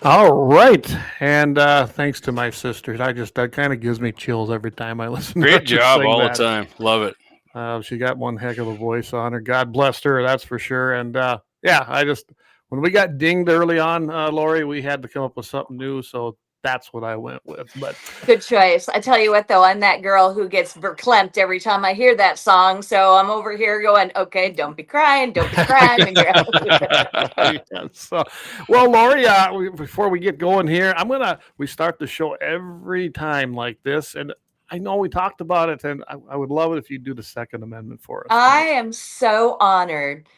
All right, and thanks to my sisters, that kind of gives me chills every time I listen to Great her job sing all the that. time. Love it. She got one heck of a voice on her. God blessed her, that's for sure. And yeah, I just when we got dinged early on, Lori, we had to come up with something new, so that's what I went with. But Good choice. I tell you what, though, I'm that girl who gets verklempt every time I hear that song. So I'm over here going, okay, don't be crying, don't be crying. When you're yeah, so, well, Lori, before we get going here, we start the show every time like this, and I know we talked about it, and I would love it if you do the Second Amendment for us I tonight. am so honored.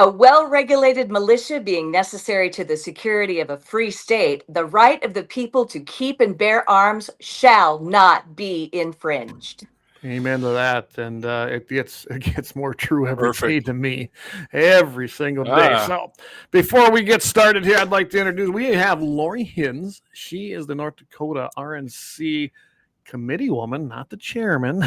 A well regulated militia being necessary to the security of a free state, the right of the people to keep and bear arms shall not be infringed. Amen to that, and it gets more true every day Perfect. to me, every single day. Ah, So, before we get started here, I'd like to introduce. We have Lori Hins. She is the North Dakota RNC committee woman, not the chairman.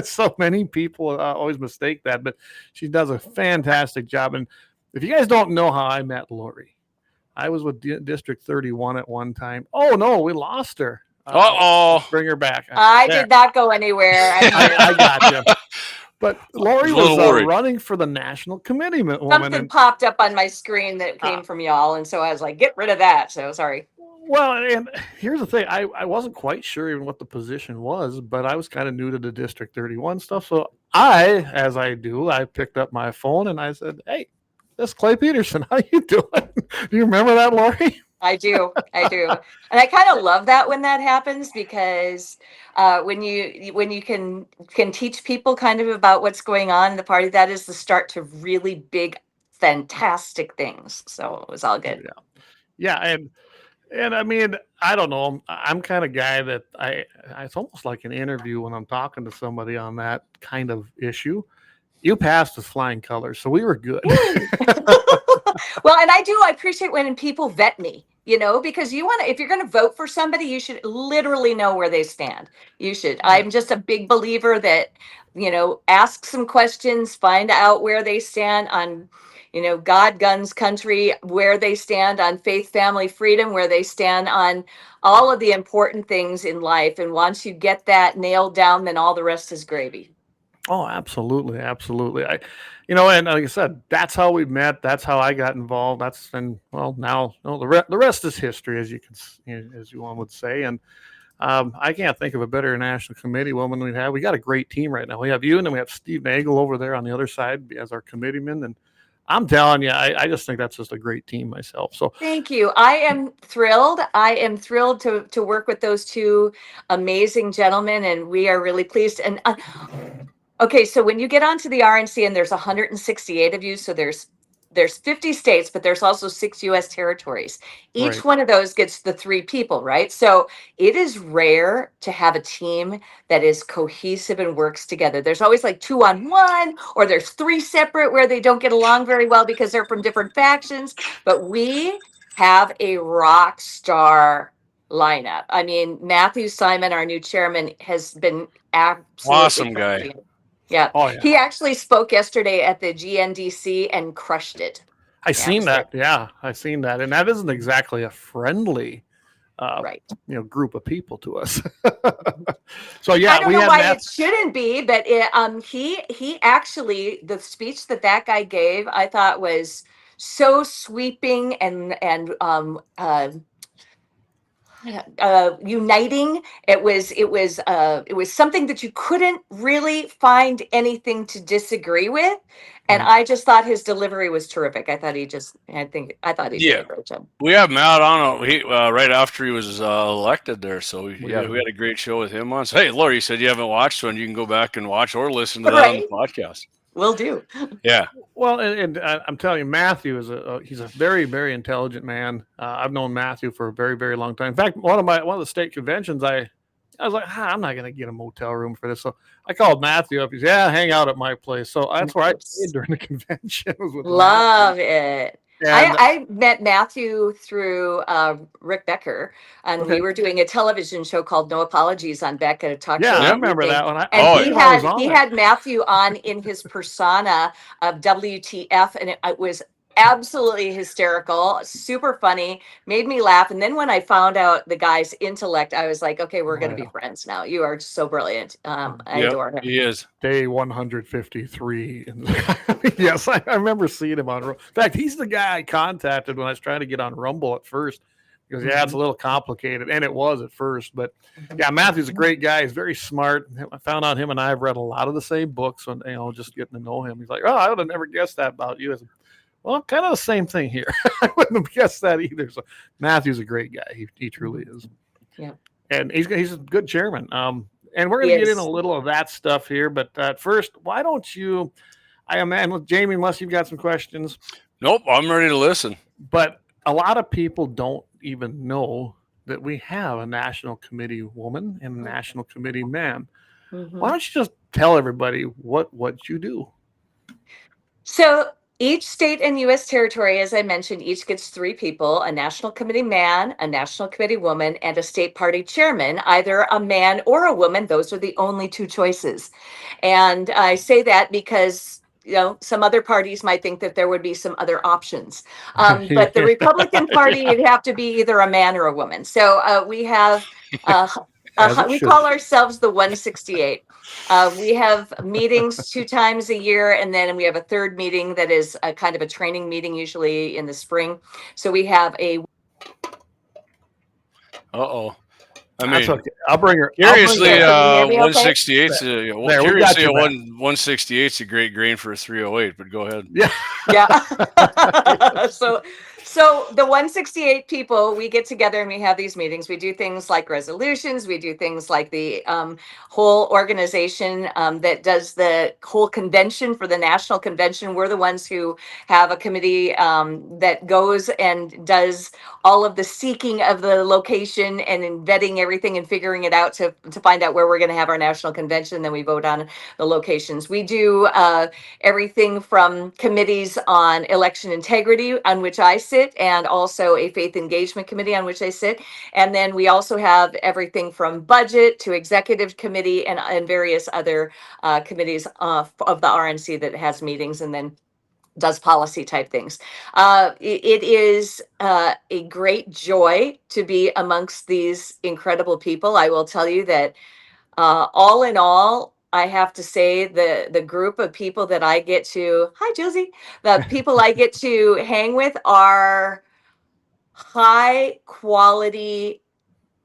So many people always mistake that, but she does a fantastic job. And if you guys don't know how I met Lori, I was with District 31 at one time. Oh no, we lost her. Let's uh-oh. bring her back. I There, did not go anywhere. I'm here. I got you. But I was Lori a was little worried. running for the national committee woman, Something and popped up on my screen that uh, came from y'all. And so I was like, get rid of that. So sorry. well, and here's the thing: I wasn't quite sure even what the position was, but I was kind of new to the District 31 stuff. So as I do, I picked up my phone and I said, "Hey, this is Clay Peterson. How you doing? Do you remember that, Lori?" I do. I do. And I kind of love that when that happens because when you can teach people kind of about what's going on in the party, that is the start to really big, fantastic things. So it was all good. Yeah, yeah, and I mean, I don't know. I'm kind of guy that it's almost like an interview when I'm talking to somebody on that kind of issue. You passed with flying colors, so we were good. Yay. Well, and I appreciate when people vet me, because you want to, if you're going to vote for somebody, you should literally know where they stand. You should. Yeah. I'm just a big believer that, ask some questions, find out where they stand on, God, guns, country, where they stand on faith, family, freedom, where they stand on all of the important things in life. And once you get that nailed down, then all the rest is gravy. Oh, absolutely, absolutely. And like I said, that's how we met. That's how I got involved. And well, now the rest is history, as as you one would say. And I can't think of a better national committee woman we have. We got a great team right now. We have you, and then we have Steve Nagel over there on the other side as our committeeman. And I'm telling you, I just think that's just a great team myself. So Thank you. I am thrilled. I am thrilled to work with those two amazing gentlemen, and we are really pleased. And okay, so when you get onto the RNC, and there's 168 of you, so there's 50 states, but there's also 6 U.S. territories. Each right. one of those gets the 3 people, right? So it is rare to have a team that is cohesive and works together. There's always like 2 on 1, or there's 3 separate where they don't get along very well because they're from different factions. But we have a rock star lineup. I mean, Matthew Simon, our new chairman, has been absolutely Awesome guy. brilliant. Yeah. Oh yeah, He actually spoke yesterday at the GNDC and crushed it. I Yeah, it seen was good. that. Yeah, I seen that, and that isn't exactly a friendly uh, Right. group of people to us. So I yeah, don't we know had why it Matt. shouldn't be, but he actually, the speech that guy gave, I thought was so sweeping and uniting. It was something that you couldn't really find anything to disagree with, and Right. I just thought his delivery was terrific. I thought he did Yeah. a great job. We have Matt on right after he was elected there. So, We yeah, we do. had a great show with him on. So, hey, Laura, you said you haven't watched one. You can go back and watch or listen to that on the Right, podcast. will do. Yeah. Well, and I'm telling you, Matthew he's a very very intelligent man. I've known Matthew for a very very long time. In fact, one of the state conventions, I was like, I'm not going to get a motel room for this. So I called Matthew up. He said, yeah, hang out at my place. So that's where I stayed Nice. during the convention was with Matthew. Love it. I, And I met Matthew through Rick Becker, and we okay, were doing a television show called No Apologies on Beck, at a talk yeah, show I in Yep. the remember evening. that one. And Oh, I yeah. he think I was had on he it. had Matthew on in his persona of WTF, and it was absolutely hysterical, super funny, made me laugh. And then when I found out the guy's intellect, I was like, okay, we're Oh, going to be yeah. friends now. You are so brilliant. I Yep, adore him. he is. Day 153. And yes, I remember seeing him on. In fact, he's the guy I contacted when I was trying to get on Rumble at first. Because yeah, it's a little complicated, and it was at first. But yeah, Matthew's a great guy. He's very smart. I found out him and I have read a lot of the same books, and just getting to know him. He's like, oh, I would have never guessed that about you. I said, well, kind of the same thing here. I wouldn't have guessed that either. So Matthew's a great guy. He truly is. Yeah. And he's a good chairman. And we're He going to get in is. a little of that stuff here. But first, why don't you? I imagine with Jamie, unless you've got some questions. Nope, I'm ready to listen. But a lot of people don't even know that we have a national committee woman and a national committee man. Why don't you just tell everybody what you do? So each state and U.S. territory, as I mentioned, each gets 3 people: a national committee man, a national committee woman, and a state party chairman, either a man or a woman. Those are the only 2 choices. And I say that because some other parties might think that there would be some other options. But the Republican Party, it'd have to be either a man or a woman. So we have, we call ourselves the 168. We have meetings 2 times a year, and then we have a third meeting that is a kind of a training meeting, usually in the spring. So we have a. Uh-oh. I That's mean, okay. I'll bring her. curiously, Can you hear me okay? 168's There, we got curiously, you back. 168's a great grain for a 308, but go ahead. Yeah. Yeah. So the 168 people, we get together and we have these meetings. We do things like resolutions. We do things like the whole organization that does the whole convention for the national convention. We're the ones who have a committee that goes and does all of the seeking of the location and in vetting everything and figuring it out to find out where we're going to have our national convention. Then we vote on the locations. We do everything from committees on election integrity, on which I sit, and also a faith engagement committee on which I sit. And then we also have everything from budget to executive committee and various other committees of the RNC that has meetings and then does policy type things. It is a great joy to be amongst these incredible people. I will tell you that all in all, I have to say the group of people that I get to, hi Josie, the people I get to hang with are high quality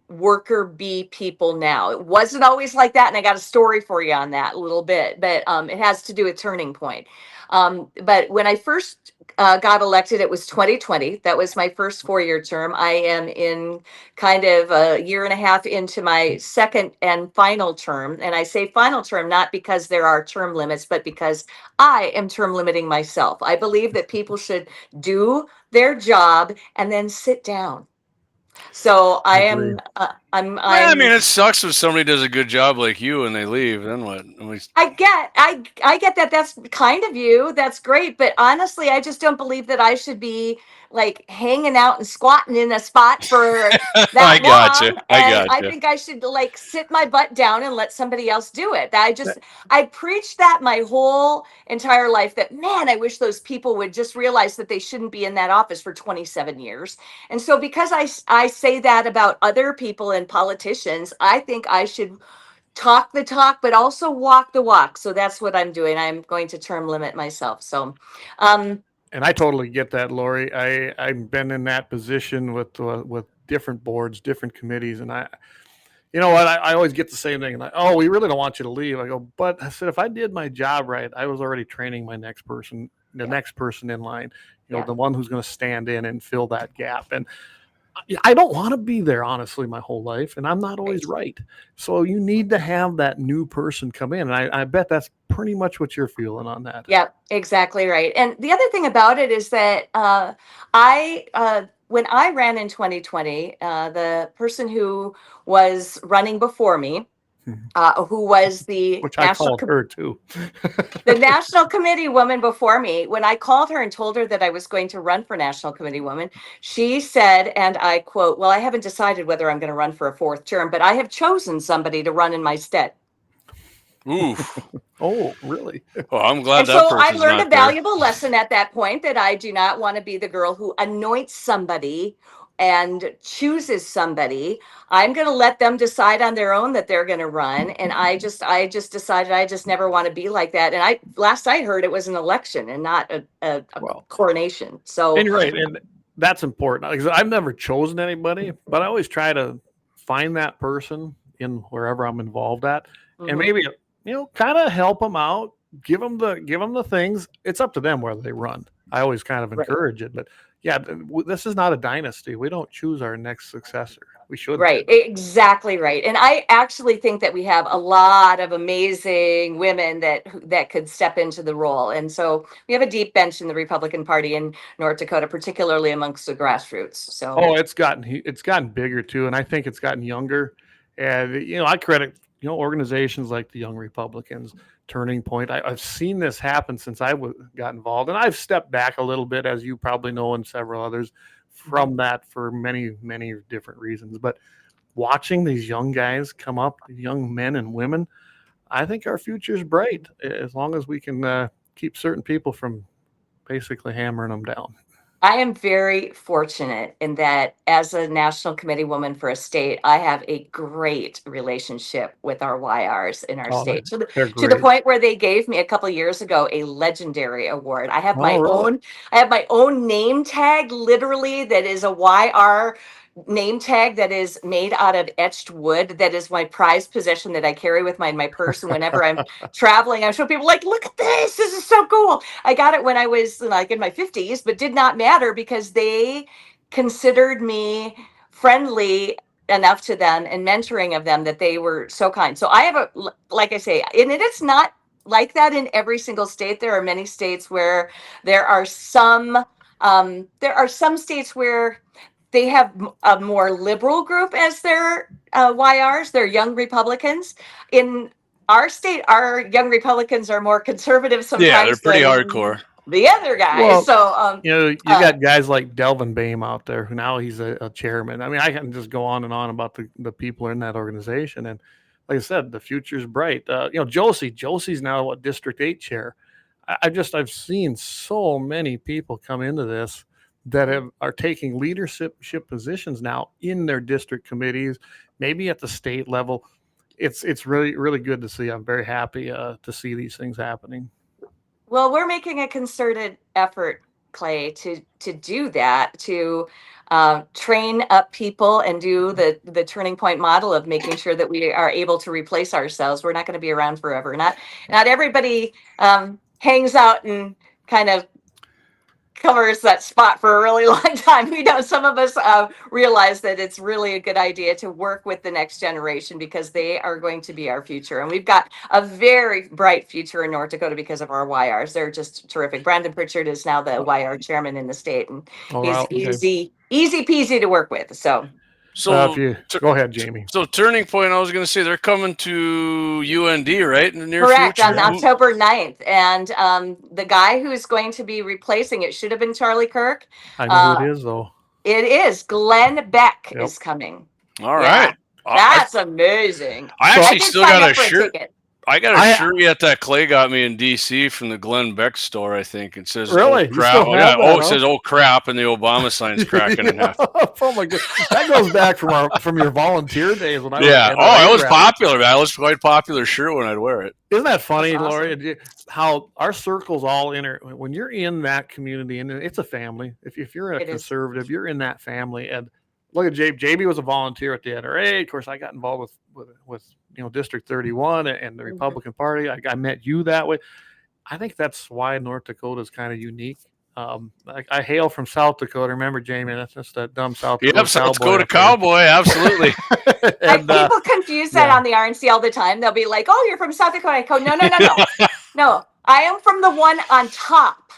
worker bee people now. It wasn't always like that, and I got a story for you on that a little bit, but it has to do with turning point. But when I first got elected, it was 2020. That was my first 4-year term. I am in kind of a year and a half into my second and final term. And I say final term, not because there are term limits, but because I am term limiting myself. I believe that people should do their job and then sit down. So I am, I mean, it sucks if somebody does a good job like you and they leave. Then what? I get that. That's kind of you. That's great. But honestly, I just don't believe that I should be like hanging out and squatting in a spot for that I got you. long. And I you. think I should like sit my butt down and let somebody else do it. I preached that my whole entire life, that man, I wish those people would just realize that they shouldn't be in that office for 27 years. And so because I say that about other people and politicians, I think I should talk the talk, but also walk the walk. So that's what I'm doing. I'm going to term limit myself. So, and I totally get that, Lori. I've been in that position with different boards, different committees, and you know what? I always get the same thing. Like, oh, we really don't want you to leave. I go, but I said, if I did my job right, I was already training my next person, next person in line, the one who's going to stand in and fill that gap. And I don't want to be there, honestly, my whole life, and I'm not always right. So you need to have that new person come in, and I bet that's pretty much what you're feeling on that. Yeah, exactly right. And the other thing about it is that when I ran in 2020, the person who was running before me, who was the which I called her too. The national committee woman before me, when I called her and told her that I was going to run for national committee woman, she said, and I quote, well, I haven't decided whether I'm going to run for a 4th term, but I have chosen somebody to run in my stead. Oof. Oh, really? Well, I'm glad And that so I person's learned a not there. valuable lesson at that point that I do not want to be the girl who anoints somebody and chooses somebody. I'm going to let them decide on their own that they're going to run. And I just decided I just never want to be like that. And last I heard it was an election and not a Well, coronation. So, and you're right. And that's important. Like I said, I've never chosen anybody, but I always try to find that person in wherever I'm involved at, and mhm, maybe kind of help them out, give them the things. It's up to them whether they run. I always kind of right. encourage it, but yeah, this is not a dynasty. We don't choose our next successor. We shouldn't. Right, exactly right. And I actually think that we have a lot of amazing women that could step into the role. And so we have a deep bench in the Republican Party in North Dakota, particularly amongst the grassroots. So Oh, it's gotten bigger too, and I think it's gotten younger. And I credit organizations like the Young Republicans, Turning Point. I've seen this happen since got involved, and I've stepped back a little bit, as you probably know, and several others mhm. from that for many many different reasons. But watching these young guys come up, young men and women, I think our future is bright as long as we can keep certain people from basically hammering them down. I am very fortunate in that as a national committee woman for a state, I have a great relationship with our YRs in our Oh, state they're to the great. point where they gave me a couple years ago a legendary award. Oh, really? I have my own name tag literally that is a YR name tag that is made out of etched wood. That is my prized possession that I carry with my purse. And whenever I'm traveling, I show people like, look at this. This is so cool. I got it when I was like in my 50s, but did not matter because they considered me friendly enough to them and mentoring of them that they were so kind. So I have like I say, and it's not like that in every single state. There are many states where there are some, there are some states where they have a more liberal group as their YRs, they're young Republicans. In our state, our young Republicans are more conservative Yeah, they're sometimes pretty than hardcore. the other guys. Well, So, you uh, got guys like Delvin Bame out there who now he's a chairman. I mean, I can just go on and on about the people in that organization. And like I said, the future's bright. Josie's now what District 8 chair. I've seen so many people come into this that are taking leadership positions now in their district committees, maybe at the state level. It's really really good to see. I'm very happy to see these things happening. well, we're making a concerted effort, Clay, to do that, to train up people and do the turning point model of making sure that we are able to replace ourselves. We're not going to be around forever. Not everybody hangs out and kind of covers that spot for a really long time. We know some of us realize that it's really a good idea to work with the next generation because they are going to be our future. And we've got a very bright future in North Dakota because of our YRs. They're just terrific. Brandon Pritchard is now the YR chairman in the state, and Oh, he's well, okay. easy peasy to work with. So Well, if So, you go ahead, Jamie. so Turning Point, I was going to say they're coming to UND, right, in the near correct, future. on October 9th. And the guy who's going to be replacing it should have been Charlie Kirk. I know who it Uh, is, though. it is Glenn Beck Yep. is coming. All Yeah. right. I, That's amazing. I So I actually did still sign got up a for a shirt. ticket. I got a I shirt yet that Clay got me in DC from the Glenn Beck store. I think it says really, "Oh you crap." still Oh, have yeah. that? Oh, it Huh? says "Oh crap," and the Obama sign's cracking in half. Oh my god, that goes back from your volunteer days when I was Yeah. an Oh, it NRA was rep. popular, man. It was quite a popular shirt when I'd wear it. Isn't that That's funny, awesome. Lori? How our circles all inter when you're in that community, and it's a family. If you're a It is. conservative, you're in that family. And look at JB was a volunteer at the NRA. Of course, I got involved with District 31 and the Mhm. Republican Party. I met you that way. I think that's why North Dakota is kind of unique. I hail from South Dakota. Remember, Jamie? That's just that dumb South Yep. Dakota South cowboy Dakota up there. cowboy. Absolutely. And People confuse that yeah. on the RNC all the time. They'll be like, "Oh, you're from South Dakota." I go, "No. I am from the one on top.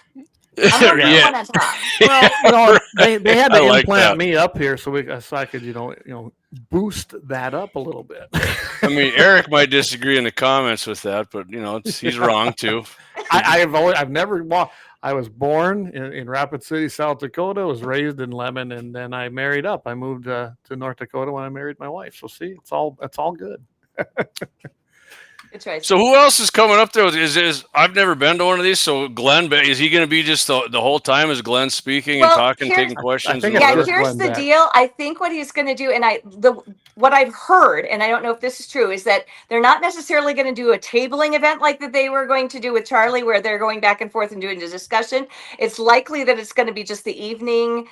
I'm from the Yeah. one on top." Well, they had I to like implant that. me up here so I could boost that up a little bit. I mean, Eric might disagree in the comments with that, but he's wrong too. I've never walked. I was born in Rapid City, South Dakota. Was raised in Lemon, and then I married up. I moved to North Dakota when I married my wife. So see, it's all good. Good choice. So who else is coming up there? Is I've never been to one of these. So Glenn, is he going to be just the whole time? Is Glenn speaking and talking, taking questions? think and it's Yeah, whatever? just here's Glenn the Beck. deal. I think what he's going to do, and what I've heard, and I don't know if this is true, is that they're not necessarily going to do a tabling event like that they were going to do with Charlie, where they're going back and forth and doing the discussion. It's likely that it's going to be just the evening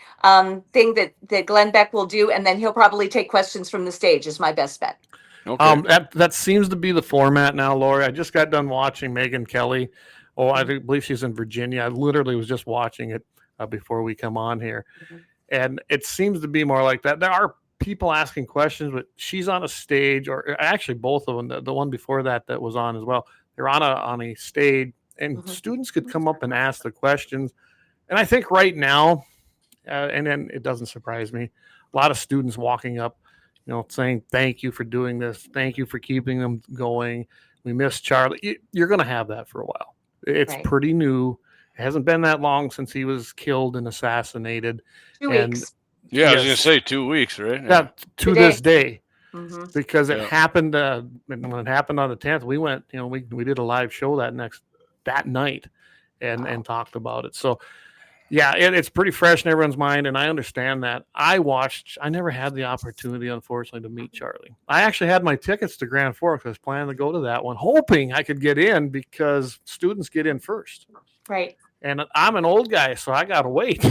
thing that Glenn Beck will do, and then he'll probably take questions from the stage. Is my best bet. Okay. That seems to be the format now, Lori. I just got done watching Megyn Kelly. Oh, I believe she's in Virginia. I literally was just watching it before we come on here. Mhm. And it seems to be more like that. There are people asking questions, but she's on a stage, or actually both of them. The one before that was on as well. They're on a stage, and Mhm. students could come up and ask the questions. And I think right now, and then it doesn't surprise me, a lot of students walking up, saying thank you for doing this, thank you for keeping them going. We miss Charlie. You're going to have that for a while. It's Right. pretty new. It hasn't been that long since he was killed and assassinated. 2 And weeks. Yeah, I was going yes, to say 2 weeks, right? to Today. this day, Hmm. because it Yeah. happened when it happened on the 10th. We went, we did a live show that night and talked about it. So yeah, it's pretty fresh in everyone's mind, and I understand that. I never had the opportunity, unfortunately, to meet Charlie. I actually had my tickets to Grand Forks. I was planning to go to that one, hoping I could get in because students get in first. Right. And I'm an old guy, so I got to wait.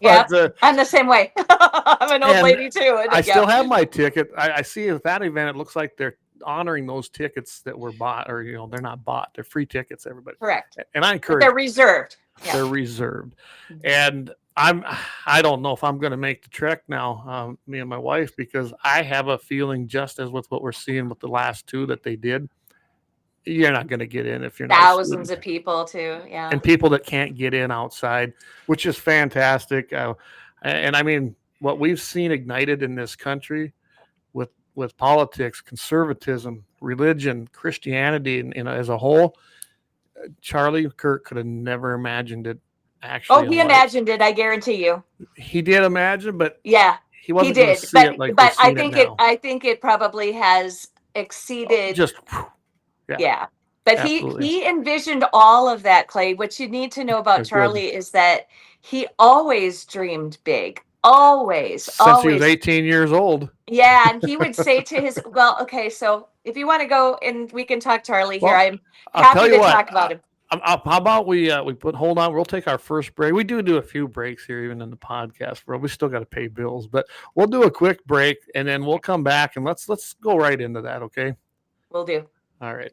Yeah, But I'm the same way. I'm an old and lady too. I still have my ticket. I see at that event, it looks like they're honoring those tickets that were bought, or they're not bought. They're free tickets, everybody. Correct. And I But encourage. they're reserved. Yeah. They're reserved. Mhm. And I don't know if I'm going to make the trek now, me and my wife, because I have a feeling, just as with what we're seeing with the last two that they did, you're not going to get in if you're not a Thousands student. of people too. Yeah. And people that can't get in outside, which is fantastic. And I mean, what we've seen ignited in this country with politics, conservatism, religion, Christianity, and as a whole, Charlie Kirk could have never imagined it. Actually, Oh, he imagined it. I guarantee you. He did imagine, but Yeah, he wasn't he going did. to see it like But we're I seeing think it now. I think it probably has exceeded. Just Yeah. But absolutely. he envisioned all of that, Clay. What you need to know about Good. Charlie is that he always dreamed big. Always. Since he was 18 years old. Yeah, and he would say to his, well, okay, so if you want to go and we can talk Charlie here, Well, I'm I'll happy tell you to what, talk about him. how about we hold on? We'll take our first break. We do a few breaks here, even in the podcast world. We still got to pay bills, but we'll do a quick break and then we'll come back and let's go right into that. Okay. Will do. All right.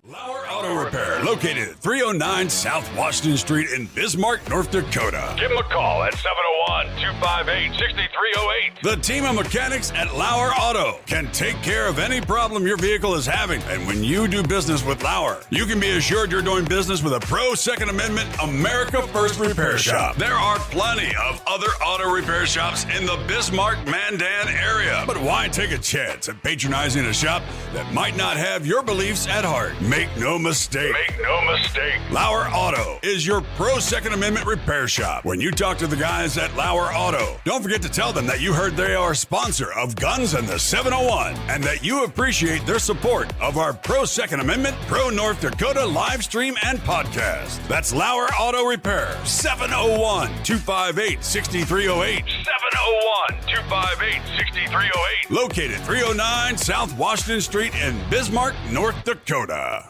LAUER Auto Repair, located at 309 South Washington Street in Bismarck, North Dakota. Give them a call at 701-258-6308. The team of mechanics at LAUER Auto can take care of any problem your vehicle is having. And when you do business with LAUER, you can be assured you're doing business with a pro Second Amendment America First repair shop. There are plenty of other auto repair shops in the Bismarck-Mandan area. But why take a chance at patronizing a shop that might not have your beliefs at heart? Make no mistake. Make no mistake. LAUER Auto is your pro Second Amendment repair shop. When you talk to the guys at LAUER Auto, don't forget to tell them that you heard they are a sponsor of Guns and the 701 and that you appreciate their support of our pro Second Amendment, pro North Dakota live stream and podcast. That's LAUER Auto Repair, 701-258-6308. 701-258-6308. Located 309 South Washington Street in Bismarck, North Dakota.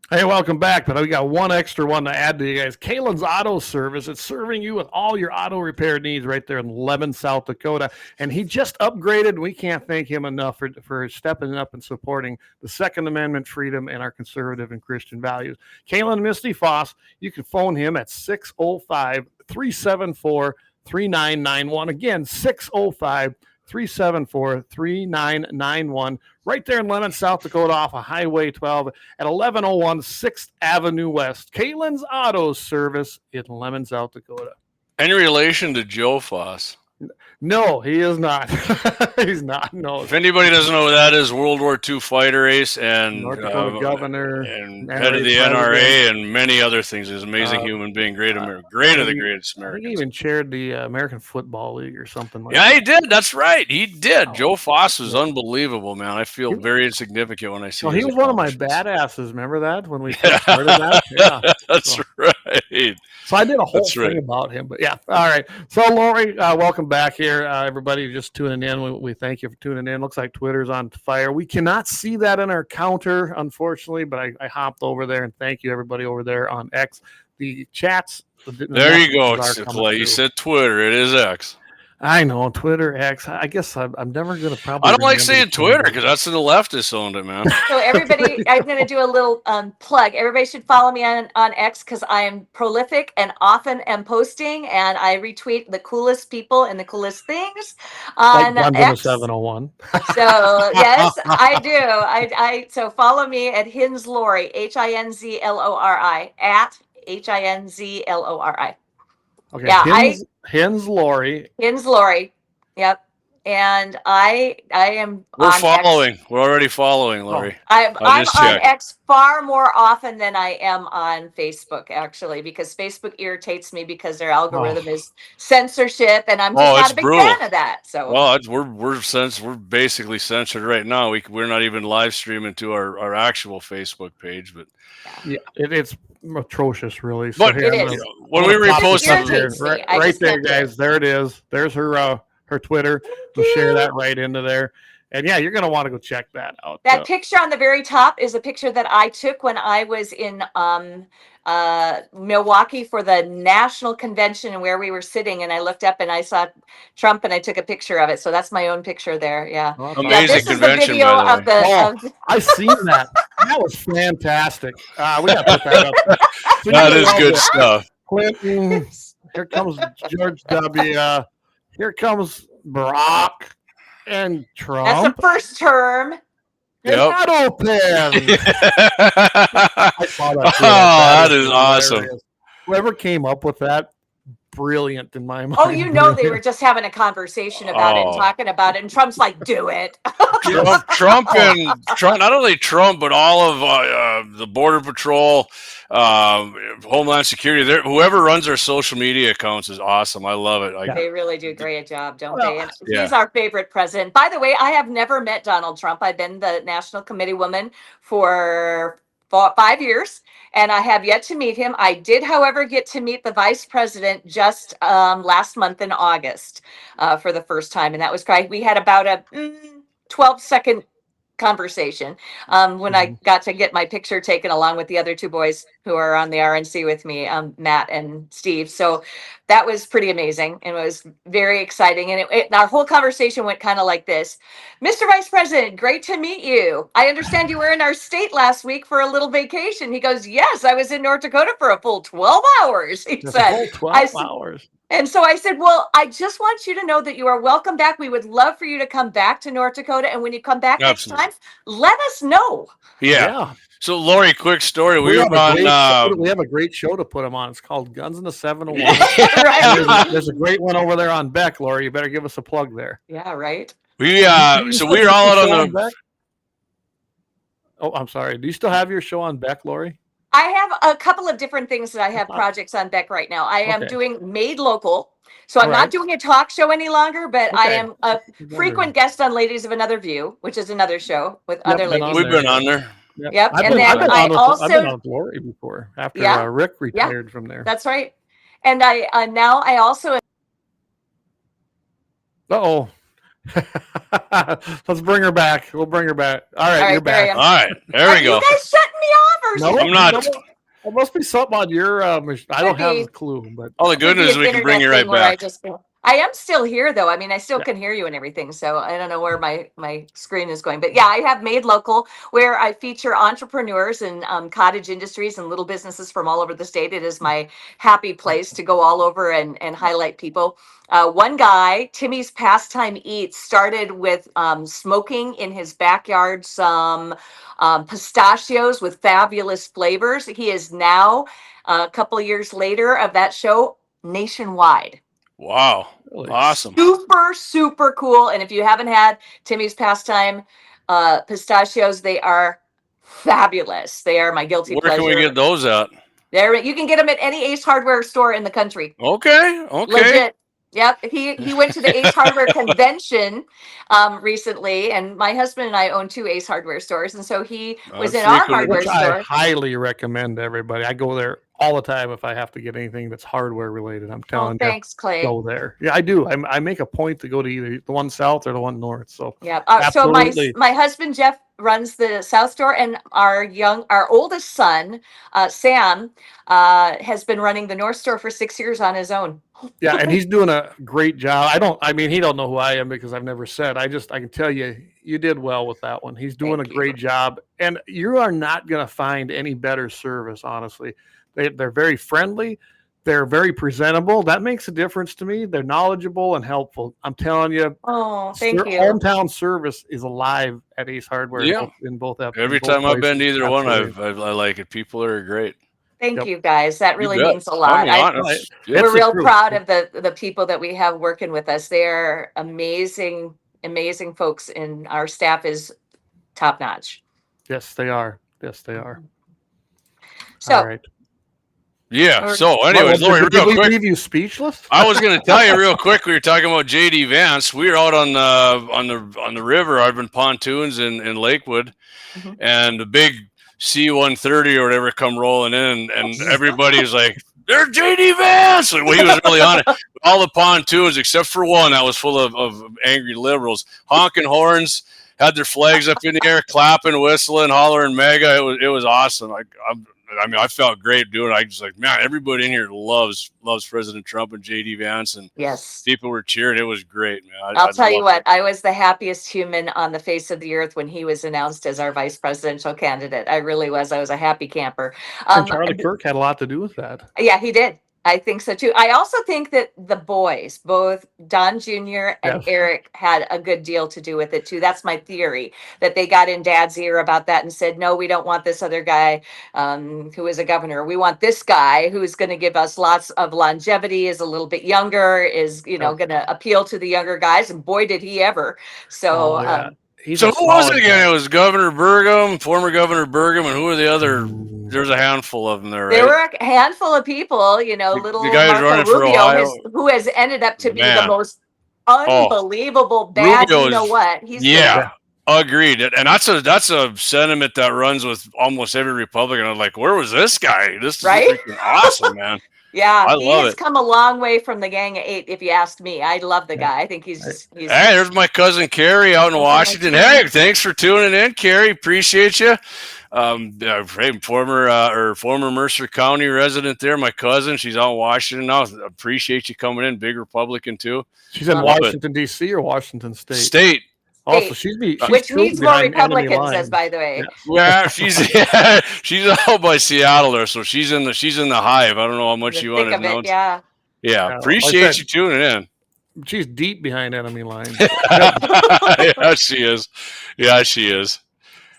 Hey, welcome back. But we got one extra one to add to you guys. Kalen's Auto Service. It's serving you with all your auto repair needs right there in Levin, South Dakota. And he just upgraded. And we can't thank him enough for stepping up and supporting the Second Amendment freedom and our conservative and Christian values. Kalen and Misty Foss, you can phone him at 605-374-3991. Again, 605 374-3991, right there in Lemon, South Dakota, off of Highway 12 at 1101 6th Avenue West. Kalen's Auto Service in Lemon, South Dakota. Any relation to Joe Foss? No, he is not. He's not. No. If anybody doesn't know who that is, World War II fighter ace and North Dakota governor and NRA head of the president. NRA and many other things. He's an amazing human being, great of the greatest I think Americans. he even chaired the American Football League or something like Yeah, that. he did. That's right. He did. Oh. Joe Foss was unbelievable, man. I feel very insignificant when I see. Well, he his was one of my accomplishments. badasses. Remember that when we first started that? Yeah. That's right. So I did a whole That's thing right. about him, but yeah. All right. So Lori, welcome back here. Everybody just tuning in. We thank you for tuning in. Looks like Twitter's on fire. We cannot see that in our counter, unfortunately, but I hopped over there, and thank you everybody over there on X. The chats. There you go, messages are coming Clay. You through. said Twitter. It is X. I know, Twitter, X. I guess I'm never going to probably. I don't like remember saying the Twitter Twitter. because that's the leftists owned it, man. So everybody, I'm going to do a little plug. Everybody should follow me on X because I am prolific and often am posting, and I retweet the coolest people and the coolest things on Like Guns in X. the 701. So yes, I do. I so follow me at Hinzlori, HINZLORI, at HINZLORI. Okay. Yeah, Hins Lori. Hinzlori. Yep. And I am We're on X. following. We're already following, Lori. I'm just on checked. X far more often than I am on Facebook, actually, because Facebook irritates me because their algorithm is censorship, and I'm just not it's a big brutal. fan of that. So Well, we're basically censored right now. We're not even live streaming to our actual Facebook page, but Yeah, it's atrocious, really. So But here, it I'm is. gonna- when I'm we gonna pop repost this up It here. irritates me. Right, I right just there, can't do it. guys. There it is. There's her Twitter. We'll share that right into there. And yeah, you're gonna want to go check that out. that picture on the very top is a picture that I took when I was in Milwaukee for the national convention, and where we were sitting, and I looked up and I saw Trump, and I took a picture of it. So that's my own picture there. Yeah. Oh, that's Amazing Yeah, this is the convention, video by the way. of the I seen that. That was fantastic. We got to put that up. So That you is know, good stuff. Clinton. Here comes George W. Here comes Barack and Trump. that's the first term. It's Yep. not open. I saw that. too. That is hilarious. awesome. Whoever came up with that, brilliant in my mind. Oh, you know they were just having a conversation about it and Oh. talking about it, and Trump's like, "Do it." Trump, not only Trump, but all of the Border Patrol, Homeland Security. Whoever runs their social media accounts is awesome. I love it. They really do a great job, don't Well, they? And yeah. he's our favorite president. By the way, I have never met Donald Trump. I've been the national committee woman for 5 years, and I have yet to meet him. I did, however, get to meet the vice president just last month in August for the first time, and that was great. We had about a 12-second conversation when I got to get my picture taken along with the other two boys who are on the RNC with me, Matt and Steve. So that was pretty amazing, and it was very exciting. And our whole conversation went kind of like this: Mr. Vice President, great to meet you. I understand you were in our state last week for a little vacation. He goes, yes, I was in North Dakota for a full 12 hours. He Just said, a whole 12 hours. and so I said, well, I just want you to know that you are welcome back. We would love for you to come back to North Dakota. And when you come back Absolutely. next time, let us know. Yeah. So, Lori, quick story. We have were a great show- on. we have a great show to put them on. It's called Guns in the 701. Right? There's a great one over there on Beck, Lori. You better give us a plug there. Yeah, right. So we were all out on the. Beck? Oh, I'm sorry. Do you still have your show on Beck, Lori? I have a couple of different things that I have projects on Beck right now. I am Okay. doing Made Local. So I'm All right. not doing a talk show any longer, but I Okay. am a frequent guest on Ladies of Another View, which is another show with other been on ladies. We've been on there. Yep, I've and been, then I've been I on with, also- I've been on with Lori before after Yeah. Rick retired from there. That's right. And I now I also Uh-oh. Let's bring her back. We'll bring her back. All right, All right, you're there I back. am. All right, there Are we go. you guys shutting me off or No, I'm not- There must be something on your machine. I don't Could have be. a clue, but All the good Could be news, an we can bring you internet right thing where back. I am still here though. I mean, I still Yeah. can hear you and everything. So I don't know where my screen is going, but yeah, I have Made Local, where I feature entrepreneurs and cottage industries and little businesses from all over the state. It is my happy place to go all over and highlight people. One guy, Timmy's Pastime Eats, started with smoking in his backyard some pistachios with fabulous flavors. He is now, a couple of years later of that show, nationwide. Wow. Really? Awesome. Super, super cool. And if you haven't had Timmy's Pastime pistachios, they are fabulous. They are my guilty Where pleasure. can we get those at? There, you can get them at any Ace Hardware store in the country. Okay. Legit. Yep. He went to the Ace Hardware convention recently, and my husband and I own 2 Ace Hardware stores, and so he was in our frequently hardware Which I store. highly recommend to everybody. I go there all the time if I have to get anything that's hardware related. I'm Oh, telling you, thanks, Clay. go there. Yeah, I do. I make a point to go to either the one south or the one north. So Yeah. So absolutely. my husband Jeff runs the South store, and our oldest son Sam has been running the North store for 6 years on his own. Yeah, and he's doing a great job. I mean, he don't know who I am because I've never said. I can tell you, you did well with that one. He's doing Thank a you. great job, and you are not going to find any better service. Honestly, they're very friendly. They're very presentable. That makes a difference to me. They're knowledgeable and helpful. I'm telling you, Oh, thank you. hometown service is alive at Ace Hardware. Yeah. in both Every both time I've been to places. either one, Absolutely. I like it. People are great. Thank Yep. you guys. That really You bet. means a lot. I mean, honest. Yeah. We're It's the real truth. proud of the people that we have working with us. They're amazing, amazing folks, and our staff is top notch. Yes, they are. Yes, they are. So, All right. Yeah. So, anyways, Well, Lori, did real we quick, leave you speechless? I was going to tell you real quick. We were talking about JD Vance. We were out on the river, Arbor pontoons in Lakewood, Mhm. and the big C-130 or whatever come rolling in, and everybody's like, "There's JD Vance!" Well, he was really on it. All the pontoons except for one that was full of angry liberals, honking horns, had their flags up in the air, clapping, whistling, hollering mega. It was awesome. I mean, I felt great doing it. I was like, man, everybody in here loves President Trump and JD Vance, and yes. people were cheering. It was great, man. I'll tell you what, I was the happiest human on the face of the earth when he was announced as our vice presidential candidate. I really was. I was a happy camper. And Charlie Kirk had a lot to do with that. Yeah, he did. I think so too. I also think that the boys, both Don Jr. and Yes. Eric, had a good deal to do with it too. That's my theory, that they got in Dad's ear about that and said, no, we don't want this other guy who is a governor. We want this guy who's going to give us lots of longevity, is a little bit younger, is, going to appeal to the younger guys. And boy, did he ever. So, yeah. So who was it again? It was Governor Burgum, former Governor Burgum, and who were the other? There's a handful of them there, right? there were a handful of people, little the guy who's Marco running for Rubio, Ohio. who has ended up to be the Man. most unbelievable bad, Rubio's- you know what? He's Yeah, agreed. And that's a sentiment that runs with almost every Republican. I'm like, where was this guy? This is Right? freaking awesome, man. yeah, I he love has it. come a long way from the Gang of 8, if you ask me. I love the guy. I think he's Hey, there's my cousin Carrie out in Washington. Hey, thanks for tuning in, Carrie. Appreciate you. Former Mercer County resident there, my cousin. She's out in Washington now. Appreciate you coming in. Big Republican too. She's in Love Washington D.C. or Washington State. State. Also, she's which truly needs more behind enemy Republicans, lines. by the way. Yeah, she's out by Seattle there, so she's in the hive. I don't know how much you want Think to of know. it, yeah. Yeah, like I appreciate said, you tuning in. She's deep behind enemy lines. Yeah, she is. Yeah, she is.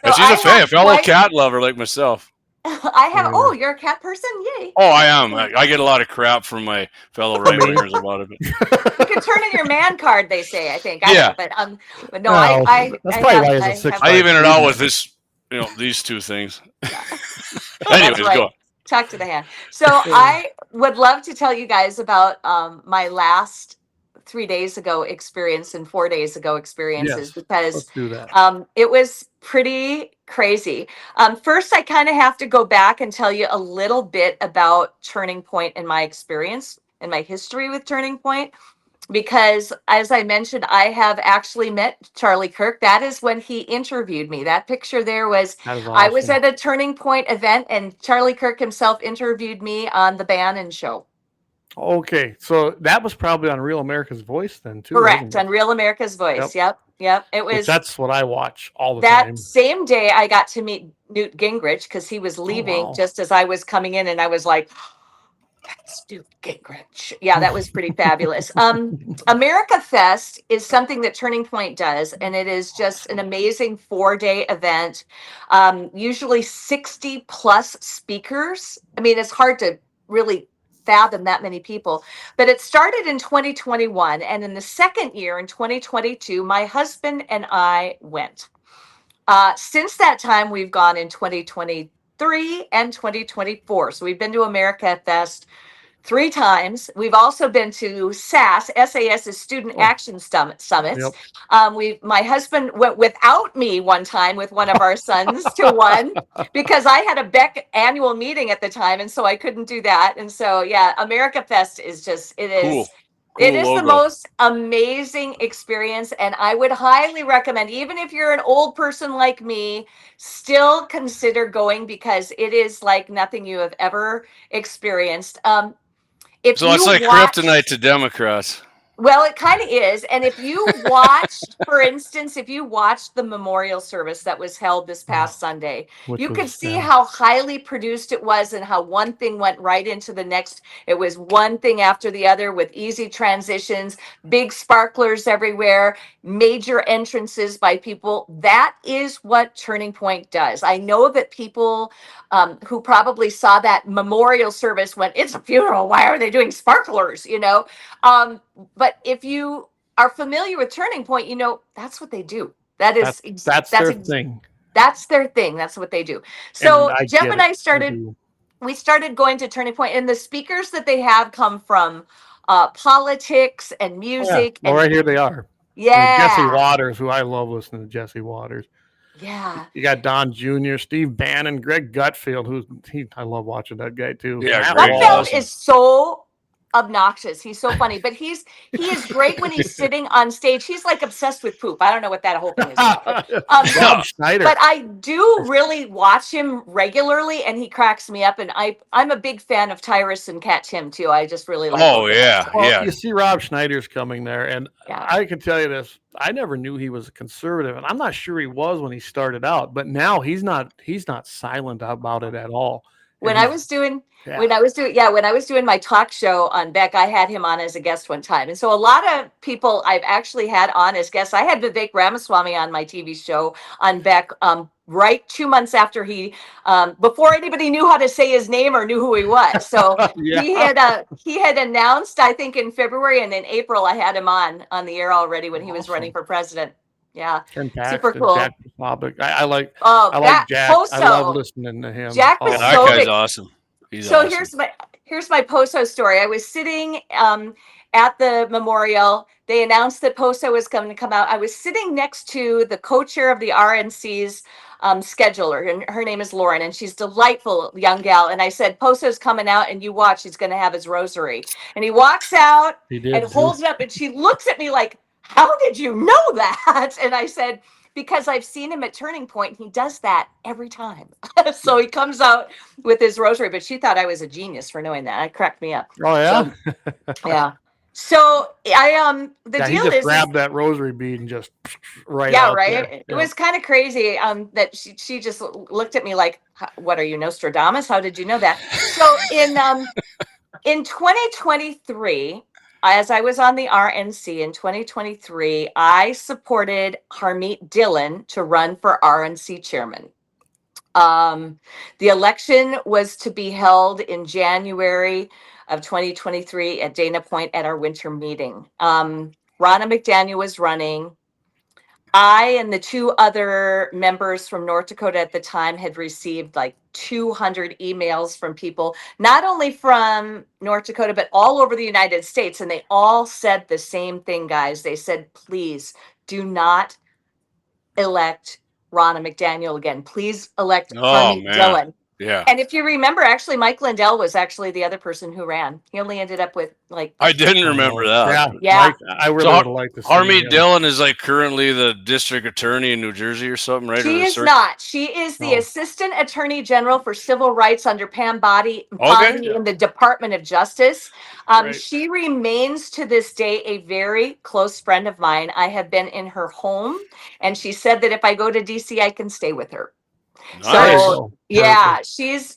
And So she's I a have fellow quite- cat lover like myself. I have. Oh, you're a cat person? Yay! Oh, I am. I get a lot of crap from my fellow right wingers about it. You can turn in your man card. They say. I think. Yeah. But no, Well, I that's I probably have- why he's a I have- 6'5" I even it out with this, these two things. Anyways, right. go. Talk to the hand. So I would love to tell you guys about my last 3 days ago experience and 4 days ago experiences, Yes, because let's do that. it was pretty crazy. First, I kind of have to go back and tell you a little bit about Turning Point and my experience and my history with Turning Point. Because as I mentioned, I have actually met Charlie Kirk. That is when he interviewed me. That picture there was, That is I was awesome. at a Turning Point event and Charlie Kirk himself interviewed me on the Bannon show. Okay, so that was probably on Real America's Voice then too, Correct. wasn't it? On Real America's Voice. Yep. It Which was that's what I watch all the that time. same day I got to meet Newt Gingrich because he was Oh, leaving wow. just as I was coming in, and I was like, that's Newt Gingrich. Yeah, that was pretty fabulous. America Fest is something that Turning Point does, and it is just an amazing 4-day event. Usually 60 plus speakers. I mean, it's hard to really fathom that many people, but it started in 2021, and in the second year in 2022 my husband and I went. Since that time we've gone in 2023 and 2024, so we've been to America Fest 3 times. We've also been to SAS is Student Oh. Action Summits. Yep. My husband went without me one time with one of our sons to one because I had a Beck annual meeting at the time, and so I couldn't do that. And so, yeah, America Fest is just, it is. Cool It is the logo. most amazing experience, and I would highly recommend, even if you're an old person like me, still consider going because it is like nothing you have ever experienced. If So it's you like watch, kryptonite to Democrats. well, it kind of is. And if you watched, for instance, if you watched the memorial service that was held this past Sunday, Which you could was, see yeah. how highly produced it was and how one thing went right into the next. It was one thing after the other with easy transitions, big sparklers everywhere, major entrances by people. That is what Turning Point does. I know that people who probably saw that memorial service went, it's a funeral. Why are they doing sparklers? But if you are familiar with Turning Point, that's what they do. That's their thing. That's their thing. That's what they do. And So I Jeff get and it. I started going to Turning Point, and the speakers that they have come from politics and Oh, yeah. music. Well, And right here they are. I mean, Jesse yeah, Waters, who I love listening to Jesse Waters. yeah. You got Don Jr., Steve Bannon, Greg Gutfield, I love watching that guy too. Yeah, Matt Greg Walsh. Gutfeld is so obnoxious. He's so funny, but he is great when he's sitting on stage. He's like obsessed with poop. I don't know what that whole thing is about. But, Rob Schneider. but I do really watch him regularly, and he cracks me up. And I'm a big fan of Tyrus and Cat Tim too. I just really like. Oh both of yeah, them. Well, yeah. you see Rob Schneider's coming there, and Yeah. I can tell you this: I never knew he was a conservative, and I'm not sure he was when he started out. But now he's not silent about it at all. And When I was doing yeah. when I was doing my talk show on Beck, I had him on as a guest one time. And so a lot of people I've actually had on as guests. I had Vivek Ramaswamy on my TV show on Beck right 2 months after he before anybody knew how to say his name or knew who he was. So Yeah. he had announced, I think in February, and in April I had him on the air already when he was running for president. Yeah. Ken Super Paxton, cool. Jack Posobiec. I like Jack. Poso. I love listening to him. Jack Yeah, was that so guy's big. awesome. He's So awesome. here's my Poso story. I was sitting at the memorial. They announced that Poso was going to come out. I was sitting next to the co-chair of the RNC's scheduler, and her name is Lauren, and she's delightful young gal. And I said, Poso's coming out, and you watch, he's going to have his rosary. And he walks out He did, and holds it up, and she looks at me like, how did you know that? And I said, because I've seen him at Turning Point. He does that every time. So he comes out with his rosary, but she thought I was a genius for knowing that. It cracked me up. Oh yeah. So, yeah. So I the Yeah, he deal just is grabbed that rosary bead and just right. yeah, out right. there. It Yeah. was kind of crazy that she just looked at me like, what are you, Nostradamus? How did you know that? So in 2023, as I was on the RNC in 2023, I supported Harmeet Dillon to run for RNC chairman. The election was to be held in January of 2023 at Dana Point at our winter meeting. Ronna McDaniel was running. I and the 2 other members from North Dakota at the time had received like 200 emails from people, not only from North Dakota, but all over the United States. And they all said the same thing, guys. They said, please do not elect Ronna McDaniel again. Please elect Harmeet Dillon. Yeah. And if you remember, actually, Mike Lindell was actually the other person who ran. He only ended up with like. I didn't remember that. Yeah. Mike, I really would have liked to see Harmeet him. Dillon is like currently the district attorney in New Jersey or something, right? She is not. She is the Assistant Attorney General for Civil Rights under Pam Bondi in the Department of Justice. She remains to this day a very close friend of mine. I have been in her home, and she said that if I go to DC, I can stay with her. Nice. So yeah, she's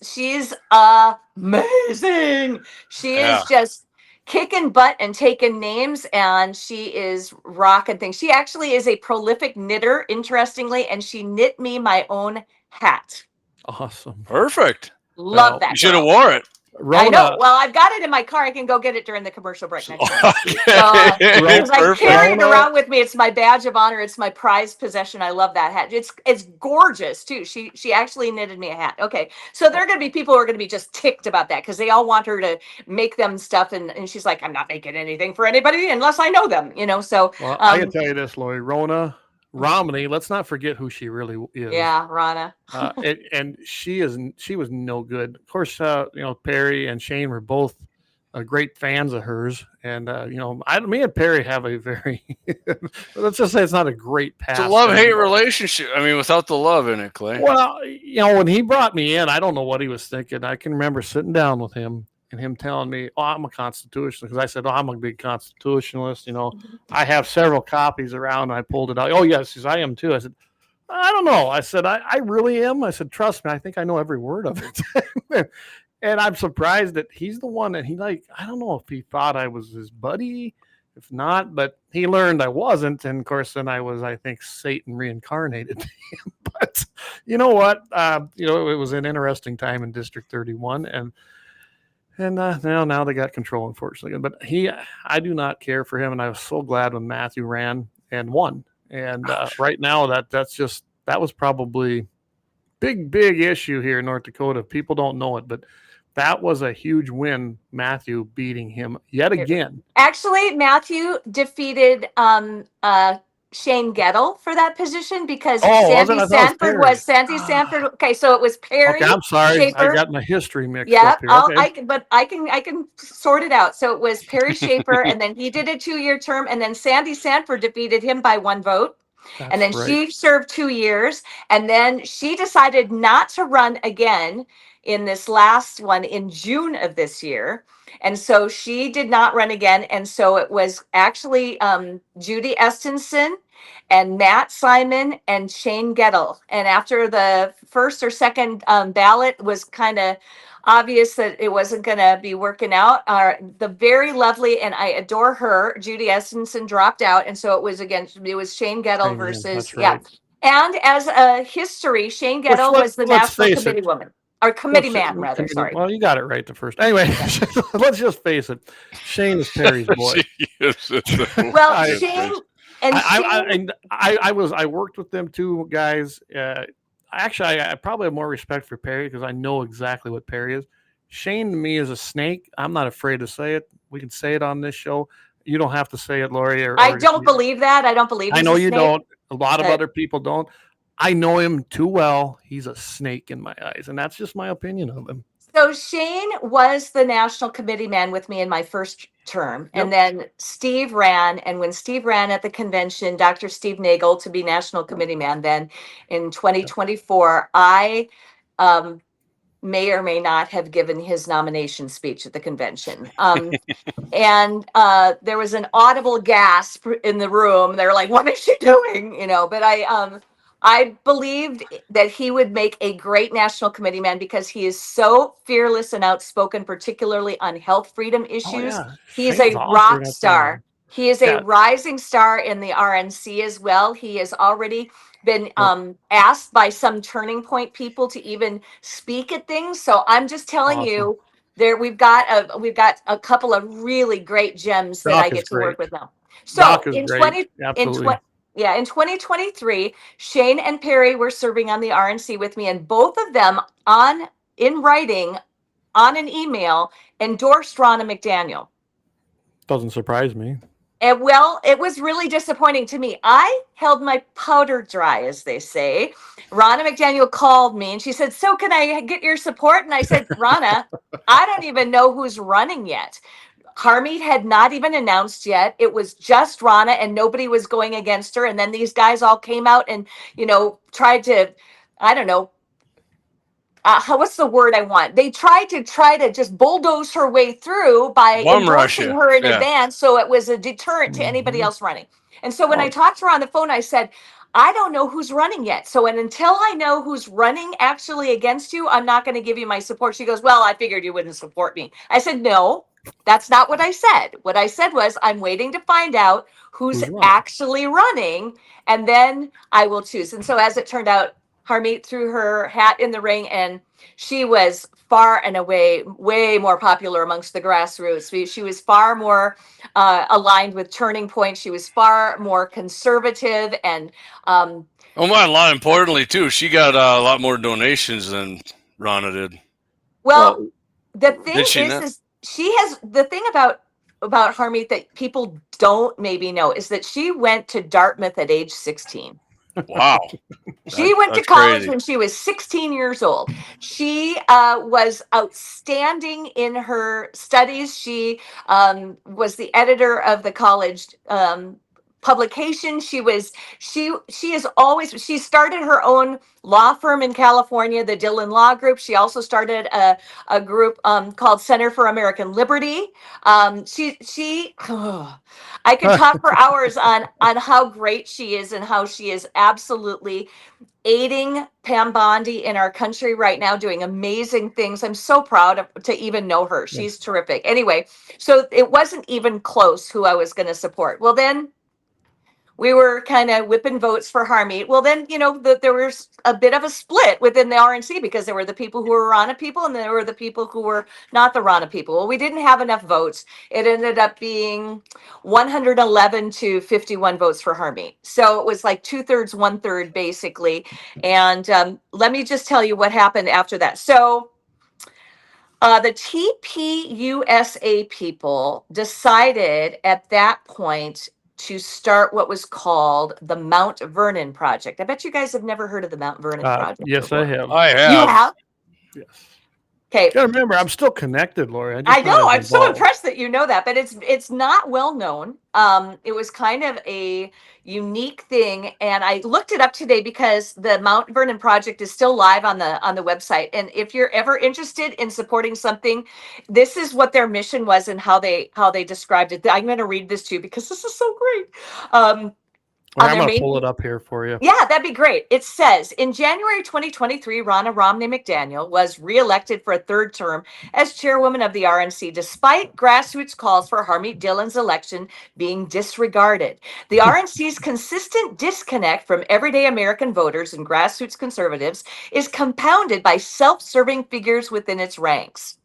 amazing. She is just kicking butt and taking names, and she is rocking things. She actually is a prolific knitter, interestingly, and she knit me my own hat. Awesome. Perfect. Love that. You should have wore it. I know. Well, I've got it in my car. I can go get it during the commercial break next time. Because I carry it around with me. It's my badge of honor. It's my prized possession. I love that hat. It's gorgeous too. She actually knitted me a hat. Okay, so there are going to be people who are going to be just ticked about that because they all want her to make them stuff, and she's like, I'm not making anything for anybody unless I know them. So well, I can tell you this, Lori, Rona Romney, let's not forget who she really is. Yeah, Rana. And she was no good. Of course, Perry and Shane were both great fans of hers, and me and Perry have a very let's just say it's not a great past. It's a love-hate relationship. I mean, without the love in it, Clay. Well, when he brought me in, I don't know what he was thinking. I can remember sitting down with him and him telling me, "Oh, I'm a constitutionalist," because I said, "Oh, I'm a big constitutionalist." I have several copies around. I pulled it out. Oh, yes, I am too. I said, I don't know. I said, I really am. I said, trust me, I think I know every word of it. And I'm surprised that he's the one that I don't know if he thought I was his buddy, if not, but he learned I wasn't. And of course, then I was, I think, Satan reincarnated him. But you know what? It was an interesting time in District 31. And now they got control, unfortunately. But I do not care for him. And I was so glad when Matthew ran and won. And right now that was probably big issue here in North Dakota. People don't know it, but that was a huge win. Matthew beating him yet again. Actually, Matthew defeated Shane Gettle for that position because Sandy Sanford. Okay, so it was Perry. Okay, I'm sorry, Schaefer. I got my history mixed up here. I can sort it out. So it was Perry Schaefer, and then he did a 2-year term, and then Sandy Sanford defeated him by 1 vote. And then she served 2 years, and then she decided not to run again in this last one in June of this year. And so she did not run again. And so it was actually Judy Estenson and Matt Simon and Shane Gettle. And after the first or second ballot was kind of obvious that it wasn't going to be working out, the very lovely, and I adore her, Judy Estenson dropped out. And so it was Shane Gettle versus, And as a history, Shane Gettle was the national committee woman. Or committee man, rather. Sorry. Well, you got it right the first. Anyway, let's just face it. Shane is Perry's boy. Well, Shane and I worked with them two guys. Actually, I probably have more respect for Perry because I know exactly what Perry is. Shane to me is a snake. I'm not afraid to say it. We can say it on this show. You don't have to say it, Lori. I don't believe that. I don't believe. I know you don't. A lot of other people don't. I know him too well. He's a snake in my eyes, and that's just my opinion of him. So Shane was the national committee man with me in my first term, and then Steve ran. And when Steve ran at the convention, Dr. Steve Nagel to be national committee man, then in 2024, I may or may not have given his nomination speech at the convention. And there was an audible gasp in the room. They're like, "What is she doing?" But I believed that he would make a great national committee man because he is so fearless and outspoken, particularly on health freedom issues. He's a rock star. He is a rising star in the RNC as well. He has already been asked by some Turning Point people to even speak at things. So I'm just telling you, we've got a couple of really great gems that I get to work with now. So in 2023, Shane and Perry were serving on the RNC with me, and both of them in writing on an email endorsed Ronna McDaniel. Doesn't surprise me. And well, it was really disappointing to me. I held my powder dry, as they say. Ronna McDaniel called me and she said, "So can I get your support?" And I said, "Ronna, I don't even know who's running yet. Harmeet had not even announced yet. It was just Ronna and nobody was going against her. And then these guys all came out and, tried to, I don't know, what's the word I want? They tried to just bulldoze her way through by Bum rush endorsing you. her in Yeah. advance, so it was a deterrent to anybody Mhm. else running. And so when I Oh. talked to her on the phone, I said, "I don't know who's running yet. So until I know who's running actually against you, I'm not going to give you my support." She goes, "Well, I figured you wouldn't support me." I said, "No, that's not what I said. What I said was, I'm waiting to find out who's Who's running? actually running, and then I will choose." And so as it turned out, Harmeet threw her hat in the ring, and she was far and away way more popular amongst the grassroots. She was far more aligned with Turning Point. She was far more conservative, and Oh my! A lot importantly too, she got a lot more donations than Ronna did. well, the thing Did she is, not? she has the thing about Harmeet that people don't maybe know is that she went to Dartmouth at age 16. Wow, She went to that's college crazy. when she was 16 years old. She was outstanding in her studies. She was the editor of the college publication. She started her own law firm in California, the Dillon Law Group. She also started a group called Center for American Liberty. I could talk for hours on how great she is and how she is absolutely aiding Pam Bondi in our country right now, doing amazing things. I'm so proud to even know her. She's terrific. Anyway, so it wasn't even close who I was going to support. Well, then we were kind of whipping votes for Harmeet. Well, then, there was a bit of a split within the RNC because there were the people who were Ronna people and there were the people who were not the Ronna people. Well, we didn't have enough votes. It ended up being 111 to 51 votes for Harmeet. So it was like 2/3, 1/3, basically. And let me just tell you what happened after that. So the TPUSA people decided at that point to start what was called the Mount Vernon Project. I bet you guys have never heard of the Mount Vernon Project Yes, I before. have. I You have. have? Yes. Okay. Gotta remember, I'm still connected, Lori. I know. I'm so involved. impressed that you know that, but it's not well known. It was kind of a unique thing, and I looked it up today because the Mount Vernon Project is still live on the website. And if you're ever interested in supporting something, this is what their mission was and how they described it. I'm going to read this to you because this is so great. Well, On I'm their gonna main pull it up here for you. Yeah, that'd be great. It says in January 2023, Ronna Romney McDaniel was reelected for a third term as chairwoman of the RNC, despite grassroots calls for Harmeet Dillon's election being disregarded. The RNC's consistent disconnect from everyday American voters and grassroots conservatives is compounded by self-serving figures within its ranks.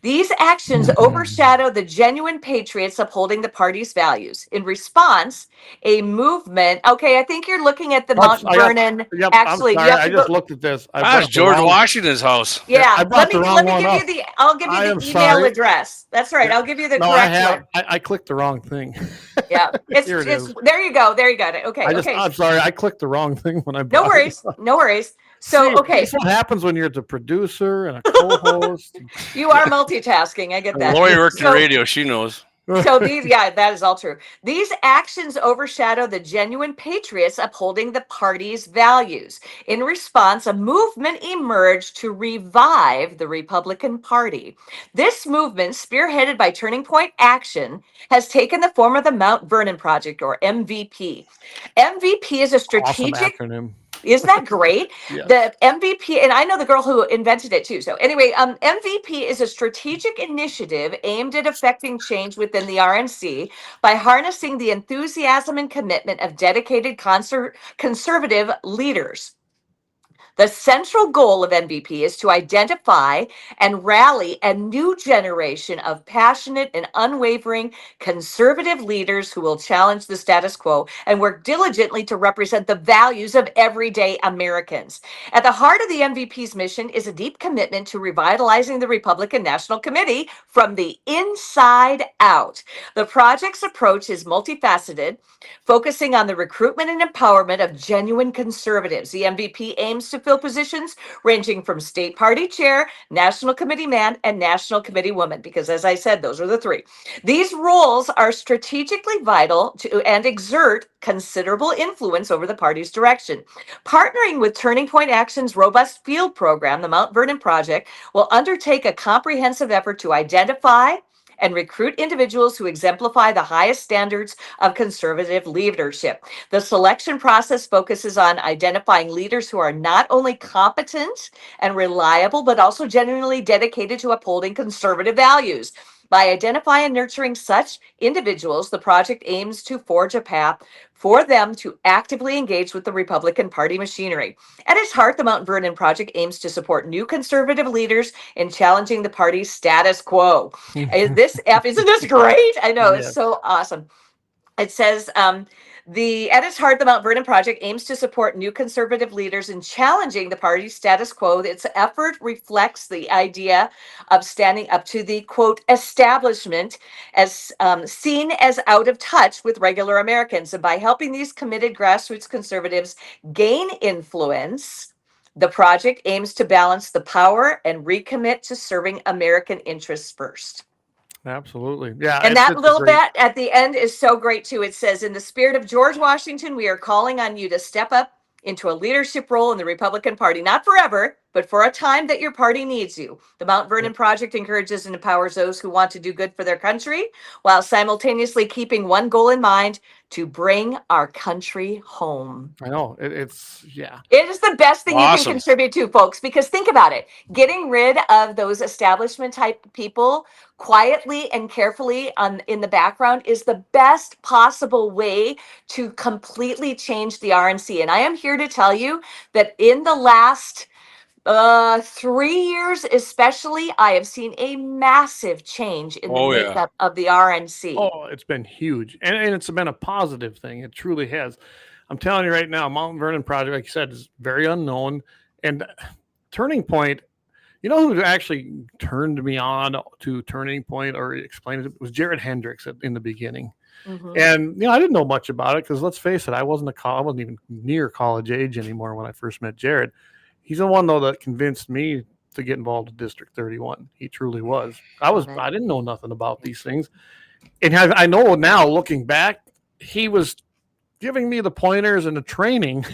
These actions overshadow the genuine patriots upholding the party's values. In response, a movement. Okay, I think you're looking at the Oops, Mount Vernon. Yep, I'm Actually, you sorry. have I to just go. looked at this. I That's brought the George wrong. Washington's house. Yeah, I brought the wrong let me one give up. you the. I'll give you I the am email sorry. address. That's right. Yeah. I'll give you the No, correct one. I clicked the wrong thing. Yeah, Here it is. there you go. There you got it. Okay, okay. I'm sorry. I clicked the wrong thing when I No brought worries. it up. No worries. So See, okay, that's what happens when you're the producer and a co-host. you are multitasking. I get that. Lori worked in So- radio. She knows. So that is all true. These actions overshadow the genuine patriots upholding the party's values. In response, a movement emerged to revive the Republican Party. This movement, spearheaded by Turning Point Action, has taken the form of the Mount Vernon Project, or MVP. MVP is a Awesome strategic. acronym. Isn't that great? Yes. The MVP, and I know the girl who invented it too. So anyway, MVP is a strategic initiative aimed at effecting change within the RNC by harnessing the enthusiasm and commitment of dedicated conservative leaders. The central goal of MVP is to identify and rally a new generation of passionate and unwavering conservative leaders who will challenge the status quo and work diligently to represent the values of everyday Americans. At the heart of the MVP's mission is a deep commitment to revitalizing the Republican National Committee from the inside out. The project's approach is multifaceted, focusing on the recruitment and empowerment of genuine conservatives. The MVP aims to fill positions ranging from state party chair, national committee man, and national committee woman, because as I said, those are the three. These roles are strategically vital to and exert considerable influence over the party's direction. Partnering with Turning Point Action's robust field program, the Mount Vernon Project will undertake a comprehensive effort to identify and recruit individuals who exemplify the highest standards of conservative leadership. The selection process focuses on identifying leaders who are not only competent and reliable, but also genuinely dedicated to upholding conservative values. By identifying and nurturing such individuals, the project aims to forge a path for them to actively engage with the Republican Party machinery. At its heart, the Mount Vernon Project aims to support new conservative leaders in challenging the party's status quo. Isn't this great? I know, it's Yes. so awesome. It says, at its heart, the Mount Vernon Project aims to support new conservative leaders in challenging the party's status quo. Its effort reflects the idea of standing up to the, quote, establishment as seen as out of touch with regular Americans. And by helping these committed grassroots conservatives gain influence, the project aims to balance the power and recommit to serving American interests first. Absolutely. Yeah. And that it's a little great, bit at the end is so great too. It says, in the spirit of George Washington, we are calling on you to step up into a leadership role in the Republican Party, not forever, but for a time that your party needs you. The Mount Vernon Project encourages and empowers those who want to do good for their country while simultaneously keeping one goal in mind: to bring our country home. I know it's, yeah. It is the best thing you can Awesome. contribute to, folks, because think about it. Getting rid of those establishment type people quietly and carefully in the background is the best possible way to completely change the RNC. And I am here to tell you that in the last 3 years, especially, I have seen a massive change in the Oh, yeah. makeup of the RNC. Oh, it's been huge. And it's been a positive thing. It truly has. I'm telling you right now, Mount Vernon Project, like you said, is very unknown. And Turning Point, you know who actually turned me on to Turning Point or explained it was Jared Hendricks in the beginning. Mhm. And I didn't know much about it because let's face it, I wasn't even near college age anymore when I first met Jared. He's the one though that convinced me to get involved in District 31. He truly was. I didn't know nothing about these things, and I know now looking back, he was giving me the pointers and the training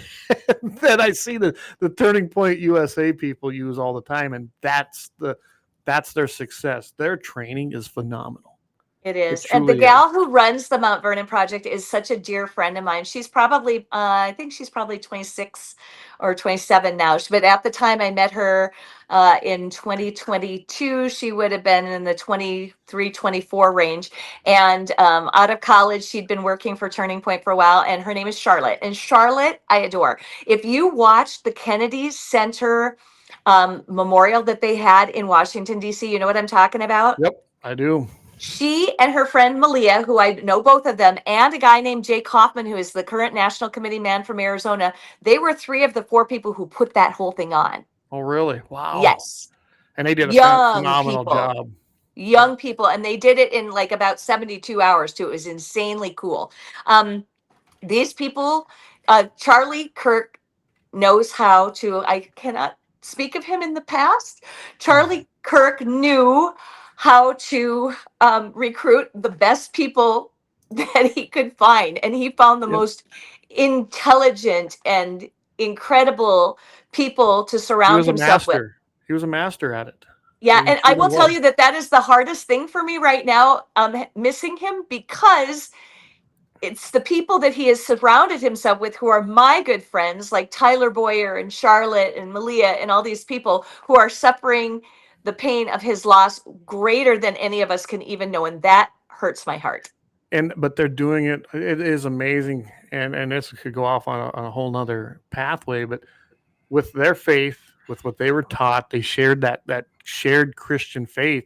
that I see the Turning Point USA people use all the time, and that's their success. Their training is phenomenal. It is. It And the truly gal who runs the Mount Vernon Project is such a dear friend of mine. She's probably, I think she's probably 26 or 27 now. But at the time I met her in 2022, she would have been in the 23, 24 range. And out of college, she'd been working for Turning Point for a while. And her name is Charlotte. And Charlotte, I adore. If you watched the Kennedy Center memorial that they had in Washington, D.C., you know what I'm talking about? Yep, I do. She and her friend Malia, who I know both of them, and a guy named Jay Kaufman, who is the current national committee man from Arizona, they were 3 of the 4 people who put that whole thing on. Oh, really? Wow. Yes. And they did a Young phenomenal people. job. Young people. And they did it in like about 72 hours too. It was insanely cool. These people, Charlie Kirk knows how to, I cannot speak of him in the past. Charlie Kirk knew how to recruit the best people that he could find. And he found the Yep. most intelligent and incredible people to He surround was a himself with. master. He was a master at it. Yeah, He and I will truly tell was. you that is the hardest thing for me right now, missing him, because it's the people that he has surrounded himself with who are my good friends, like Tyler Boyer and Charlotte and Malia and all these people who are suffering the pain of his loss greater than any of us can even know. And that hurts my heart. But they're doing it. It is amazing. And this could go off on a whole nother pathway, but with their faith, with what they were taught, they shared that shared Christian faith.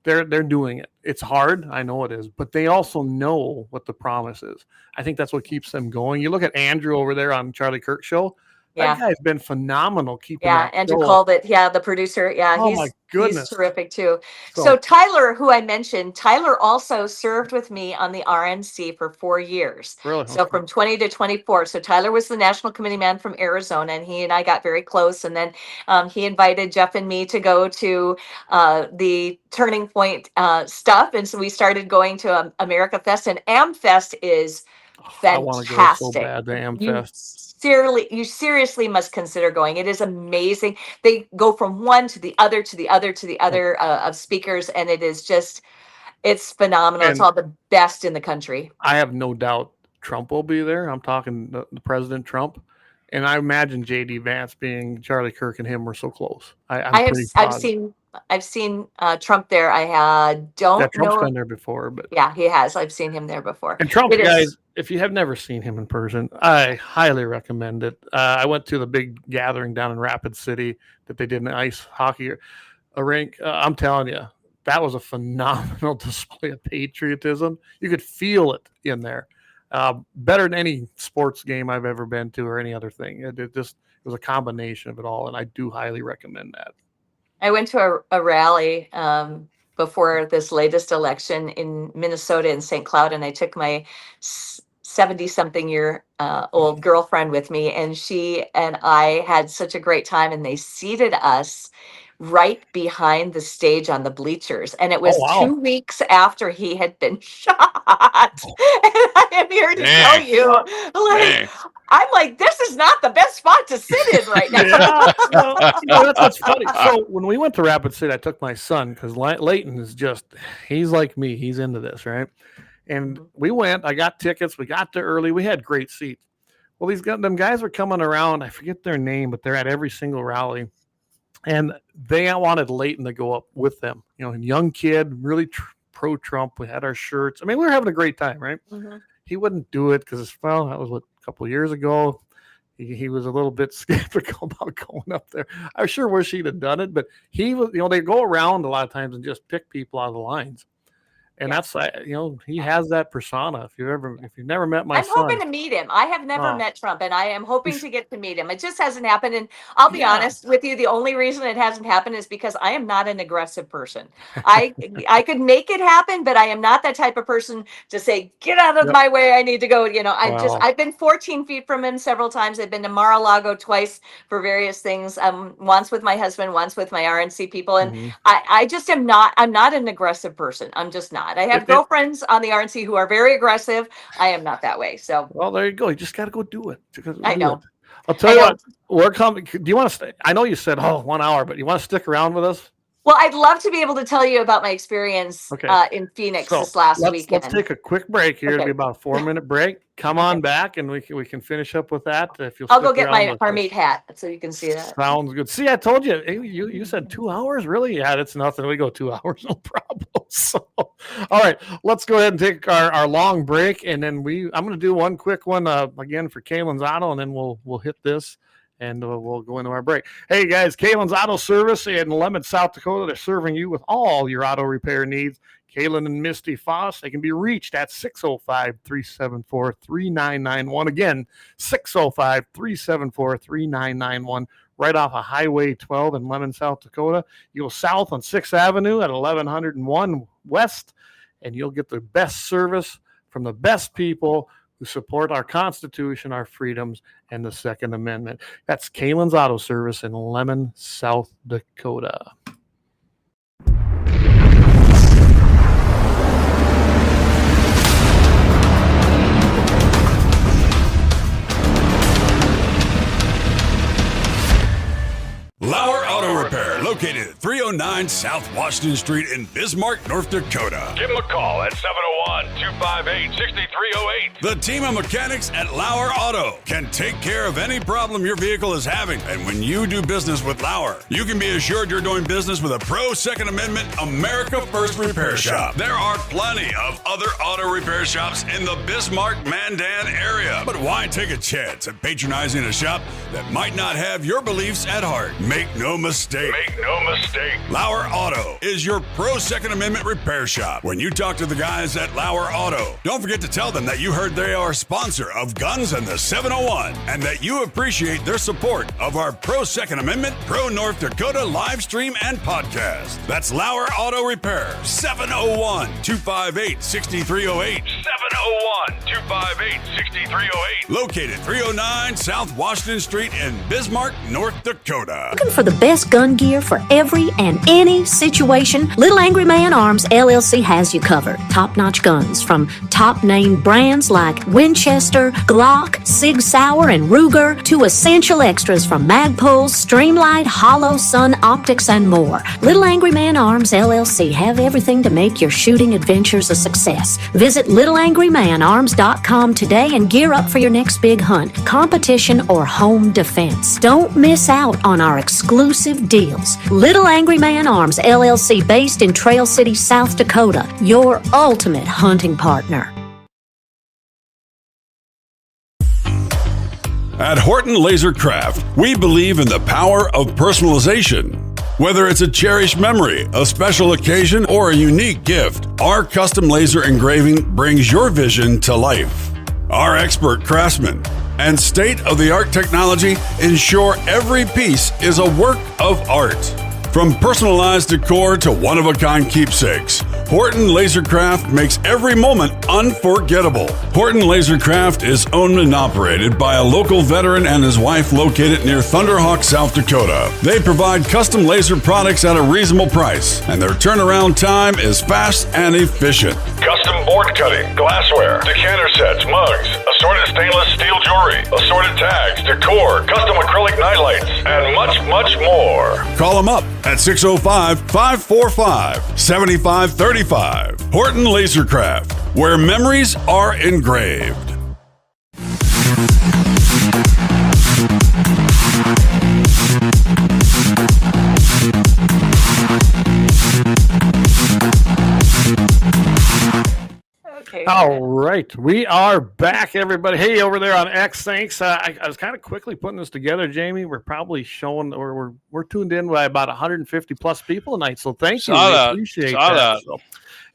They're doing it. It's hard, I know it is, but they also know what the promise is. I think that's what keeps them going. You look at Andrew over there on Charlie Kirk's show. Yeah. That guy's been phenomenal keeping Yeah, that Andrew show. Colbert, the producer. Yeah, Oh my he's goodness. terrific too. So- So Tyler, who I mentioned, Tyler also served with me on the RNC for 4 years. Really? So Okay. from 20 to 24. So Tyler was the national committee man from Arizona, and he and I got very close. And then he invited Jeff and me to go to the Turning Point stuff, and so we started going to America Fest, and AmFest is I want to go so fantastic. bad to You AmFest. seriously must consider going. It is amazing. They go from one to the other to the other to the other of speakers, and it's phenomenal. It's And- all the best in the country. I have no doubt Trump will be there. I'm talking the President Trump. And I imagine J.D. Vance being Charlie Kirk and him were so close. I've seen Trump there. Trump's know. been there before, but Yeah, he has. I've seen him there before. and Trump, It is- guys, if you have never seen him in person, I highly recommend it. I went to the big gathering down in Rapid City that they did an ice hockey rink. I'm telling you, that was a phenomenal display of patriotism. You could feel it in there. Better than any sports game I've ever been to or any other thing. It was a combination of it all, and I do highly recommend that. I went to a rally before this latest election in Minnesota in St. Cloud, and I took my 70-something-year old girlfriend with me, and she and I had such a great time, and they seated us right behind the stage on the bleachers. And it was Oh, wow. 2 weeks after he had been shot. And I am here to tell Dang. you, Dang. I'm like, this is not the best spot to sit in right now. Yeah, well, that's what's funny. So when we went to Rapid City, I took my son because Leighton is he's like me. He's into this, right? And we went. I got tickets. We got there early. We had great seats. Well, them guys were coming around. I forget their name, but they're at every single rally. And they wanted Leighton to go up with them. You know, a young kid, really pro-Trump. We had our shirts. I mean, we were having a great time, right? Mm-hmm. He wouldn't do it because, well, that was a couple of years ago. He was a little bit skeptical about going up there. I sure wish he'd have done it, but he was, they go around a lot of times and just pick people out of the lines. And that's, he has that persona. If you've never met my son. I'm hoping to meet him. I have never Oh. met Trump, and I am hoping to get to meet him. It just hasn't happened. And I'll be honest with you, the only reason it hasn't happened is because I am not an aggressive person. I could make it happen, but I am not that type of person to say, get out of my way, I need to go. I've been 14 feet from him several times. I've been to Mar-a-Lago twice for various things. Once with my husband, once with my RNC people. And I just I'm not an aggressive person. I'm just not. I have girlfriends on the RNC who are very aggressive. I am not that way. So, well, there you go. You just got to go do it. I know. I'll tell you what. We're coming. Do you want to stay? I know you said 1 hour, but you want to stick around with us? Well, I'd love to be able to tell you about my experience in Phoenix this last weekend. Let's take a quick break here. It'll be about a 4-minute break. Come on back, and we can finish up with that. If I'll go get my Parmeet hat so you can see that. Sounds good. See, I told you. You said 2 hours. Really? Yeah, that's nothing. We go 2 hours, no problem. So, all right, let's go ahead and take our long break, and then I'm going to do one quick one again for Kalen's Auto, and then we'll hit this. And we'll go into our break. Hey, guys, Kalen's Auto Service in Lemon, South Dakota. They're serving you with all your auto repair needs. Kalen and Misty Foss, they can be reached at 605-374-3991. Again, 605-374-3991, right off of Highway 12 in Lemon, South Dakota. You go south on 6th Avenue at 1101 West, and you'll get the best service from the best people who support our Constitution, our freedoms, and the Second Amendment. That's Kalen's Auto Service in Lemon, South Dakota. Lauer Auto Repair, Located at 309 South Washington Street in Bismarck, North Dakota. Give them a call at 701-258-6308. The team of mechanics at Lauer Auto can take care of any problem your vehicle is having. And when you do business with Lauer, you can be assured you're doing business with a pro Second Amendment America First repair shop. There are plenty of other auto repair shops in the Bismarck-Mandan area. But why take a chance at patronizing a shop that might not have your beliefs at heart? Make no mistake. Make no mistake. Lauer Auto is your pro Second Amendment repair shop. When you talk to the guys at Lauer Auto, don't forget to tell them that you heard they are a sponsor of Guns and the 701 and that you appreciate their support of our pro Second Amendment, pro North Dakota live stream and podcast. That's Lauer Auto Repair, 701-258-6308. 701-258-6308. Located 309 South Washington Street in Bismarck, North Dakota. Looking for the best gun gear for every and any situation? Little Angry Man Arms LLC has you covered. Top-notch guns from top-name brands like Winchester, Glock, Sig Sauer, and Ruger to essential extras from Magpul's, Streamlight, Hollow, Sun Optics, and more. Little Angry Man Arms LLC have everything to make your shooting adventures a success. Visit littleangrymanarms.com today and gear up for your next big hunt, competition, or home defense. Don't miss out on our exclusive deals. Little Angry Man Arms LLC, based in Trail City, South Dakota, your ultimate hunting partner. At Horton Laser Craft, we believe in the power of personalization. Whether it's a cherished memory, a special occasion, or a unique gift, our custom laser engraving brings your vision to life. Our expert craftsmen and state-of-the-art technology ensure every piece is a work of art. From personalized decor to one-of-a-kind keepsakes, Horton Lasercraft makes every moment unforgettable. Horton Lasercraft is owned and operated by a local veteran and his wife located near Thunderhawk, South Dakota. They provide custom laser products at a reasonable price, and their turnaround time is fast and efficient. Custom board cutting, glassware, decanter sets, mugs, assorted stainless steel jewelry, assorted tags, decor, custom acrylic nightlights, and much, much more. Call them up at 605-545-7535. Horton Lasercraft, where memories are engraved. Okay. All right, we are back, everybody. Hey, over there on X, thanks. I was kind of quickly putting this together, Jamie. We're probably showing, or we're tuned in by about 150 plus people tonight. So thank you. Saw We that. appreciate Saw that. So,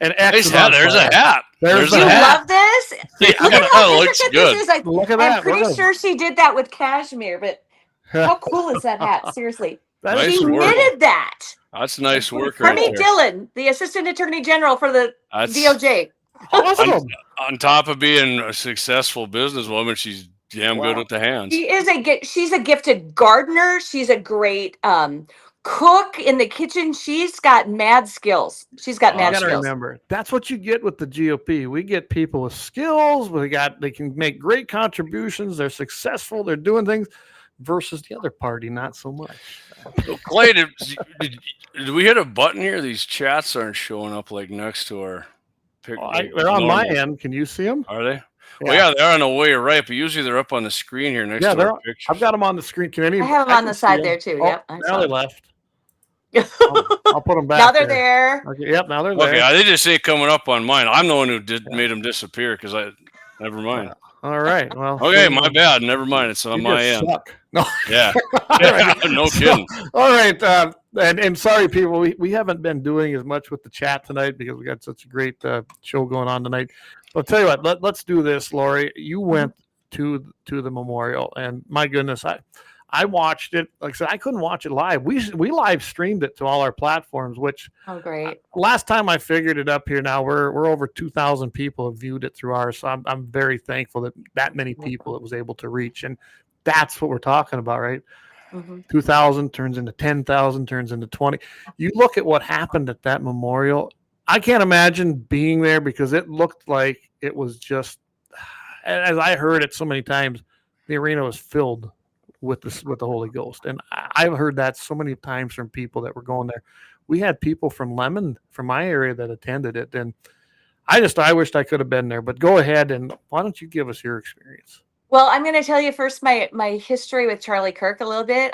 and X Nice is hat. on There's fire. a hat. There's Do a you hat. love this? Yeah, Look at how it looks intricate good. this is. Look at I'm that. pretty Look. sure she did that with cashmere, but how cool is that hat? Seriously. That Nice is She work. knitted that. That's nice work For right me, there. Dylan, the Assistant Attorney General for the That's DOJ. awesome. on top of being a successful businesswoman, she's damn good with the hands. She's a gifted gardener. She's a great cook in the kitchen. She's got mad skills. She's got You mad gotta skills. remember, that's what you get with the GOP. We get people with skills. They can make great contributions. They're successful. They're doing things. Versus the other party, not so much. So Clay, did we hit a button here? These chats aren't showing up like next to our pic. They're on my end. Can you see them? Are they? Well, yeah, they're on the way right, but usually they're up on the screen here next to our pictures. I've got them on the screen. Can any? I have them on can the see side 'em. there too. Oh, Yep. I now saw they them. left. I'll put them back. Now they're there. Okay, yep, now they're there. Okay, they just ain't coming up on mine. I'm the one who made them disappear because never mind. All right. Well. Okay, my bad. Never mind. It's on You my just end. suck. No. Yeah. right. No kidding. All right. And sorry, people, we haven't been doing as much with the chat tonight because we got such a great show going on tonight. But I'll tell you what, let's do this, Lori. You went to the memorial, and my goodness, I watched it. Like I said, I couldn't watch it live. We live streamed it to all our platforms, which Oh, great. last time I figured it up here, now we're over 2,000 people have viewed it through ours. So I'm very thankful that many people it was able to reach. And that's what we're talking about, right? Mm-hmm. 2,000 turns into 10,000, turns into 20. You look at what happened at that memorial. I can't imagine being there because it looked like it was just, as I heard it so many times, the arena was filled with the Holy Ghost. And I've heard that so many times from people that were going there. We had people from Lemon, from my area, that attended it, and I wished I could have been there. But go ahead, and why don't you give us your experience? Well, I'm going to tell you first my history with Charlie Kirk a little bit.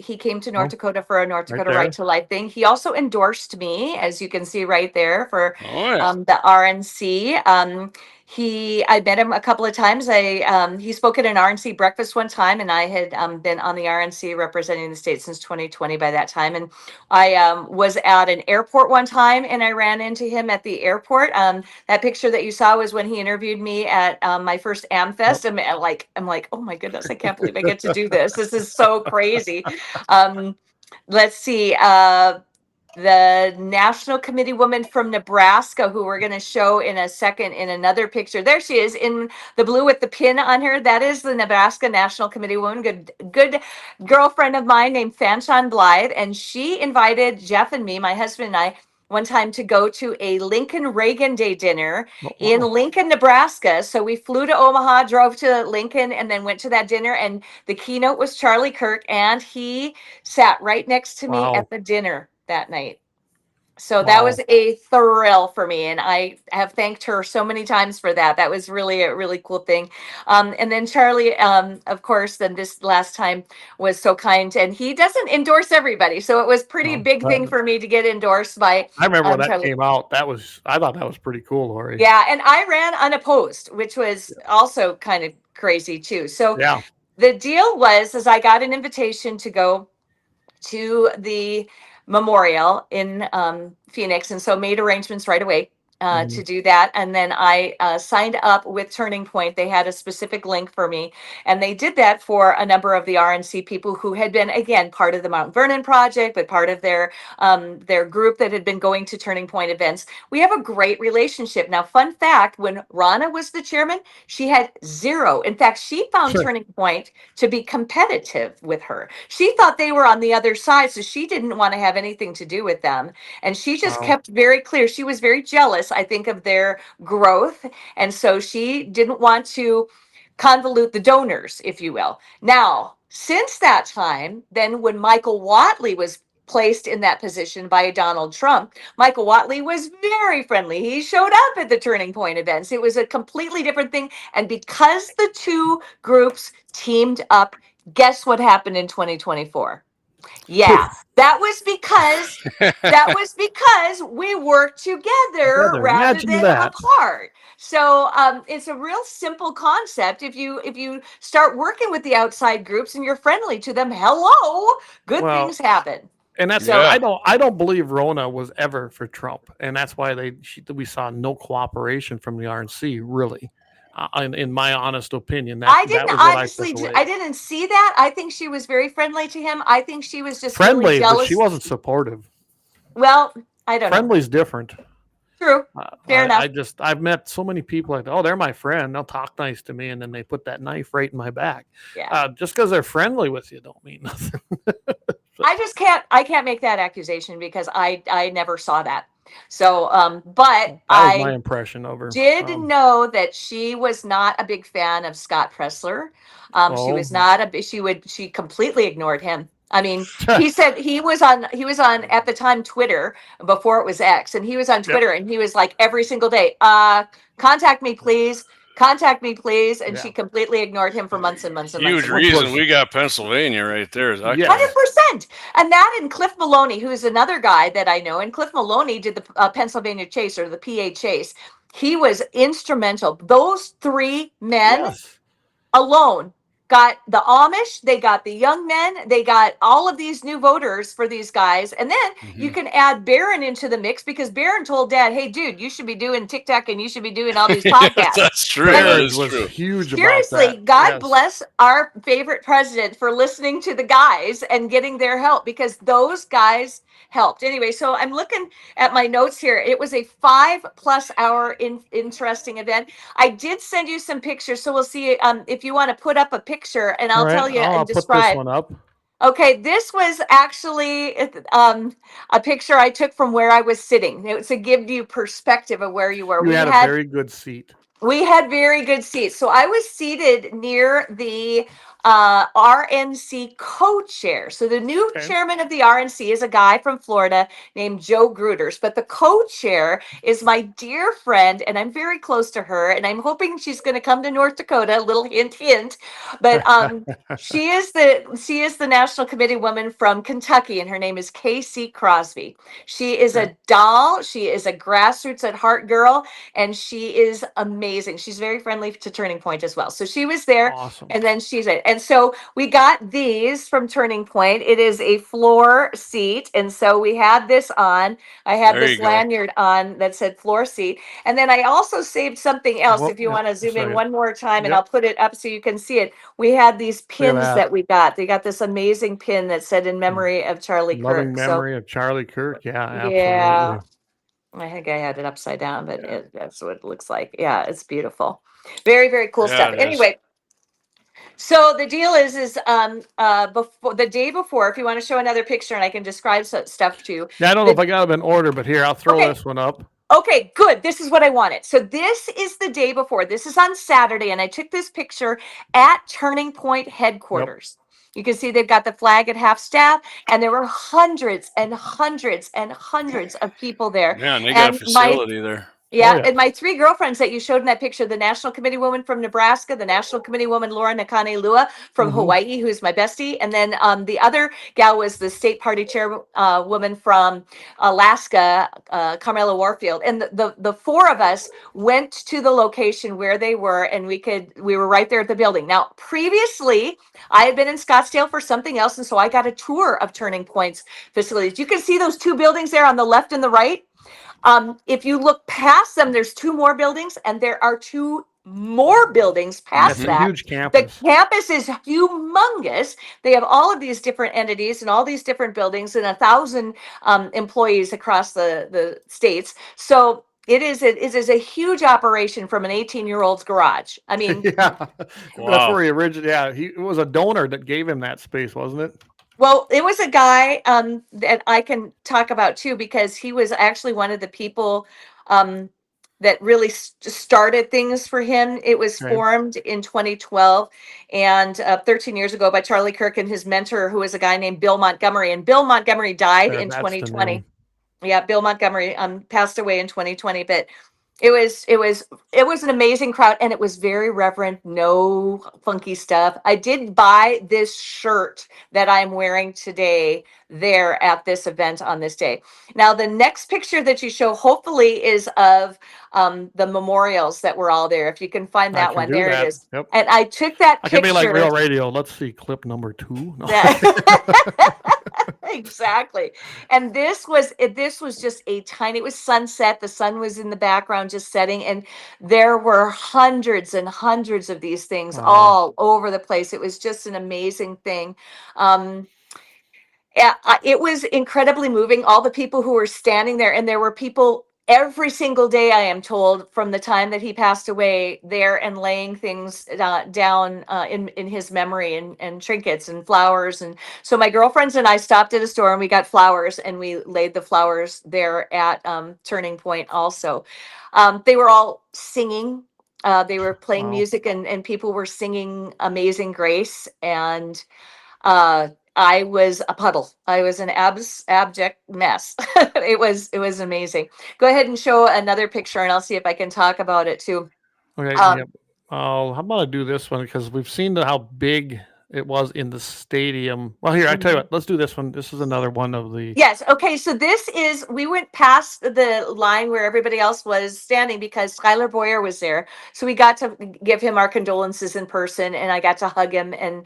He came to North Dakota for a North right Dakota there. Right to Life thing. He also endorsed me, as you can see right there, for Oh, yeah. the RNC. I met him a couple of times. He spoke at an RNC breakfast one time, and I had been on the RNC representing the state since 2020 by that time. And I was at an airport one time, and I ran into him at the airport. That picture that you saw was when he interviewed me at my first AmFest. I'm like, oh my goodness, I can't believe I get to do this. This is so crazy. Let's see. The National Committee woman from Nebraska, who we're going to show in a second in another picture. There she is in the blue with the pin on her. That is the Nebraska National Committee woman, good girlfriend of mine named Fanshawn Blythe. And she invited Jeff and me, my husband and I, one time to go to a Lincoln Reagan Day dinner in Lincoln, Nebraska. So we flew to Omaha, drove to Lincoln, and then went to that dinner. And the keynote was Charlie Kirk, and he sat right next to me at the dinner that night. So that was a thrill for me, and I have thanked her so many times for that. That was really a really cool thing. And then Charlie, of course, then this last time was so kind, and he doesn't endorse everybody, so it was pretty big thing for me to get endorsed by. I remember when that Charlie came out. I thought that was pretty cool, Lori. Yeah, and I ran unopposed, which was also kind of crazy too. So the deal was, is I got an invitation to go to the memorial in Phoenix, and so made arrangements right away to do that. And then I signed up with Turning Point. They had a specific link for me, and they did that for a number of the RNC people who had been, again, part of the Mount Vernon Project, but part of their group that had been going to Turning Point events. We have a great relationship. Now, fun fact, when Rana was the chairman, she had zero. In fact, she found Turning Point to be competitive with her. She thought they were on the other side, so she didn't want to have anything to do with them. And she just kept very clear. She was very jealous, I think, of their growth. And so she didn't want to convolute the donors, if you will. Now, since that time, then when Michael Whatley was placed in that position by Donald Trump, Michael Whatley was very friendly. He showed up at the Turning Point events. It was a completely different thing. And because the two groups teamed up, guess what happened in 2024? Yeah, that was because we worked together rather than apart. So it's a real simple concept. If you start working with the outside groups and you're friendly to them, good things happen. And that's I don't believe Rona was ever for Trump, and that's why we saw no cooperation from the RNC, really. In my honest opinion, I didn't see that. I think she was very friendly to him. I think she was just friendly, really jealous. But she wasn't supportive. Well, I don't know. Friendly's different. True. Fair enough. I've met so many people like, oh, they're my friend. They'll talk nice to me, and then they put that knife right in my back. Yeah. Just because they're friendly with you don't mean nothing. I can't make that accusation because I never saw that. So, but that was my impression of her. Did know that she was not a big fan of Scott Pressler. She was not she completely ignored him. I mean, he said he was on at the time Twitter before it was X, and he was on Twitter and he was like every single day, contact me please. And she completely ignored him for months and months and months. Huge reason we got Pennsylvania right there. 100%. And that and Cliff Maloney, who is another guy that I know, and Cliff Maloney did the Pennsylvania Chase or the PA Chase. He was instrumental. Those three men alone got the Amish, they got the young men, they got all of these new voters for these guys. And then you can add Barron into the mix because Barron told Dad, hey, dude, you should be doing TikTok and you should be doing all these podcasts. That's true. Barron was huge Seriously, about that. God bless our favorite president for listening to the guys and getting their help because those guys helped. Anyway, so I'm looking at my notes here. It was a 5+ hour interesting event. I did send you some pictures, so we'll see if you want to put up a picture, and I'll tell you and describe. Put this one up. Okay, this was actually a picture I took from where I was sitting. It was to give you perspective of where you were. You had a very good seat. We had very good seats. So I was seated near the RNC co-chair. So the new Okay. chairman of the RNC is a guy from Florida named Joe Gruters, but the co-chair is my dear friend, and I'm very close to her, and I'm hoping she's going to come to North Dakota. A little hint, hint. But she is the national committee woman from Kentucky, and her name is Casey Crosby. She is Okay. a doll. She is a grassroots at heart girl, and she is amazing. She's very friendly to Turning Point as well. So she was there, Awesome. and then she's it. And so we got these from Turning Point. It is a floor seat, and so we had this on. I had There this you go. lanyard on that said floor seat, and then I also saved something else. Well, If you yeah, want to zoom in sorry. one more time, and Yep. I'll put it up so you can see it. We had these Look at pins that. that we got. They got this amazing pin that said "In memory of Charlie Loving Kirk." So memory of Charlie Kirk. Yeah, yeah. absolutely. I think I had it upside down, but that's what it looks like. Yeah, it's beautiful. Very, very cool Yeah, stuff. it is. Anyway, so the deal is before the day before, if you want to show another picture and I can describe stuff to you. Yeah, I don't know if I got them in order, but here, I'll throw Okay. this one up. Okay, good. This is what I wanted. So this is the day before. This is on Saturday, and I took this picture at Turning Point headquarters. You can see they've got the flag at half staff, and there were hundreds and hundreds and hundreds of people there. Man, they got a And my facility there. Yeah, yeah. and my three girlfriends that you showed in that picture, the National Committee woman from Nebraska, the National Committee woman Laura Nakane Lua from Mhm. Hawaii, who's my bestie, and then the other gal was the state party chair woman from Alaska, Carmela Warfield, and the four of us went to the location where they were, and we were right there at the building. Now, previously, I had been in Scottsdale for something else, and so I got a tour of Turning Point's facilities. You can see those two buildings there on the left and the right. If you look past them, there's two more buildings, and there are two more buildings past That's a that. huge The campus. campus is humongous. They have all of these different entities and all these different buildings and 1,000 employees across the states. So it is a huge operation from an 18-year-old's garage. I mean, Yeah, that's Wow. where he originally. Yeah, it was a donor that gave him that space, wasn't it? well, it was a guy that I can talk about too, because he was actually one of the people that really started things for him. It was Okay. formed in 2012 and 13 years ago by Charlie Kirk and his mentor, who was a guy named Bill Montgomery. And Bill Montgomery died There, in that's the 2020. name. Yeah, Bill Montgomery passed away in 2020, but it was an amazing crowd, and it was very reverent, no funky stuff. I did buy this shirt that I'm wearing today there at this event on this day. Now, the next picture that you show hopefully is of the memorials that were all there. If you can find I that can one, do there it that. is. Yep. And I took that I can be like picture. real radio. Let's see clip number 2. No. Exactly. And this was just a tiny, it was sunset, the sun was in the background just setting, and there were hundreds and hundreds of these things Wow. all over the place. It was just an amazing thing. Yeah, it was incredibly moving. All the people who were standing there, and there were people every single day, I am told, from the time that he passed away, there and laying things down in his memory, and trinkets and flowers. And so my girlfriends and I stopped at a store and we got flowers, and we laid the flowers there at Turning Point also. They were all singing. They were playing Wow. music, and people were singing Amazing Grace, and I was a puddle. I was an abject mess. It was amazing. Go ahead and show another picture, and I'll see if I can talk about it too. Okay. Um, Yep. How about I do this one, because we've seen how big it was in the stadium. Well, here, I tell you what. Let's do this one. This is another one of the. Yes. Okay. So we went past the line where everybody else was standing because Skylar Boyer was there. So we got to give him our condolences in person, and I got to hug him and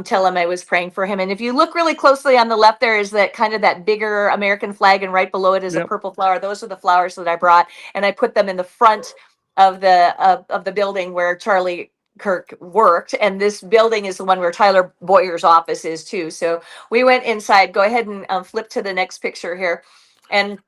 tell him I was praying for him. And if you look really closely on the left, there is that kind of that bigger American flag, and right below it is a Yep. purple flower. Those are the flowers that I brought, and I put them in the front of the building where Charlie Kirk worked, and this building is the one where Tyler Boyer's office is too. So we went inside. Go ahead and flip to the next picture here. And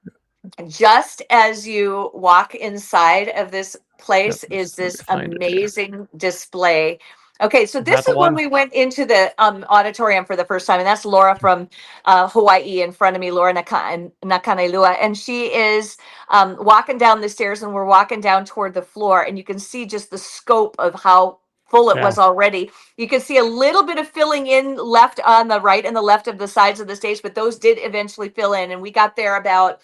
just as you walk inside of this place Yep, is let me this find it there. amazing display Okay, so Is this that the is when one? we went into the auditorium for the first time, and that's Laura from Hawaii in front of me, Laura Nakanelua, and she is walking down the stairs, and we're walking down toward the floor, and you can see just the scope of how full it was Yeah. already. You can see a little bit of filling in left on the right and the left of the sides of the stage, but those did eventually fill in, and we got there about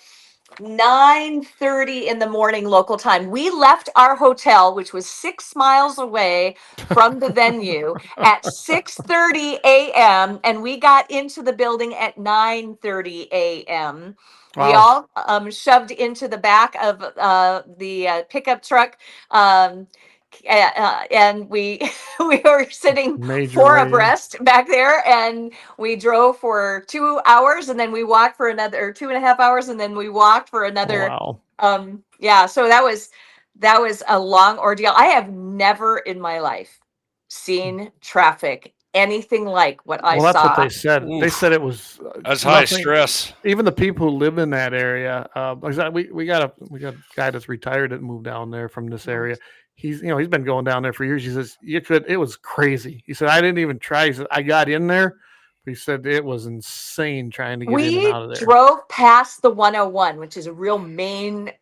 9:30 in the morning local time. We left our hotel, which was 6 miles away from the venue, at 6:30 a.m. and we got into the building at 9:30 a.m. We Wow. all shoved into the back of the pickup truck, and we we were sitting Major four wave. abreast back there, and we drove for 2 hours, and then we walked for another 2.5 hours, and then we walked for another. Wow. Yeah, so that was a long ordeal. I have never in my life seen traffic anything like what I Well, that's what saw. they said. They Oof. said it was That's high nothing. stress. Even the people who live in that area, we got a guy that's retired that moved down there from this area. He's he's been going down there for years. He says it was crazy. He said I didn't even try. He said I got in there, but he said it was insane trying to get in and We out of there. drove past the 101, which is a real main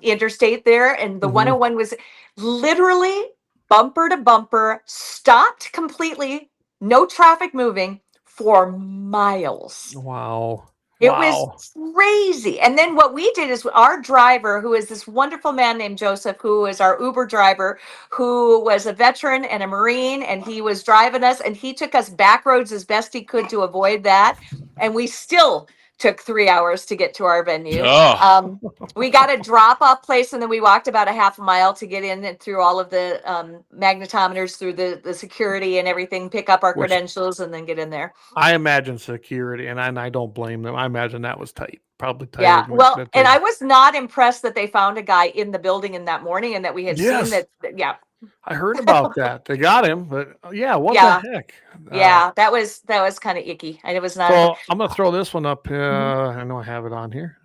interstate there, and the Mhm. 101 was literally bumper to bumper, stopped completely, no traffic moving for miles. Wow. It was Wow. crazy. And then what we did is our driver, who is this wonderful man named Joseph, who is our Uber driver, who was a veteran and a Marine, and he was driving us, and he took us back roads as best he could to avoid that. And we still took 3 hours to get to our venue. Oh, We got a drop off place, and then we walked about a half a mile to get in and through all of the magnetometers, through the security and everything, pick up our Which credentials, and then get in there. I imagine security, and I don't blame them. I imagine that was tight. Probably Yeah, tired. well, That and they, I was not impressed that they found a guy in the building in that morning, and that we had seen yes, that. Yeah, I heard about that. They got him, but yeah, what yeah, the heck? yeah. That was kind of icky. I was not. So I'm gonna throw this one up. Mhm. I know I have it on here.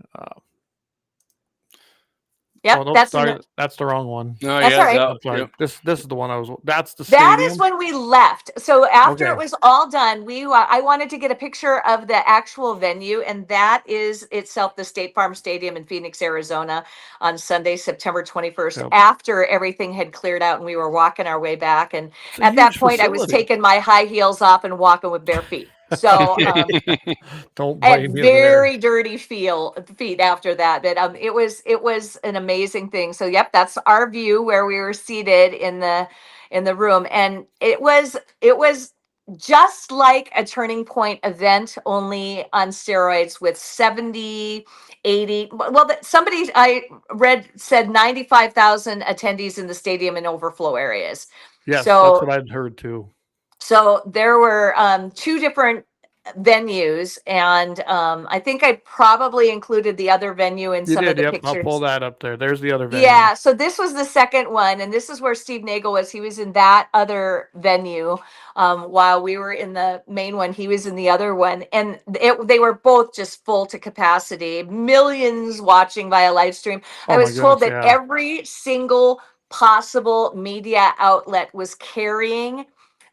Yep, Oh, nope, that's sorry, that's the wrong one. no, that's yeah, all right. I'm sorry. yep. This is the one I was. That's the That is stadium. when we left. So after Okay. it was all done, I wanted to get a picture of the actual venue, and that is itself the State Farm Stadium in Phoenix, Arizona, on Sunday, September 21st. Yep. After everything had cleared out, and we were walking our way back, and It's a at that huge point, I was facility. taking my high heels off and walking with bare feet. So. Don't I had blame you there. very dirty feet after that, but it was an amazing thing. So yep, that's our view where we were seated in the room, and it was just like a Turning Point event, only on steroids, with 70, 80. Well, somebody I read said 95,000 attendees in the stadium and overflow areas. Yes, that's So what I'd heard too. so there were two different venues, and I think I probably included the other venue in You some of did. the Yep. I'll pull pictures. that up there. There's the other venue. Yeah, so this was the second one, and this is where Steve Nagel was. He was in that other venue, while we were in the main one. He was in the other one, and they were both just full to capacity. Millions watching via live stream. Oh I my was told goodness, that yeah. every single possible media outlet was carrying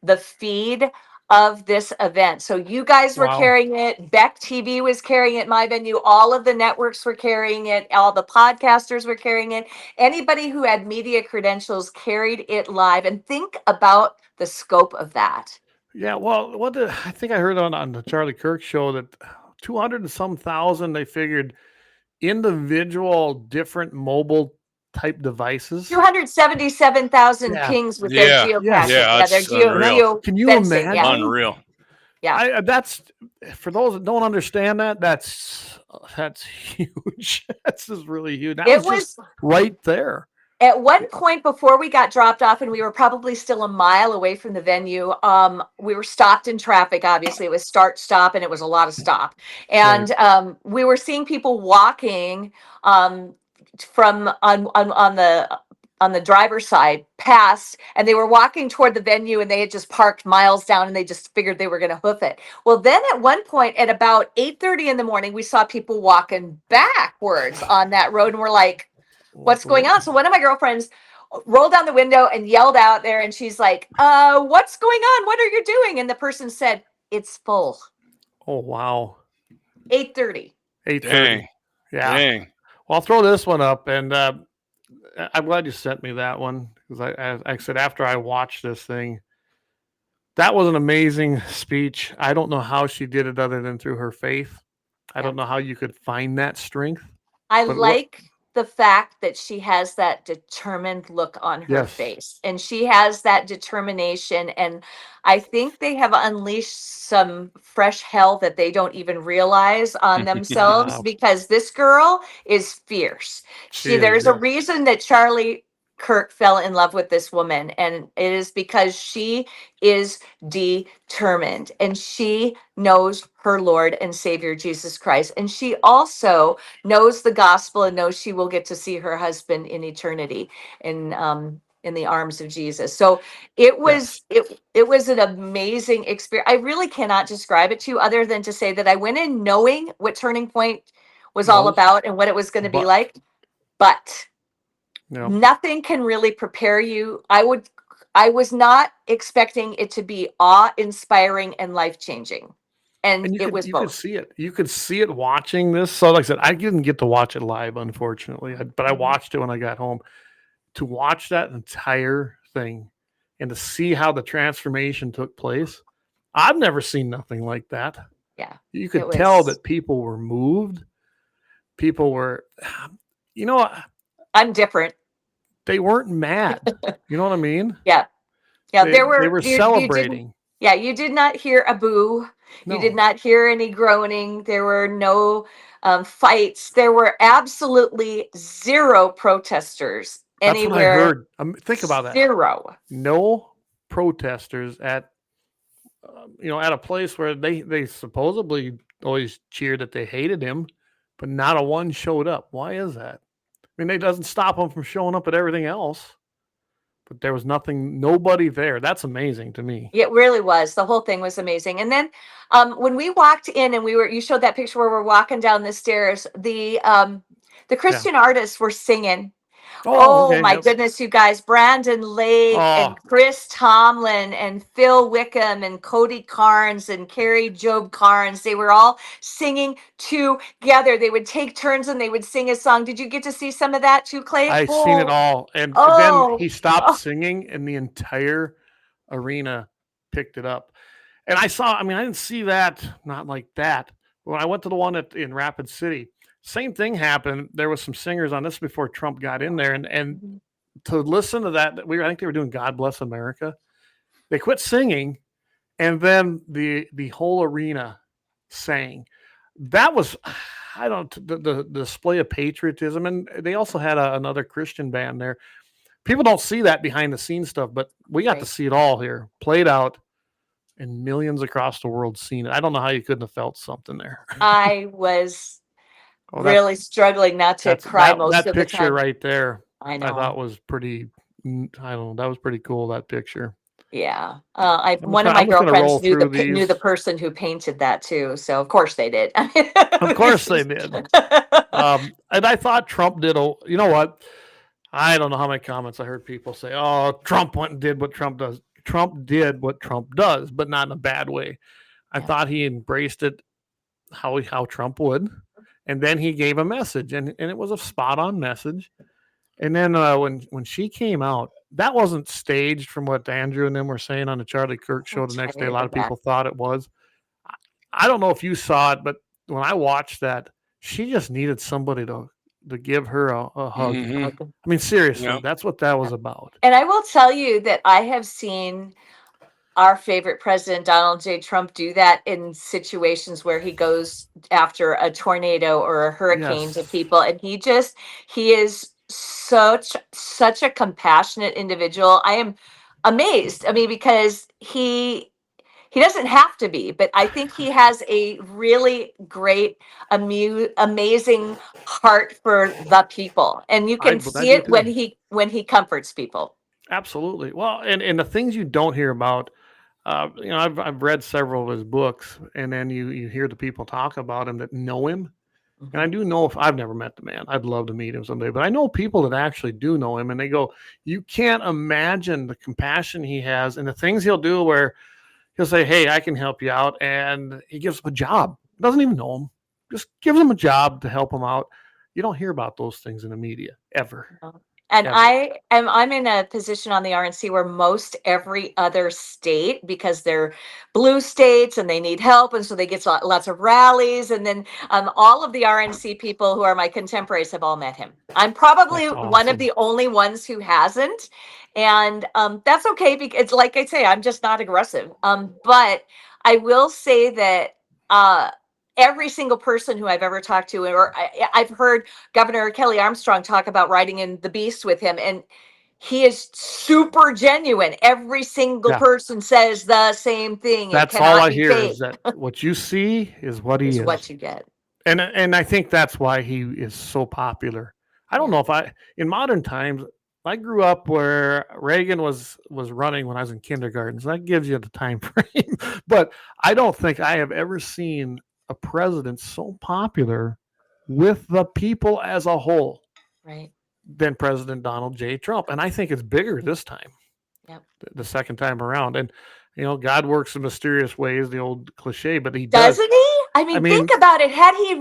the feed of this event. So you guys were Wow. carrying it, Beck TV was carrying it, my venue, all of the networks were carrying it, all the podcasters were carrying it. Anybody who had media credentials carried it live. And think about the scope of that. Yeah. Well, I think I heard on the Charlie Kirk show that 200 and some thousand they figured individual different mobile type devices. 277,000 Yeah. pings with their Yeah, geocaching. yeah, their that's unreal. geo Can you fencing. imagine? Yeah. Unreal. Yeah. That's for those that don't understand that. That's huge. That's just really huge. That It was just was right there. at one point before we got dropped off, and we were probably still a mile away from the venue. We were stopped in traffic. Obviously, it was start stop, and it was a lot of stop. And we were seeing people walking from on the driver's side past, and they were walking toward the venue, and they had just parked miles down, and they just figured they were going to hoof it. Well, then at one point at about 8:30 in the morning, we saw people walking backwards on that road, and we're like, what's going on? So one of my girlfriends rolled down the window and yelled out there. And she's like, what's going on? What are you doing? And the person said, it's full. Oh, wow. 8:30. 8:30. Dang. Yeah. Dang. Well, I'll throw this one up, and I'm glad you sent me that one because I said after I watched this thing, that was an amazing speech. I don't know how she did it other than through her faith. I don't know how you could find that strength. I But like the fact that she has that determined look on her Yes. face, and she has that determination. And I think they have unleashed some fresh hell that they don't even realize on themselves Yeah. because this girl is fierce. She is, There's a yes. reason that Charlie Kirk fell in love with this woman, and it is because she is determined and she knows her Lord and Savior Jesus Christ. And she also knows the gospel and knows she will get to see her husband in eternity in the arms of Jesus. So it was it was an amazing experience. I really cannot describe it to you other than to say that I went in knowing what Turning Point was all about and what it was going to be But- like. But Yeah. nothing can really prepare you. I was not expecting it to be awe-inspiring and life-changing. And And it was you could both. see it. You could see it watching this. So, like I said, I didn't get to watch it live, unfortunately, but I watched it when I got home. To watch that entire thing and to see how the transformation took place, I've never seen nothing like that. Yeah. You could it tell was- that people were moved. People were, you know, I'm different. they weren't mad. You know what I mean? Yeah. Yeah. They, There were they were you didn't- celebrating. yeah, you did not hear a boo. No. You did not hear any groaning. There were no fights. There were absolutely zero protesters That's what I anywhere. heard. Think about that. Zero. No protesters at at a place where they supposedly always cheered that they hated him, but not a one showed up. Why is that? I mean, it doesn't stop them from showing up at everything else, but there was nobody there. That's amazing to me. It really was. The whole thing was amazing. And then when we walked in and you showed that picture where we're walking down the stairs, the Christian artists were singing. Oh, okay, my yep. goodness, you guys. Brandon Lake and Chris Tomlin and Phil Wickham and Cody Carnes and Carrie Job Carnes. They were all singing together. They would take turns and they would sing a song. Did you get to see some of that too, Clay? I seen it all. And then he stopped singing and the entire arena picked it up. And I didn't see that, not like that. When I went to the one in Rapid City, same thing happened. There was some singers on this before Trump got in there, and to listen to that, I think they were doing "God Bless America." They quit singing, and then the whole arena sang. That was, the display of patriotism, and they also had another Christian band there. People don't see that behind the scenes stuff, but we got to see it all here, played out, and millions across the world seen it. I don't know how you couldn't have felt something there. I was really struggling not to cry most of the time. That picture right there, I know. I thought was pretty. I don't know. That was pretty cool. That picture. Yeah. One of my girlfriends knew the person who painted that too. So of course they did. Of course they did. And I thought Trump did. You know what? I don't know how many comments I heard people say, "Oh, Trump went and did what Trump does." Trump did what Trump does, but not in a bad way. I thought he embraced it how Trump would. And then he gave a message, and it was a spot on message. And then when she came out, that wasn't staged from what Andrew and them were saying on the Charlie Kirk show the next day. A lot of people thought it was. I don't know if you saw it, but when I watched that, she just needed somebody to give her a hug. Mm-hmm. I mean, seriously, that's what that was about. And I will tell you that I have seen our favorite president, Donald J. Trump, do that in situations where he goes after a tornado or a hurricane to people. And he is such a compassionate individual. I am amazed. I mean, because he doesn't have to be, but I think he has a really great, amazing heart for the people. And you can see it when he comforts people. Absolutely. Well, and the things you don't hear about, I've read several of his books, and then you hear the people talk about him that know him, And I do know, if I've never met the man, I'd love to meet him someday, but I know people that actually do know him, and they go, you can't imagine the compassion he has and the things he'll do where he'll say, hey, I can help you out. And he gives them a job. Doesn't even know him. Just gives them a job to help them out. You don't hear about those things in the media ever. No. And Ever. I'm in a position on the RNC where most every other state, because they're blue states and they need help, and so they get lots of rallies, and then all of the RNC people who are my contemporaries have all met him. I'm probably That's one of awesome. the only ones who hasn't, and that's okay, because it's like I say, I'm just not aggressive. But I will say that every single person who I've ever talked to, or I've heard Governor Kelly Armstrong talk about riding in the Beast with him, and he is super genuine. Every single Yeah. person says the same thing. It That's all cannot I be hear is fake. that what you see is what he Is is. what you get. And I think that's why he is so popular. I don't know if in modern times, I grew up where Reagan was running when I was in kindergarten, so that gives you the time frame. But I don't think I have ever seen a president so popular with the people as a whole Right. than President Donald J. Trump. And I think it's bigger this time. Yep. The second time around. And God works in mysterious ways, the old cliche, but he does. Doesn't he? I mean, think about it. Had he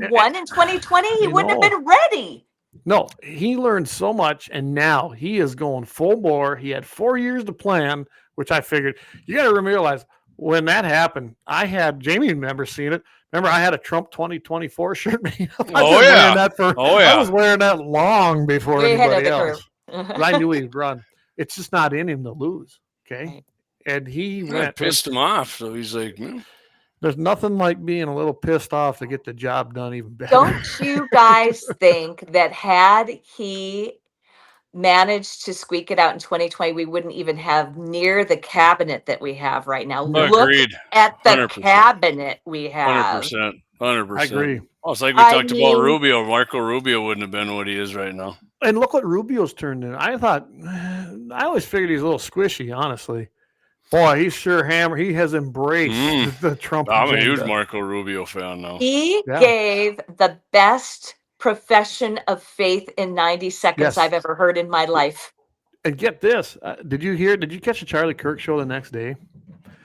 won in 2020, he I wouldn't have know. been ready. No, he learned so much, and now he is going full bore. He had 4 years to plan, which I figured. You got to realize when that happened, I had Jamie. Remember seeing it? Remember, I had a Trump 2024 shirt made up. Wearing that I was wearing that long before Way ahead of anybody the else. curve. But I knew he'd run. It's just not in him to lose. Okay, Right. and he went. Pissed him off, so he's like, There's nothing like being a little pissed off to get the job done even better. Don't you guys think that had he managed to squeak it out in 2020, we wouldn't even have near the cabinet that we have right now? No. Look agreed. at the 100%. cabinet we have. 100%. 100%. I agree. Oh, it's like we talked about Rubio. Marco Rubio wouldn't have been what he is right now. And look what Rubio's turned in. I always figured he's a little squishy, honestly. Boy, he's sure hammered. He has embraced the Trump I'm agenda. a huge Marco Rubio fan now. He gave the best profession of faith in 90 seconds I've ever heard in my life. And get this. Did you catch the Charlie Kirk show the next day?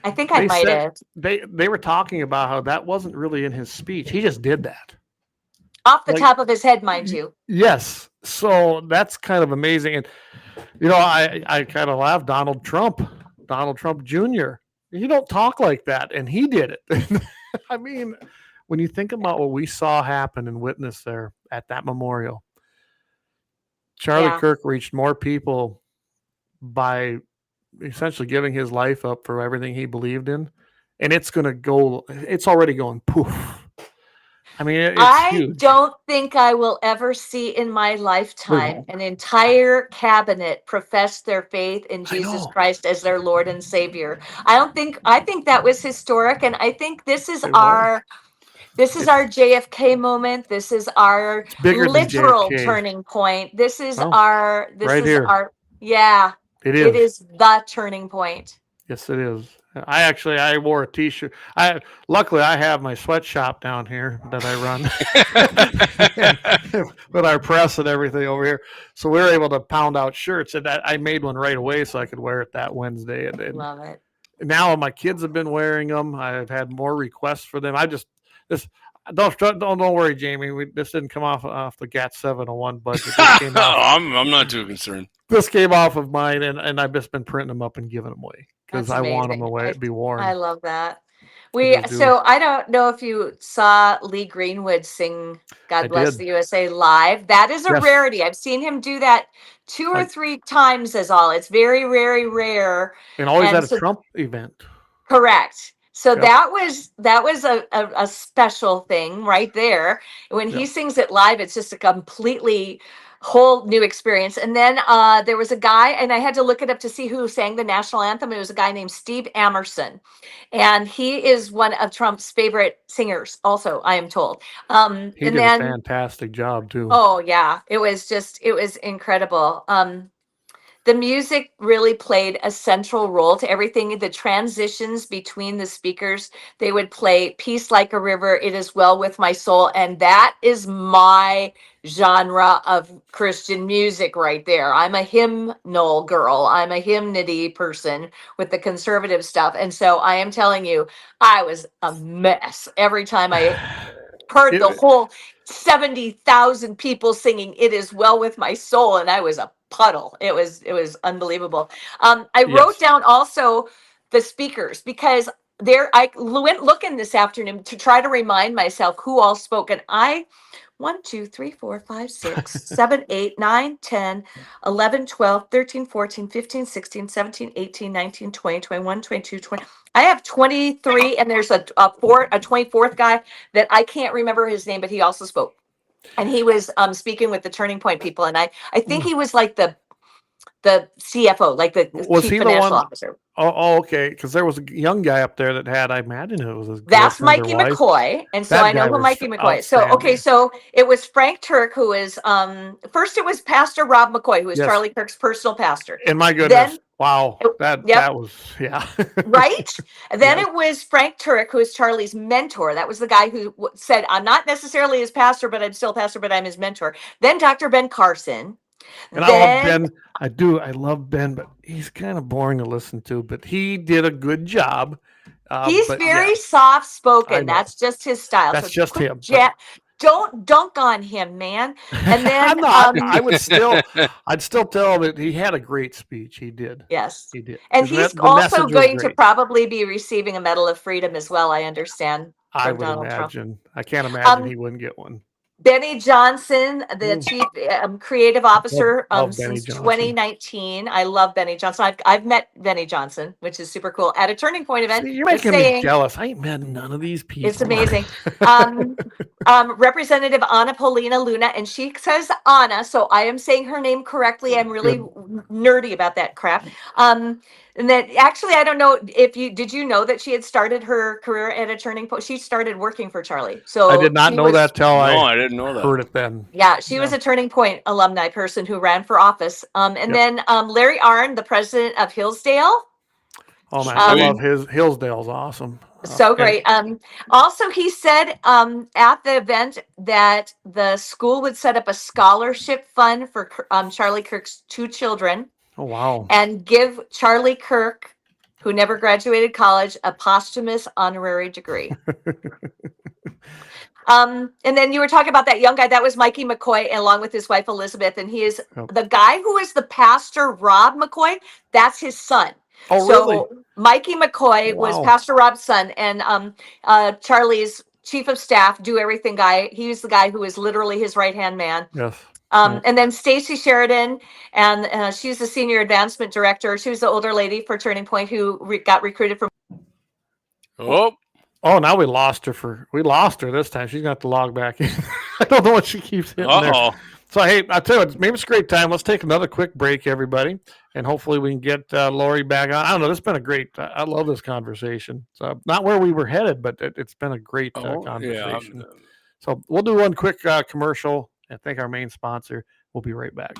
I think I might have. They were talking about how that wasn't really in his speech. He just did that. Off the top of his head, mind you. Yes. So that's kind of amazing. And, I kind of laugh. Donald Trump Jr. He don't talk like that. And he did it. I mean, when you think about what we saw happen and witness there at that memorial, Charlie Kirk reached more people by essentially giving his life up for everything he believed in. And it's already going poof. I mean, it's huge. Don't think I will ever see in my lifetime an entire cabinet profess their faith in Jesus Christ as their Lord and Savior. I think that was historic, and I think this is our JFK moment. This is our literal turning point. This is our It is the turning point. Yes, it is. I wore a t-shirt. Luckily I have my sweatshop down here that I run with our press and everything over here. So we were able to pound out shirts, and I made one right away so I could wear it that Wednesday. And love it. Now my kids have been wearing them. I've had more requests for them. Don't worry, Jamie. This didn't come off the GAT701 budget. This came I'm not too concerned. This came off of mine, and I've just been printing them up and giving them away because I want them to be worn. I love that. So I don't know if you saw Lee Greenwood sing "God Bless the USA" live. That is a rarity. I've seen him do that 2 or 3 times as all. It's very, very rare. And always at a Trump event. Correct. So that was a special thing right there. When he sings it live, it's just a completely whole new experience. And then there was a guy, and I had to look it up to see who sang the national anthem. It was a guy named Steve Amerson, and he is one of Trump's favorite singers also, I am told. He did a fantastic job too. Oh yeah, it was incredible. the music really played a central role to everything. The transitions between the speakers, they would play Peace Like a River, It Is Well With My Soul. And that is my genre of Christian music right there. I'm a hymnal girl. I'm a hymnody person with the conservative stuff. And so I am telling you, I was a mess every time I heard the whole 70,000 people singing "It Is Well With My Soul," and I was a puddle. It was unbelievable. I wrote down also the speakers because I went looking this afternoon to try to remind myself who all spoke, and 1, 2, 3, 4, 5, 6, 7, 8, 9, 10, 11, 12, 13, 14, 15, 16, 17, 18, 19, 20, 21, 22, 20. I have 23, and there's a 24th guy that I can't remember his name, but he also spoke. And he was speaking with the Turning Point people. And I think he was like the CFO, like the chief financial officer. Oh, okay. Because there was a young guy up there that had, I imagine it was his That's girlfriend or Mikey wife. McCoy. And so That I know guy who was Mikey McCoy is. So, okay. outstanding. So it was Frank Turk, who is, first it was Pastor Rob McCoy, who was Yes. Charlie Kirk's personal pastor. And my goodness. Then, wow. That was, yeah. right? And then Yep. it was Frank Turek, who is Charlie's mentor. That was the guy who said, I'm not necessarily his pastor, but I'm still pastor, but I'm his mentor. Then Dr. Ben Carson. And I love Ben. I love Ben, but he's kind of boring to listen to, but he did a good job. He's but very yeah, soft I spoken. know. That's just his style. That's just him. Don't dunk on him, man. And then I'm not. I'd still tell him that he had a great speech. He did. Yes. He did. And he's also going to great. probably be receiving a Medal of Freedom as well, I understand. I would Donald imagine. Trump. I can't imagine he wouldn't get one. Benny Johnson, the chief creative officer love since Benny Johnson. 2019. I love Benny Johnson. I've met Benny Johnson, which is super cool. At a Turning Point event, See, you're making me jealous. I ain't met none of these people. It's amazing. Representative Anna Paulina Luna, and she says Anna, so I am saying her name correctly. I'm really nerdy about that crap. And that actually, I don't know if did you know that she had started her career at a Turning Point? She started working for Charlie. So I did not know that till I didn't know that. Heard it then. Yeah, she was a Turning Point alumni person who ran for office. And then Larry Arnn, the president of Hillsdale. Oh man, I love Hillsdale's awesome. So great. Also, he said at the event that the school would set up a scholarship fund for Charlie Kirk's 2 children. Oh, wow. And give Charlie Kirk, who never graduated college, a posthumous honorary degree. And then you were talking about that young guy. That was Mikey McCoy, along with his wife, Elizabeth. And he is the guy who is the pastor, Rob McCoy. That's his son. Oh, so really? Mikey McCoy was Pastor Rob's son. And Charlie's chief of staff, do everything guy. He's the guy who is literally his right-hand man. Yes. And then Stacy Sheridan, and she's the senior advancement director. She was the older lady for Turning Point who got recruited from. Oh, now we lost her this time. She's gonna have to log back in. I don't know what she keeps hitting there. So hey, I tell you, maybe it's a great time. Let's take another quick break, everybody, and hopefully we can get Lori back on. I don't know. This has been a great. I love this conversation. So not where we were headed, but it's been a great conversation. Yeah. So we'll do one quick commercial. And thank our main sponsor. We'll be right back.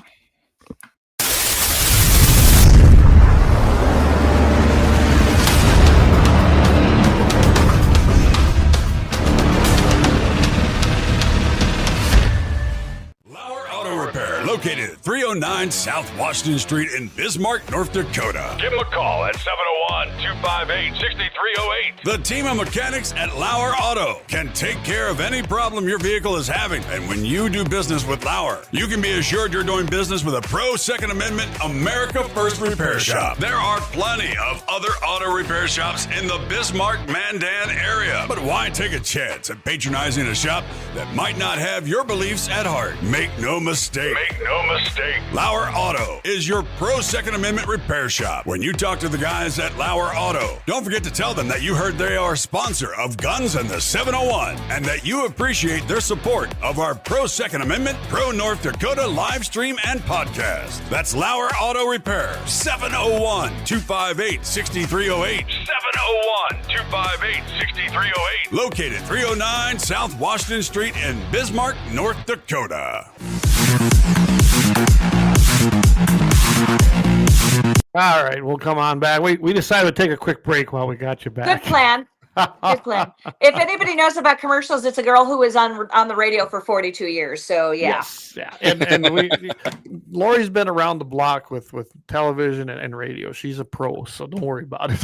LAUER Auto Repair, located at 309 South Washington Street in Bismarck, North Dakota. Give them a call at 701-258-6308. The team of mechanics at LAUER Auto can take care of any problem your vehicle is having. And when you do business with LAUER, you can be assured you're doing business with a pro Second Amendment America First repair shop. There are plenty of other auto repair shops in the Bismarck-Mandan area. But why take a chance at patronizing a shop that might not have your beliefs at heart? Make no mistake. LAUER Auto is your pro Second Amendment repair shop. When you talk to the guys at LAUER Auto, don't forget to tell them that you heard they are a sponsor of Guns and the 701 and that you appreciate their support of our pro Second Amendment, pro North Dakota live stream and podcast. That's LAUER Auto Repair, 701-258-6308. 701-258-6308. Located 309 South Washington Street in Bismarck, North Dakota. All right, we'll come on back. We decided to take a quick break while we got you back. Good plan. Good plan. If anybody knows about commercials, it's a girl who was on the radio for 42 years. So yeah. Yes, yeah, and Lori's been around the block with television and radio. She's a pro, so don't worry about it.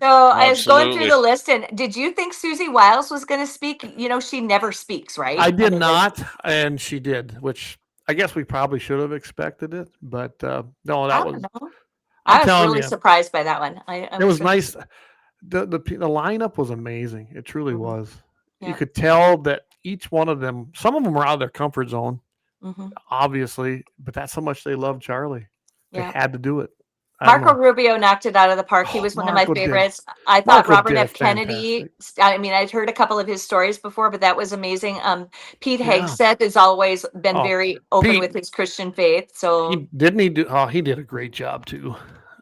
So I was going through Absolutely. the list, and did you think Susie Wiles was going to speak? You know, she never speaks, right? I did mean, not, and she did, which I guess we probably should have expected it, but no, I that don't was. know. I'm I was telling really you, surprised by that one. it was nice. The lineup was amazing. It truly Mhm. was. Yeah. You could tell that each one of them, some of them were out of their comfort zone, Mhm. obviously, but that's how much they love Charlie. They Yeah. had to do it. I don't Marco know. Rubio knocked it out of the park. He Oh, was one of my Marco did. favorites. I thought Marco Robert did F. Kennedy. fantastic. I mean, I'd heard a couple of his stories before, but that was amazing. Pete Yeah. Hegseth has always been Oh, very open Pete- with his Christian faith. So He do. Oh, he did a great job too.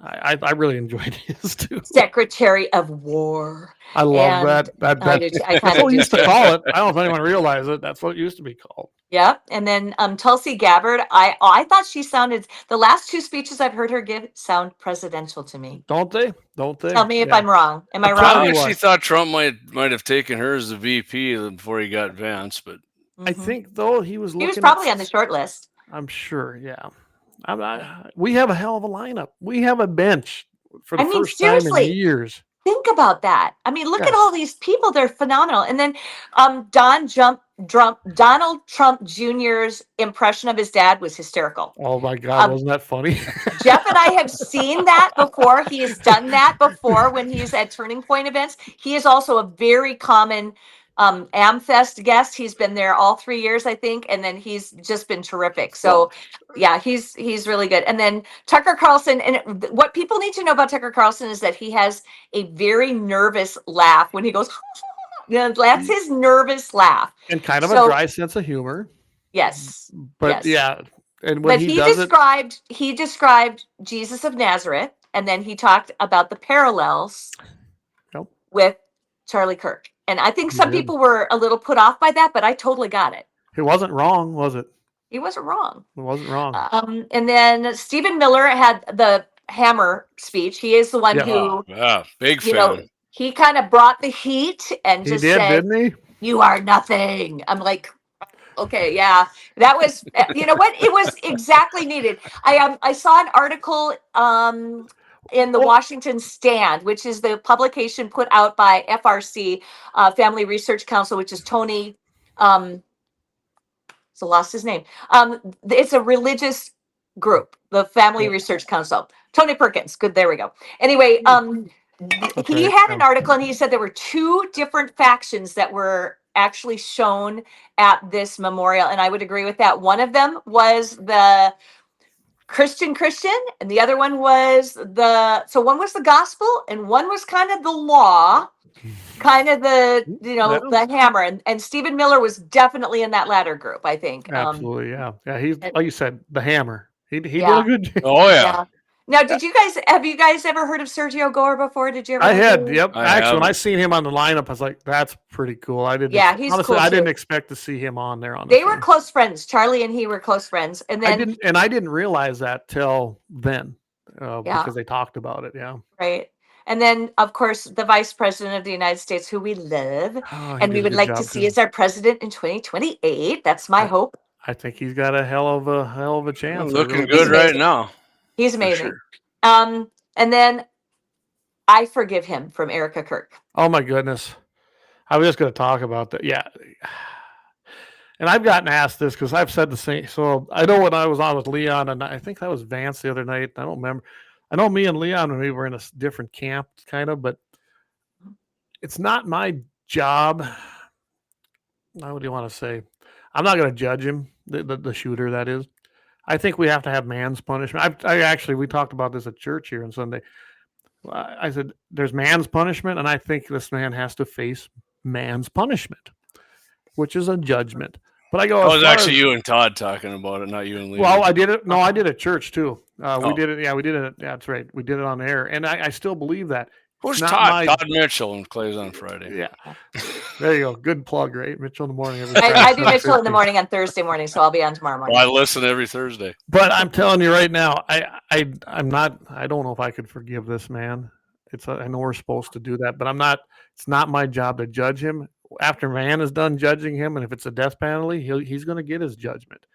I really enjoyed his too. Secretary of War. I love And that. I That do too. I that's kind what of we do used to too. call it. I don't know if anyone realized it. That's what it used to be called. Yeah. And then Tulsi Gabbard, I thought she sounded, the last two speeches I've heard her give sound presidential to me. Don't they? Don't they? Tell me if Yeah. I'm wrong. Am I I'm I telling wrong? you actually what. thought Trump might have taken her as the VP before he got Vance, but I Mhm. think though he was looking. He was probably on the short list. I'm sure. Yeah. We have a hell of a lineup. We have a bench for the I mean, first time in seriously. years. Think about that. I mean, look at Yes. all these people. They're phenomenal. And then Donald Trump Jr.'s impression of his dad was hysterical. Oh my God, Um, wasn't that funny? Jeff and I have seen that before. He has done that before when he's at Turning Point events. He is also a very common Amfest guest. He's been there all 3 years, I think, and then he's just been terrific. So yeah, he's really good. And then Tucker Carlson, and what people need to know about Tucker Carlson is that he has a very nervous laugh when he goes, that's his nervous laugh. And kind of a So- dry sense of humor. Yes. But Yes. yeah. And when But he does he described Jesus of Nazareth, and then he talked about the parallels Yep. with Charlie Kirk. And I think He some did. people were a little put off by that, but I totally got it. it wasn't wrong, was it? He wasn't wrong. It wasn't wrong. And then Stephen Miller had the hammer speech. He is the one Yeah. who, yeah, big you fan. know, he kind of brought the heat and He just did, said, didn't he? "You are nothing." I'm like, okay, yeah, that was, you know what? It was exactly needed. I saw an article in the Washington Stand, which is the publication put out by FRC, Family Research Council, which is Tony. So lost his name. It's a religious group, the Family Research Council. Tony Perkins. Good. There we go. Anyway, he had an article and he said there were two different factions that were actually shown at this memorial. And I would agree with that. One of them was the Christian, and the other one was one was the gospel and one was kind of the law, kind of the, the hammer. And Stephen Miller was definitely in that latter group, I think. Absolutely, yeah. Yeah, he's like you said, the hammer. He did Yeah. a good job. Oh yeah. Now, have you guys ever heard of Sergio Gore before? Did you ever? I had, hear? yep. I Actually, when have. I seen him on the lineup, I was like, that's pretty cool. I didn't Yeah, he's honestly cool I too. didn't expect to see him on there on They the were thing. close friends. Charlie and he were close friends. And I then, didn't realize that till then. Because they talked about it, yeah. right. And then, of course, the Vice President of the United States, who we love, Oh, he and did we a would good like to job, see too. as our president in 2028. That's my hope. I think he's got a hell of a chance. Looking Really good He's right amazing. now. He's for amazing. sure. And then I forgive him from Erica Kirk. Oh my goodness. I was just going to talk about that. Yeah. And I've gotten asked this because I've said the same. So I know when I was on with Leon, and I think that was Vance the other night. I don't remember. I know me and Leon, we were in a different camp, kind of, but it's not my job. What do you want to say? I'm not going to judge him, the shooter, that is. I think we have to have man's punishment. We talked about this at church here on Sunday. I said, there's man's punishment, and I think this man has to face man's punishment, which is a judgment. But I go, It was actually you and Todd talking about it, not you and Lee. well, I did it. No, I did it at church too. We Oh. did it. Yeah, we did it. Yeah, that's right. We did it on air. And I still believe that Where's not Todd? my- Todd Mitchell and Clay's on Friday. Yeah. There you go. Good plug, right? Mitchell in the morning. Every I Friday, do Mitchell in the 7:50. morning on Thursday morning, so I'll be on tomorrow morning. Well, I listen every Thursday. But I'm telling you right now, I'm not. I don't know if I could forgive this man. I know we're supposed to do that, but I'm not. It's not my job to judge him. After man is done judging him, and if it's a death penalty, he's going to get his judgment.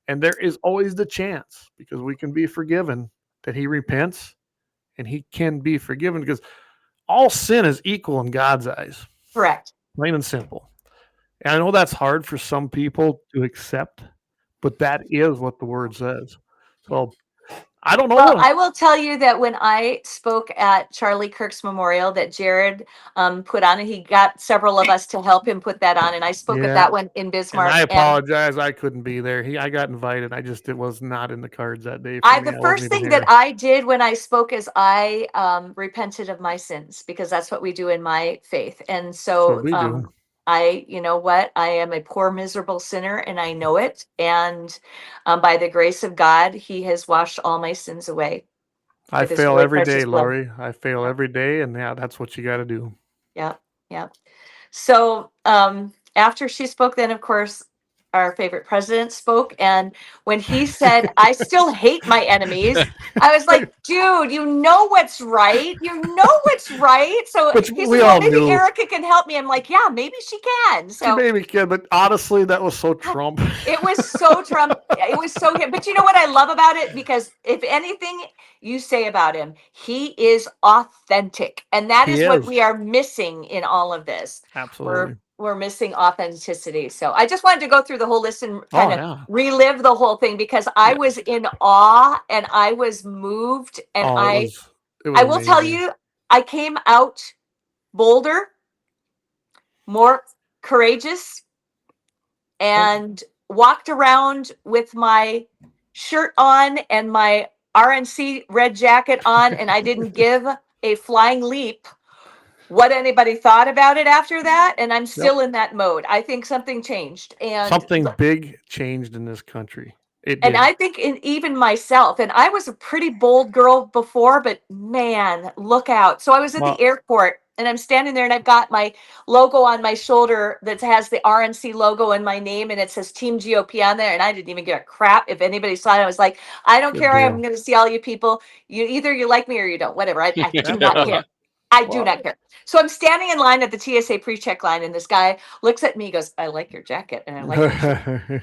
And there is always the chance, because we can be forgiven, that he repents, and he can be forgiven, because all sin is equal in God's eyes, Correct. plain and simple. And I know that's hard for some people to accept, but that is what the word says. So I don't know. Well, I will tell you that when I spoke at Charlie Kirk's memorial that Jared put on, and he got several of us to help him put that on, and I spoke at that one in and Bismarck. I apologize. I couldn't be there. I got invited. It was not in the cards that day. The first thing that I did when I spoke is I repented of my sins, because that's what we do in my faith. And so we do. you know what? I am a poor, miserable sinner, and I know it. And by the grace of God, he has washed all my sins away. I with his fail really every precious day, blood. Laurie. I fail every day, and that's what you got to do. Yeah. Yeah. So after she spoke, then of course our favorite president spoke, and when he said, "I still hate my enemies," I was like, "Dude, you know what's right. You know what's right." So Which he we said, all "Well, maybe knew. Erica can help me." I'm like, "Yeah, maybe she can." She So made me kid, but honestly, that was so Trump. it was so Trump. It was so him. But you know what I love about it? Because if anything you say about him, he is authentic. And that He is what is. we are missing in all of this. Absolutely. We're missing authenticity. So I just wanted to go through the whole list and kind of relive the whole thing, because I was in awe and I was moved. And it was I will tell amazing. you, I came out bolder, more courageous, and walked around with my shirt on and my RNC red jacket on, and I didn't give a flying leap what anybody thought about it after that. And I'm still in that mode. I think something changed, and Something big changed in this country. It and did. I think even myself, and I was a pretty bold girl before, but man, look out. So I was at the airport, and I'm standing there, and I've got my logo on my shoulder that has the RNC logo and my name, and it says Team GOP on there. And I didn't even give a crap if anybody saw it. I was like, I don't care. I'm going to see all you people. You like me or you don't, whatever. I do not care. I do not care. So I'm standing in line at the TSA pre-check line, and this guy looks at me, goes, "I like your jacket." And I'm like,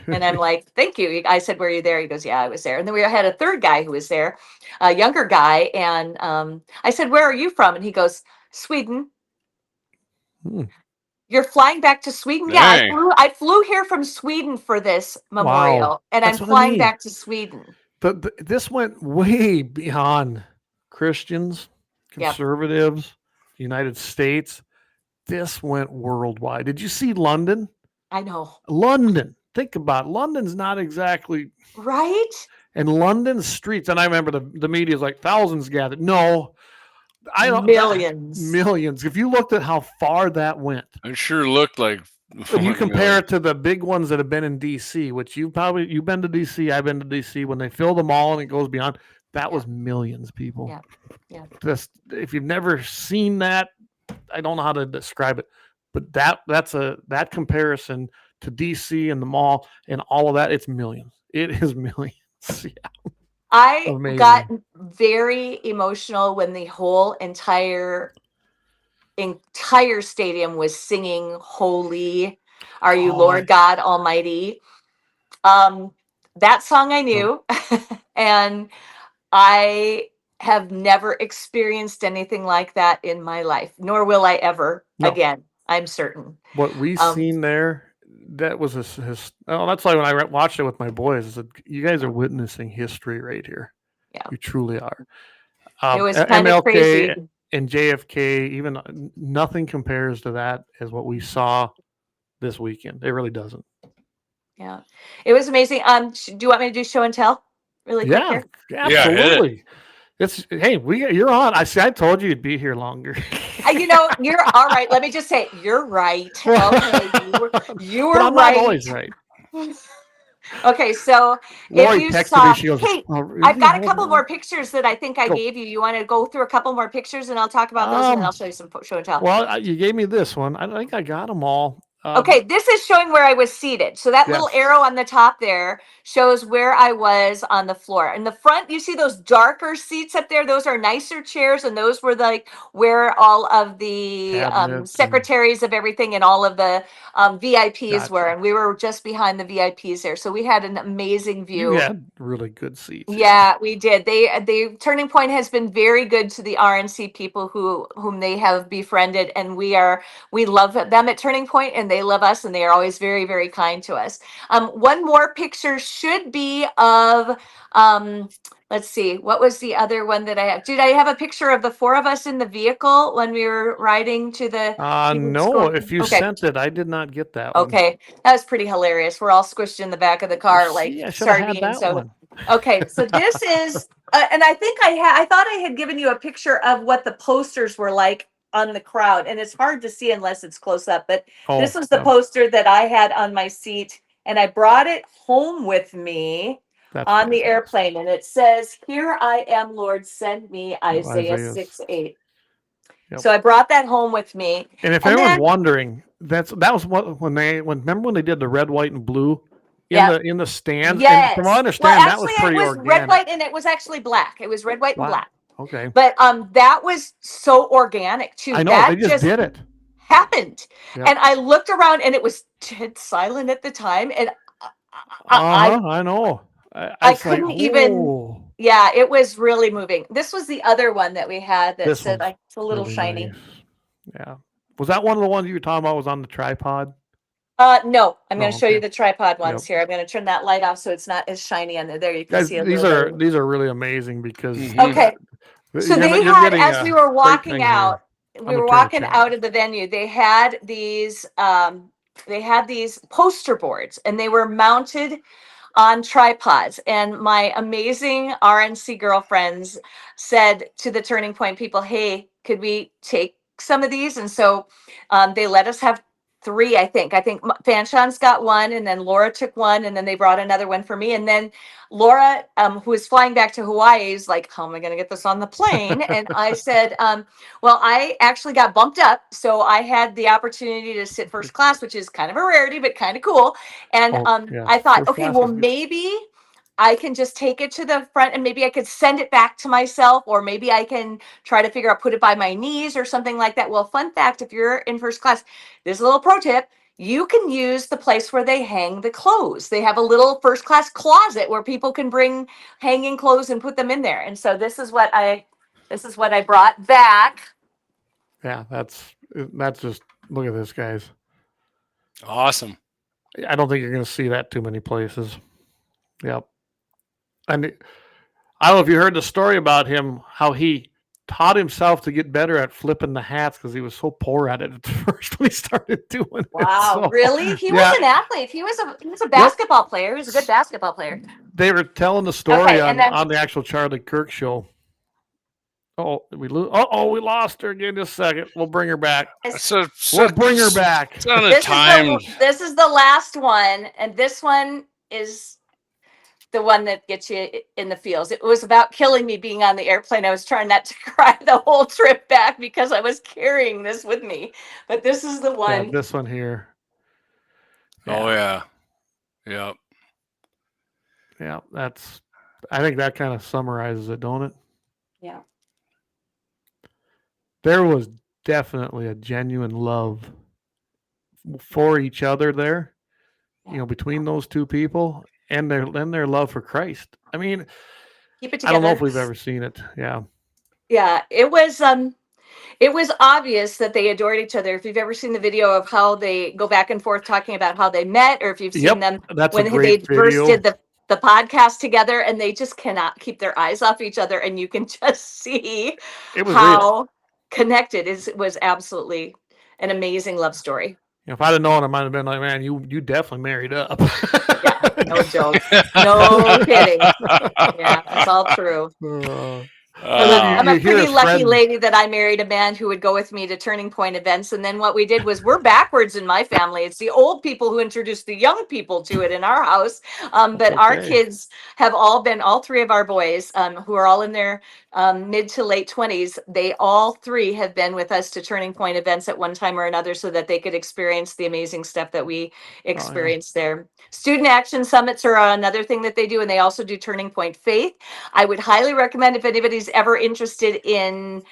and I'm like, "Thank you." I said, "Were you there?" He goes, "Yeah, I was there." And then we had a third guy who was there, a younger guy. And I said, "Where are you from?" And he goes, "Sweden." You're flying back to Sweden? Dang. Yeah, I flew here from Sweden for this memorial, and That's I'm what I flying mean. back to Sweden. But this went way beyond Christians, conservatives, United States. This went worldwide. Did you see London? I know. London. Think about it. London's not exactly right. And London streets, and I remember the media's like thousands gathered. No, I don't. Millions. If you looked at how far that went, it sure looked like. When you compare it to the big ones that have been in DC, which you've been to DC, I've been to DC. When they fill them all and it goes beyond, that was millions, people. Yeah. Just if you've never seen that, I don't know how to describe it, but that comparison to DC and the mall and all of that, it's millions. It is millions. Yeah. I got very emotional when the whole entire stadium was singing "Holy Are You, Lord God Almighty." That song I knew, and I have never experienced anything like that in my life, nor will I ever again. I'm certain. What we seen there, that was that's why when I watched it with my boys, I said, "You guys are witnessing history right here. Yeah, you truly are." It was kind of crazy. And JFK, even nothing compares to that as what we saw this weekend. It really doesn't. Yeah, it was amazing. Do you want me to do show and tell really quick here? Absolutely. You're on. I told you you'd be here longer. You're all right. Let me just say, you're right. Okay, you were but I'm right. not always right. Okay, so if Lori you texted saw, me. She goes, hey, "Oh, really? I've got a Hold couple on." more pictures that I think I Go. gave you. You want to go through a couple more pictures and I'll talk about those and then I'll show you some show and tell. Well, you gave me this one. I think I got them all. Okay, this is showing where I was seated. So that little Yes. arrow on the top there shows where I was on the floor. In the front, you see those darker seats up there. Those are nicer chairs, and those were like where all of the Cabinets and- secretaries of everything and all of the VIPs were. Gotcha. And we were just behind the VIPs there. So we had an amazing view. You had really good seats. Yeah, we did. They Turning Point has been very good to the RNC people whom they have befriended, and we love them at Turning Point, and they love us, and they are always very, very kind to us. One more picture should be of let's see, what was the other one that I have? Did I have a picture of the four of us in the vehicle when we were riding to the No, if you Okay. sent it, I did not get that one. Okay, that was pretty hilarious. We're all squished in the back of the car like See, I should have had sardines. that one. Okay, so this is, and I think I thought I had given you a picture of what the posters were like on the crowd, and it's hard to see unless it's close up. But Oh, this was the yeah, poster that I had on my seat, and I brought it home with me that's on the fantastic. airplane, and it says, "Here I am, Lord, send me." Isaiah Isaiah 6:8. Yep. So I brought that home with me. And if And anyone's then- wondering, that was what remember when they did the red, white, and blue in the stands? Yes. And from what I understand, well, that was actually, pretty it was organic. red, white, and it was actually black. It was red, white, and Wow. black. Okay. But that was so organic too. I know that they just did it. happened. Yep. And I looked around and it was dead silent at the time. And I know. I It's like, couldn't even, oh, yeah, it was really moving. This was the other one that we had that this said one's it's a little really shiny. nice. Yeah. Was that one of the ones you were talking about was on the tripod? No, I'm going Oh, to show you okay. the tripod ones Yep. here. I'm going to turn that light off so it's not as shiny on there. There you can Guys, see a these little bit. these are really amazing because Okay. So they had, as we were walking out, we were walking out of the venue, they had these poster boards and they were mounted on tripods. And my amazing RNC girlfriends said to the Turning Point people, "Hey, could we take some of these?" And so they let us have 3, I think. Fanshawn's got one, and then Laura took one, and then they brought another one for me. And then Laura, who was flying back to Hawaii, is like, "How am I going to get this on the plane?" And I said, well, I actually got bumped up. So I had the opportunity to sit first class, which is kind of a rarity, but kind of cool. And I thought, first okay, class well, is good. maybe I can just take it to the front and maybe I could send it back to myself, or maybe I can try to figure out, put it by my knees or something like that. Well, fun fact, if you're in first class, there's a little pro tip. You can use the place where they hang the clothes. They have a little first class closet where people can bring hanging clothes and put them in there. And so this is what I brought back. Yeah, that's just, look at this, guys. Awesome. I don't think you're going to see that too many places. Yep. And I don't know if you heard the story about him, how he taught himself to get better at flipping the hats because he was so poor at it at first when he started doing it. Wow, So, really? He was an athlete. He was a basketball player. He was a good basketball player. They were telling the story Okay, and then- on the actual Charlie Kirk show. Oh, we lost her again. Just a second. We'll bring her back. We'll bring her back. It's on a time. This is the last one, and this one is the one that gets you in the feels. It was about killing me being on the airplane. I was trying not to cry the whole trip back because I was carrying this with me. But this is the one. Yeah, this one here. Oh yeah. Yep. Yeah, I think that kind of summarizes it, don't it? Yeah. There was definitely a genuine love for each other there, between those two people and their love for Christ. I mean, Keep it together. I don't know if we've ever seen it. Yeah. Yeah, it was obvious that they adored each other. If you've ever seen the video of how they go back and forth talking about how they met, or if you've seen them that's when a they great first video. did the podcast together, and they just cannot keep their eyes off each other, and you can just see It was how connected it was. Absolutely an amazing love story. If I'd have known, I might have been like, "Man, you definitely married up." Yeah, no joke, no kidding. Yeah, it's all true. And then I'm a you hear pretty his lucky friends. lady that I married a man who would go with me to Turning Point events. And then what we did was we're backwards in my family. It's the old people who introduced the young people to it in our house. But our okay. kids have all three of our boys, who are all in their mid to late 20s, they all three have been with us to Turning Point events at one time or another so that they could experience the amazing stuff that we experienced there. Student action summits are another thing that they do, and they also do Turning Point Faith. I would highly recommend, if anybody's ever interested in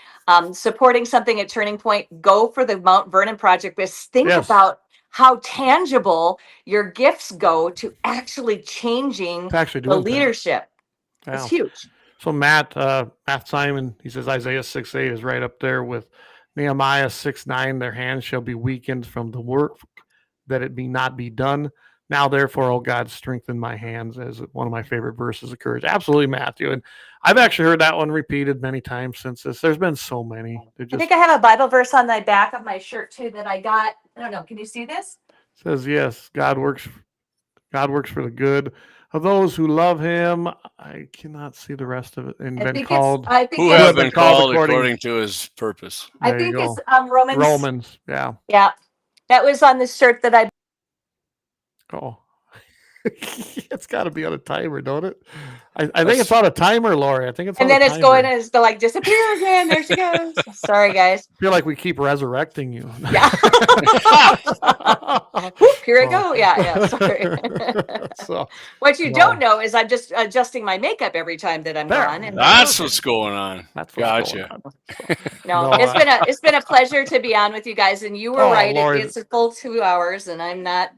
supporting something at Turning Point, go for the Mount Vernon project. But think Yes. about how tangible your gifts go to actually changing To actually the doing things. leadership. Yeah. It's huge. So Matt Simon, he says Isaiah 6:8 is right up there with Nehemiah 6:9. Their hands shall be weakened from the work that it be not be done. Now, therefore, oh God, strengthen my hands, as one of my favorite verses of courage. Absolutely, Matthew. And I've actually heard that one repeated many times since this. There's been so many. I think I have a Bible verse on the back of my shirt too that I got. I don't know. Can you see this? Says, yes, God works for the good of those who love him. I cannot see the rest of it. And been called. Who have been called according to his purpose. I think it's Romans. Romans, yeah. Yeah. That was on the shirt that I. Oh. It's got to be on a timer, don't it? I think it's on a timer, Lori. I think it's. And on then a it's timer. going and it's like disappear again. There she goes. Sorry, guys. I feel like we keep resurrecting you. Yeah. Here I go. Yeah. Sorry. So, what you don't know is I'm just adjusting my makeup every time that I'm gone. And that's what's going on. That's what's gotcha. going on. No, it's been a pleasure to be on with you guys. And you were right. Lori. It's a full 2 hours, and I'm not.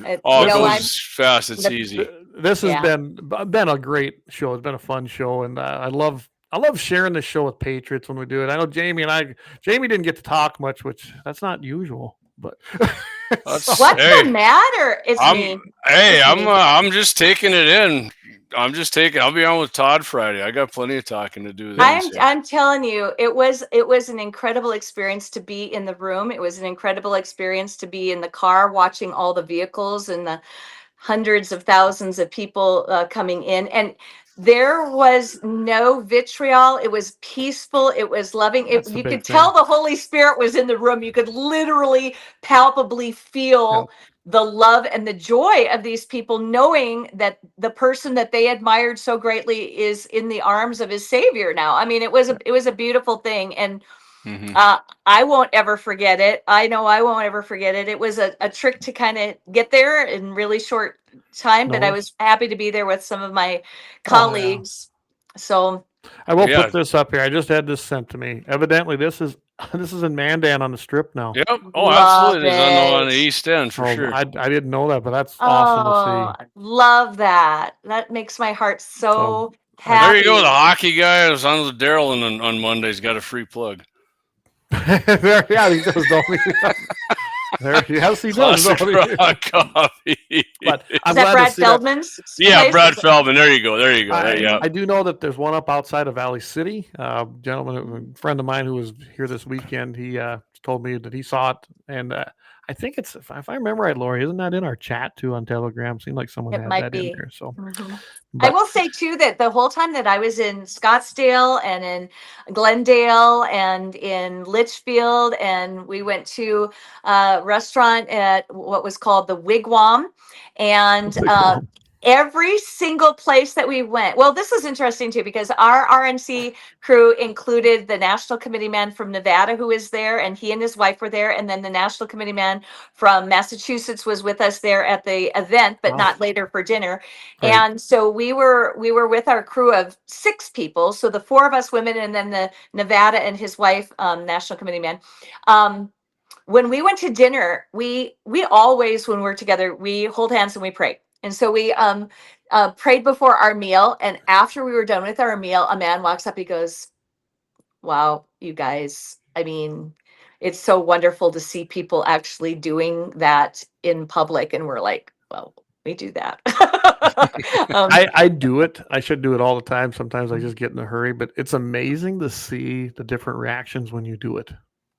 It goes fast. It's easy. This has been a great show. It's been a fun show, and I love sharing this show with Patriots when we do it. I know Jamie didn't get to talk much, which that's not usual, but what's the matter? It's me. Hey, I'm just taking it in. I'll be on with Todd Friday. I got plenty of talking to do. I'm telling you, it was an incredible experience to be in the room. It was an incredible experience to be in the car watching all the vehicles and the hundreds of thousands of people coming in. And there was no vitriol. It was peaceful. It was loving. You could tell the Holy Spirit was in the room. You could literally palpably feel the love and the joy of these people, knowing that the person that they admired so greatly is in the arms of his Savior now. I mean, it was a beautiful thing. And I won't ever forget it. I know I won't ever forget it. It was a trick to kind of get there in really short time, but I was happy to be there with some of my colleagues. So I will put this up here. I just had this sent to me. Evidently, this is in Mandan on the Strip now. Yep. Oh, absolutely. It's on the East End for sure. I didn't know that, but that's awesome to see. Love that. That makes my heart so happy. There you go. The hockey guy who's on with Daryl on Monday's got a free plug. He does, don't he? Yes, he does. Coffee. But is that Brad Feldman's? Yeah, Brad Feldman. There you go. I do know that there's one up outside of Valley City. A friend of mine who was here this weekend, he told me that he saw it, and I think it's, if I remember right, Lori, isn't that in our chat too on Telegram? Seemed like someone had that in there. So I will say too that the whole time that I was in Scottsdale and in Glendale and in Litchfield, and we went to a restaurant at what was called the Wigwam, and every single place that we went. Well, this is interesting too, because our RNC crew included the national committee man from Nevada who was there, and he and his wife were there. And then the national committee man from Massachusetts was with us there at the event, but not later for dinner. Right. And so we were with our crew of 6 people. So the 4 of us women, and then the Nevada and his wife, national committee man. When we went to dinner, we always, when we're together, we hold hands and we pray. And so we prayed before our meal. And after we were done with our meal, a man walks up, he goes, "Wow, you guys, I mean, it's so wonderful to see people actually doing that in public." And we're like, well, we do that. I do it. I should do it all the time. Sometimes I just get in a hurry, but it's amazing to see the different reactions when you do it.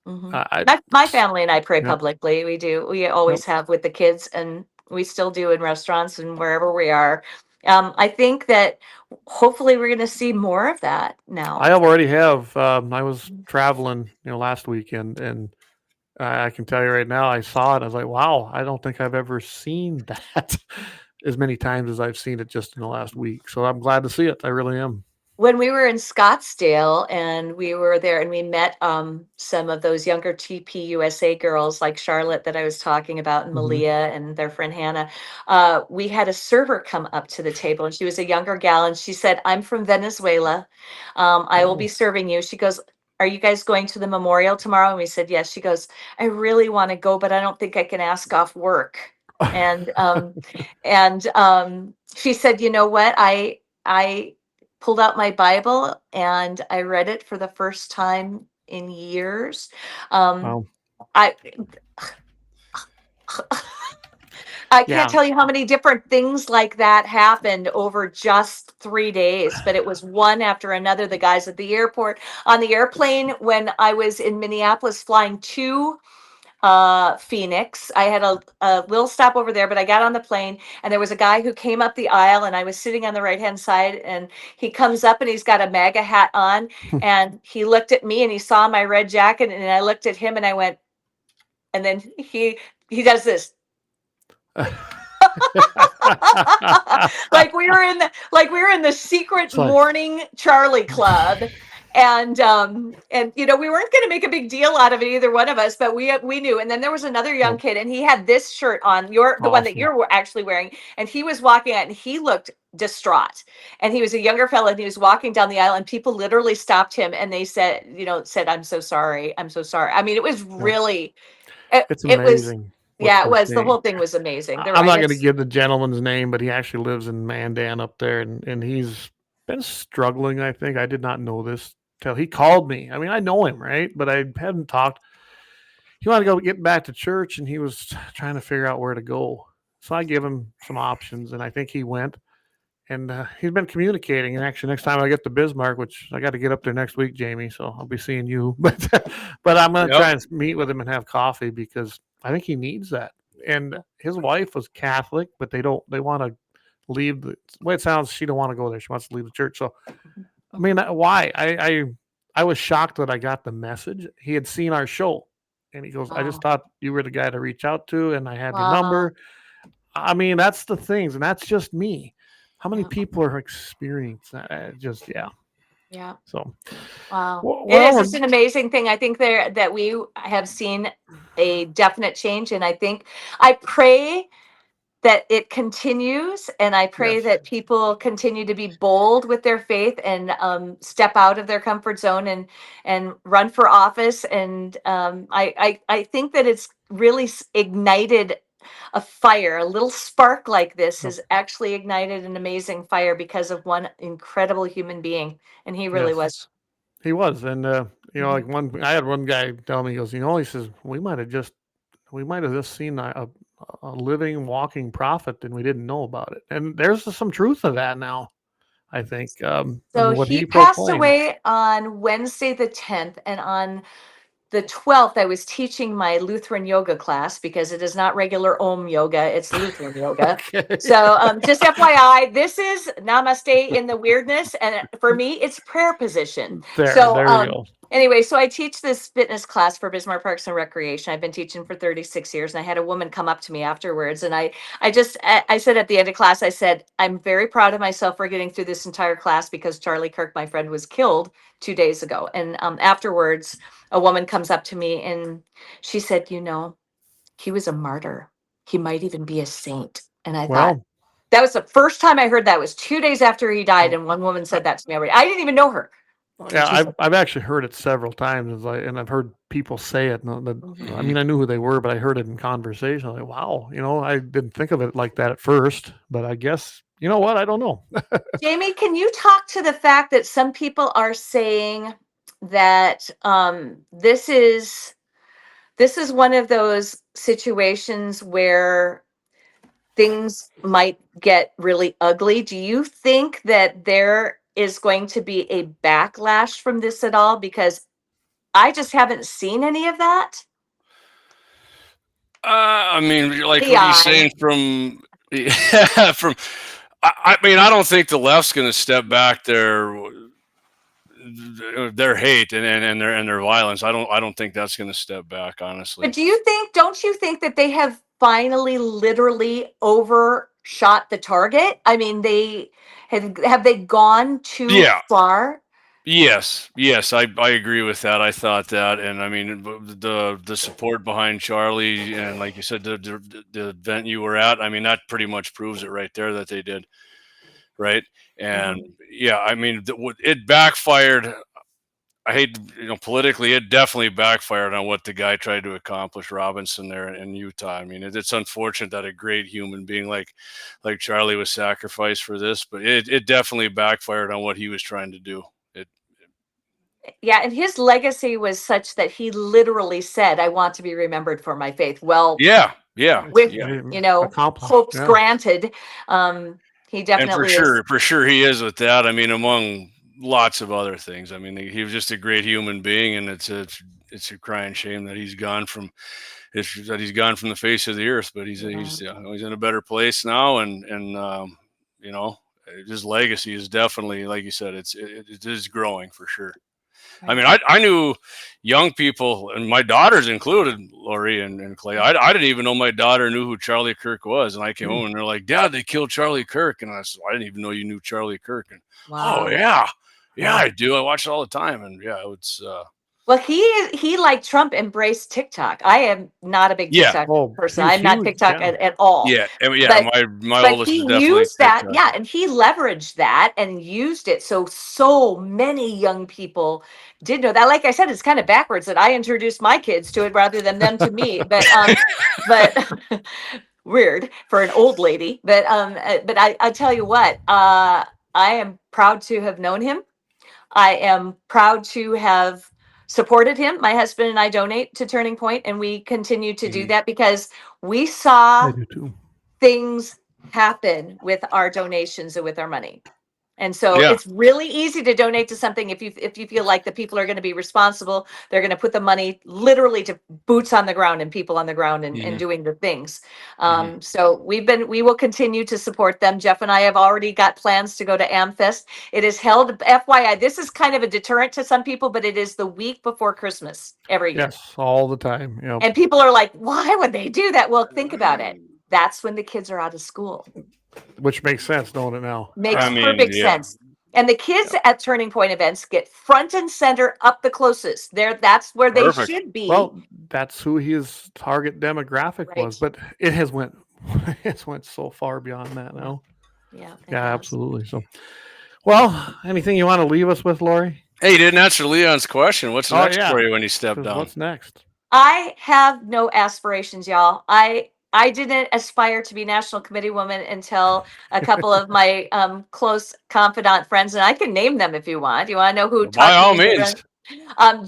My family and I pray publicly. We do. We always have with the kids, and we still do in restaurants and wherever we are. I think that hopefully we're going to see more of that now. I already have. I was traveling, last weekend, and I can tell you right now, I saw it. I was like, wow, I don't think I've ever seen that as many times as I've seen it just in the last week. So I'm glad to see it. I really am. When we were in Scottsdale and we were there and we met some of those younger TP USA girls like Charlotte that I was talking about and Mhm. Malia and their friend Hannah, we had a server come up to the table and she was a younger gal and she said, I'm from Venezuela. I will be serving you. She goes, are you guys going to the memorial tomorrow? And we said, yes. She goes, I really want to go, but I don't think I can ask off work. And she said, you know what? I pulled out my Bible and I read it for the first time in years. Wow. I I Yeah. can't tell you how many different things like that happened over just 3 days, but it was one after another. The guys at the airport, on the airplane, when I was in Minneapolis flying to Phoenix. I had a little stop over there, but I got on the plane and there was a guy who came up the aisle and I was sitting on the right hand side and he comes up and he's got a MAGA hat on and he looked at me and he saw my red jacket and I looked at him and I went, and then he does this. like we were in the secret It's like- morning Charlie Club. And we weren't going to make a big deal out of it, either one of us, but we knew. And then there was another young kid and he had this shirt on, the one that Awesome. you're actually wearing, and he was walking out and he looked distraught, and he was a younger fellow and he was walking down the aisle and people literally stopped him and they said, I'm so sorry, I mean, it was really It's it was amazing. yeah, it what they was. The say. whole thing was amazing. I'm not going to give the gentleman's name, but he actually lives in Mandan up there, and he's been struggling, I think. I did not know this till he called me. I mean, I know him, right? But I hadn't talked. He wanted to go get back to church, and he was trying to figure out where to go. So I gave him some options, and I think he went. And he's been communicating. And actually, next time I get to Bismarck, which I got to get up there next week, Jamie, so I'll be seeing you. But I'm going to try and meet with him and have coffee because I think he needs that. And his wife was Catholic, but they want to leave the way it sounds. She don't want to go there. She wants to leave the church. So, I mean, why? I was shocked that I got the message. He had seen our show, and he goes, "I just thought you were the guy to reach out to, and I have your number." I mean, that's the things, and that's just me. How many people are experiencing that? Yeah. So, Wow. well, It's an amazing thing. I think that we have seen a definite change. And I pray that it continues. And I pray that people continue to be bold with their faith and step out of their comfort zone and run for office. And I think that it's really ignited a fire. A little spark like this has actually ignited an amazing fire because of one incredible human being. And he really was. He was. And, like I had one guy tell me, he goes, he says, we might have just seen a living, walking prophet and we didn't know about it. And there's some truth to that now, I think. So what he proclaimed. passed away on Wednesday the 10th, and on the 12th, I was teaching my Lutheran yoga class because it is not regular Om yoga, it's Lutheran yoga. Okay. So just FYI, this is Namaste in the weirdness. And for me, it's prayer position. There you go. Anyway, so I teach this fitness class for Bismarck Parks and Recreation. I've been teaching for 36 years, and I had a woman come up to me afterwards, and I said at the end of class, I said, I'm very proud of myself for getting through this entire class because Charlie Kirk, my friend, was killed 2 days ago. And afterwards, a woman comes up to me and she said, he was a martyr. He might even be a saint. And I thought, that was the first time I heard that. It was 2 days after he died, and one woman said that to me already. I didn't even know her. Yeah, I've actually heard it several times, and I've heard people say it. I mean, I knew who they were, but I heard it in conversation. I'm like, wow, I didn't think of it like that at first, but I guess, you know what? I don't know. Jamie, can you talk to the fact that some people are saying that this is one of those situations where things might get really ugly? Do you think that there is going to be a backlash from this at all? Because I just haven't seen any of that. I mean, like, what are you saying from I mean, I don't think the left's going to step back their hate and their violence. I don't think that's going to step back, honestly. But don't you think that they have finally literally overshot the target? I mean, have they gone too far? Yes, I agree with that. I thought that, and I mean the support behind Charlie, and like you said, the event you were at. I mean, that pretty much proves it right there that they did right. And I mean, it backfired. I hate, politically, it definitely backfired on what the guy tried to accomplish, Robinson, there in Utah. I mean, it's unfortunate that a great human being like Charlie was sacrificed for this, but it definitely backfired on what he was trying to do. Yeah, and his legacy was such that he literally said, "I want to be remembered for my faith." Well, with hopes granted, he definitely and for sure he is with that. I mean, among lots of other things. I mean, he was just a great human being, and it's a crying shame that he's gone from the face of the earth. But he's in a better place now, and his legacy is definitely, like you said, it is growing for sure. I mean, I knew young people, and my daughters included, Lori and Clay. I didn't even know my daughter knew who Charlie Kirk was. And I came home and they're like, "Dad, they killed Charlie Kirk." And I said, "I didn't even know you knew Charlie Kirk." And wow. Oh, yeah, I do. I watch it all the time. And it's well, he like Trump embraced TikTok. I am not a big TikTok person. I'm not TikTok at all. Yeah, my oldest is definitely used that. TikTok. Yeah, and he leveraged that and used it. So many young people did know that. Like I said, it's kind of backwards that I introduced my kids to it rather than them to me. But but weird for an old lady. But I tell you what, I am proud to have known him. I am proud to have supported him. My husband and I donate to Turning Point, and we continue to do that because we saw things happen with our donations and with our money. And so it's really easy to donate to something if you feel like the people are going to be responsible. They're going to put the money literally to boots on the ground and people on the ground and doing the things. So we will continue to support them. Jeff and I have already got plans to go to AmFest. It is held, FYI, this is kind of a deterrent to some people, but it is the week before Christmas every year. Yes, all the time. Yep. And people are like, why would they do that? Well, think about it. That's when the kids are out of school. Which makes sense, don't it now? Makes perfect sense. And the kids at Turning Point events get front and center up the closest. That's where they should be. Well, that's who his target demographic was, but it has went so far beyond that now. Yeah, absolutely. So, well, anything you want to leave us with, Lori? Hey, you didn't answer Leon's question. What's next for you when you step down? What's next? I have no aspirations, y'all. I didn't aspire to be national committee woman until a couple of my close confidant friends, and I can name them if you want. You want to know who? By all means.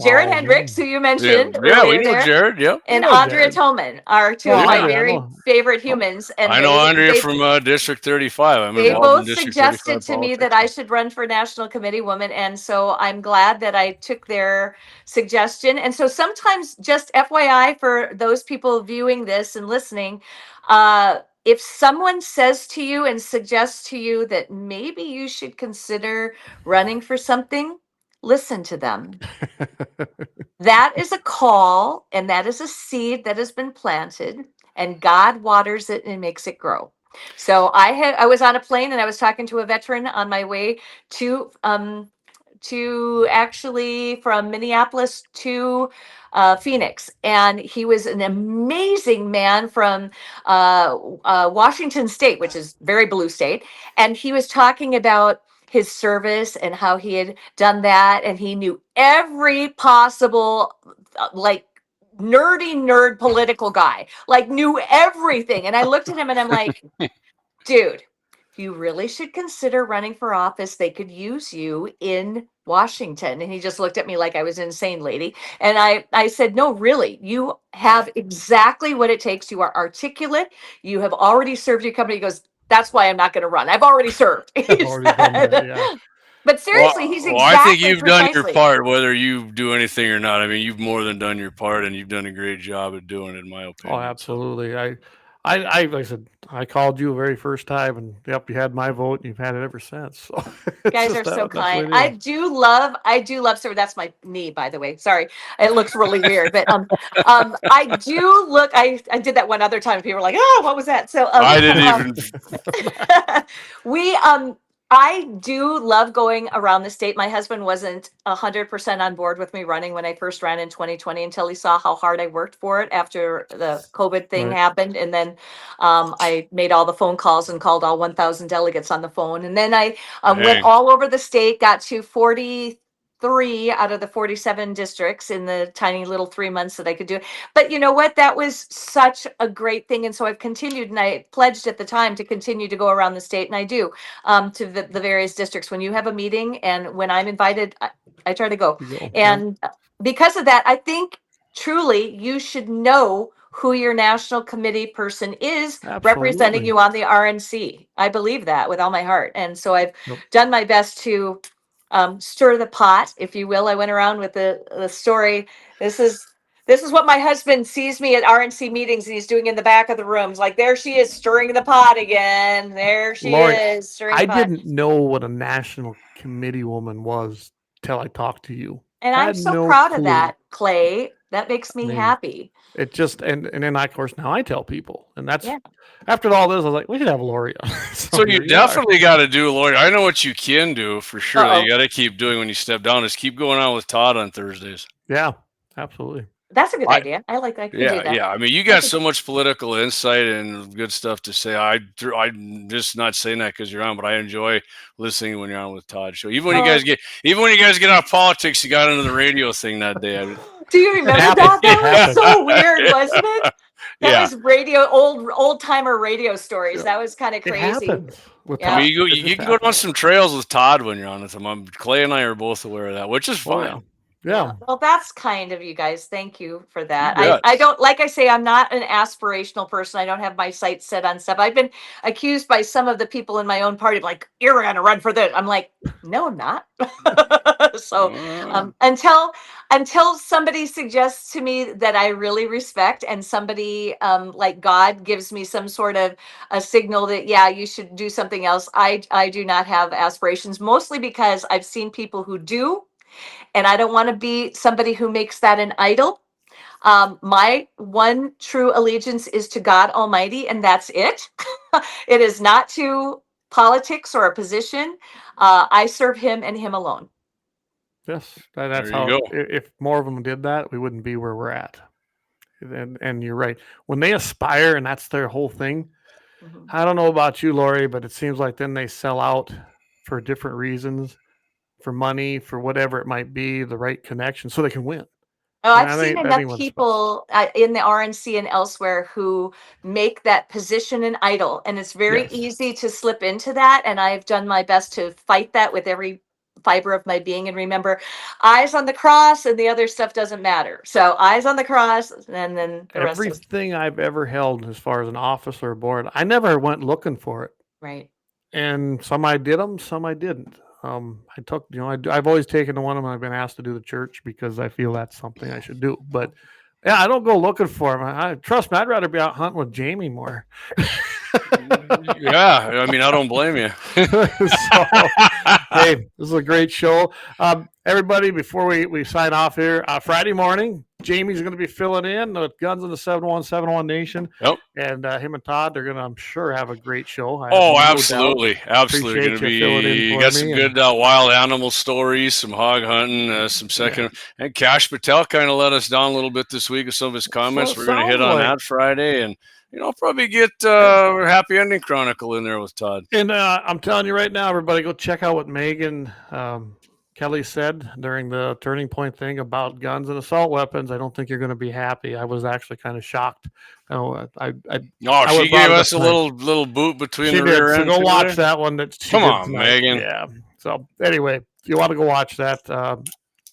Jared Hendricks, who you mentioned. Yeah, we know Jared. Yeah. And Andrea Tolman are two of my very favorite humans. And I know Andrea from District 35. They both suggested to me that I should run for national committee woman. And so I'm glad that I took their suggestion. And so sometimes, just FYI for those people viewing this and listening, if someone says to you and suggests to you that maybe you should consider running for something, listen to them. That is a call, and that is a seed that has been planted, and God waters it and makes it grow. So I was on a plane and I was talking to a veteran on my way to actually from Minneapolis to Phoenix, and he was an amazing man from Washington State, which is very blue state, and he was talking about his service and how he had done that, and he knew every possible nerd political guy, knew everything. And I looked at him and I'm like, dude, you really should consider running for office. They could use you in Washington. And he just looked at me like I was an insane lady. And I said, no, really, you have exactly what it takes. You are articulate. You have already served your company. He goes, that's why I'm not going to run. I've already served. But seriously, he's exactly. Well, I think you've done your part, whether you do anything or not. I mean, you've more than done your part, and you've done a great job at doing it, in my opinion. Oh, absolutely. Like I said, I called you the very first time, and yep, you had my vote, and you've had it ever since. So You it's guys just are so that's the way kind. it I is. do love serving. That's my knee, by the way. Sorry, it looks really weird, but I do look. I did that one other time. People were like, "Oh, what was that?" So I didn't even. we I do love going around the state. My husband wasn't 100% on board with me running when I first ran in 2020 until he saw how hard I worked for it after the COVID thing Right. happened. And then I made all the phone calls and called all 1,000 delegates on the phone. And then I went Dang. all over the state, got to 43 out of the 47 districts in the tiny little 3 months that I could do. But you know what? That was such a great thing. And so I've continued, and I pledged at the time to continue to go around the state, and I do, to the various districts. When you have a meeting and when I'm invited, I try to go. You go. And because of that, I think truly you should know who your national committee person is representing Absolutely. you on the RNC. I believe that with all my heart. And so I've Yep. done my best to stir the pot, if you will. I went around with the story. This is what my husband sees me at RNC meetings, and he's doing in the back of the rooms. Like, there she is stirring the pot again. There she Lori, is stirring I the pot. didn't know what a national committee woman was till I talked to you. And I I'm had so no proud clue. of that, Clay. That makes me I mean, happy. It just and then of course now I tell people, and that's Yeah. after all this, I was like, we should have Lori on. So you here are. definitely got to do, Lloyd. I know what you can do for sure. That Uh-oh. you got to keep doing when you step down is keep going on with Todd on Thursdays. Yeah, absolutely. That's a good idea. I can do Yeah, that. yeah. I mean, you got so much political insight and good stuff to say. I'm just not saying that because you're on, but I enjoy listening when you're on with Todd show. Even when you guys get off politics, you got into the radio thing that day. Do you remember happened. that? It That was happened. so weird, wasn't it? That Yeah. was radio, old timer radio stories. Yeah. That was kind of It crazy. happens with Yeah. I mean, Todd. you can go down some trails with Todd when you're on with him. Clay and I are both aware of that, which is Oh, fine. yeah. Well, that's kind of you guys. Thank you for that. You bet. I don't, like I say, I'm not an aspirational person. I don't have my sights set on stuff. I've been accused by some of the people in my own party, like, you're going to run for this. I'm like, no, I'm not. So until somebody suggests to me that I really respect, and somebody like God gives me some sort of a signal that, yeah, you should do something else, I do not have aspirations, mostly because I've seen people who do. And I don't want to be somebody who makes that an idol. My one true allegiance is to God Almighty, and that's it. It is not to politics or a position. I serve Him and Him alone. Yes, that's There you how. go. If more of them did that, we wouldn't be where we're at. And you're right. When they aspire and that's their whole thing, Mhm. I don't know about you, Lori, but it seems like then they sell out for different reasons, for money, for whatever it might be, the right connection, so they can win. Oh, And I've I seen think enough people in the RNC and elsewhere who make that position an idol, and it's very Yes. easy to slip into that. And I've done my best to fight that with every fiber of my being. And remember, eyes on the cross, and the other stuff doesn't matter. So eyes on the cross, and then the rest is Everything I've ever held as far as an office or a board, I never went looking for it. right. And some I did them, some I didn't. I took, I've always taken the one of them I've been asked to do the church because I feel that's something I should do. But yeah, I don't go looking for them. Trust me, I'd rather be out hunting with Jamie more. Yeah, I mean, I don't blame you. So, hey, this is a great show. Everybody, before we sign off here, Friday morning, Jamie's going to be filling in with Guns in the 701 Nation. Yep. And him and Todd, they're going to, I'm sure, have a great show. Oh, absolutely. Absolutely. Appreciate Going to you filling in be, for got me some and- good wild animal stories, some hog hunting, some second. And Cash Patel kind of let us down a little bit this week with some of his comments. So it We're going to hit sounds on like- that Friday. And, probably get a Happy Ending Chronicle in there with Todd. And I'm telling you right now, everybody, go check out what Megan Kelly said during the Turning Point thing about guns and assault weapons. I don't think you're going to be happy. I was actually kind of shocked. I She was gave brought it up us a tonight. little boot between She the did. rear So end. go too watch there. that one. That she Come did on, tonight. Megan. Yeah. So anyway, if you want to go watch that,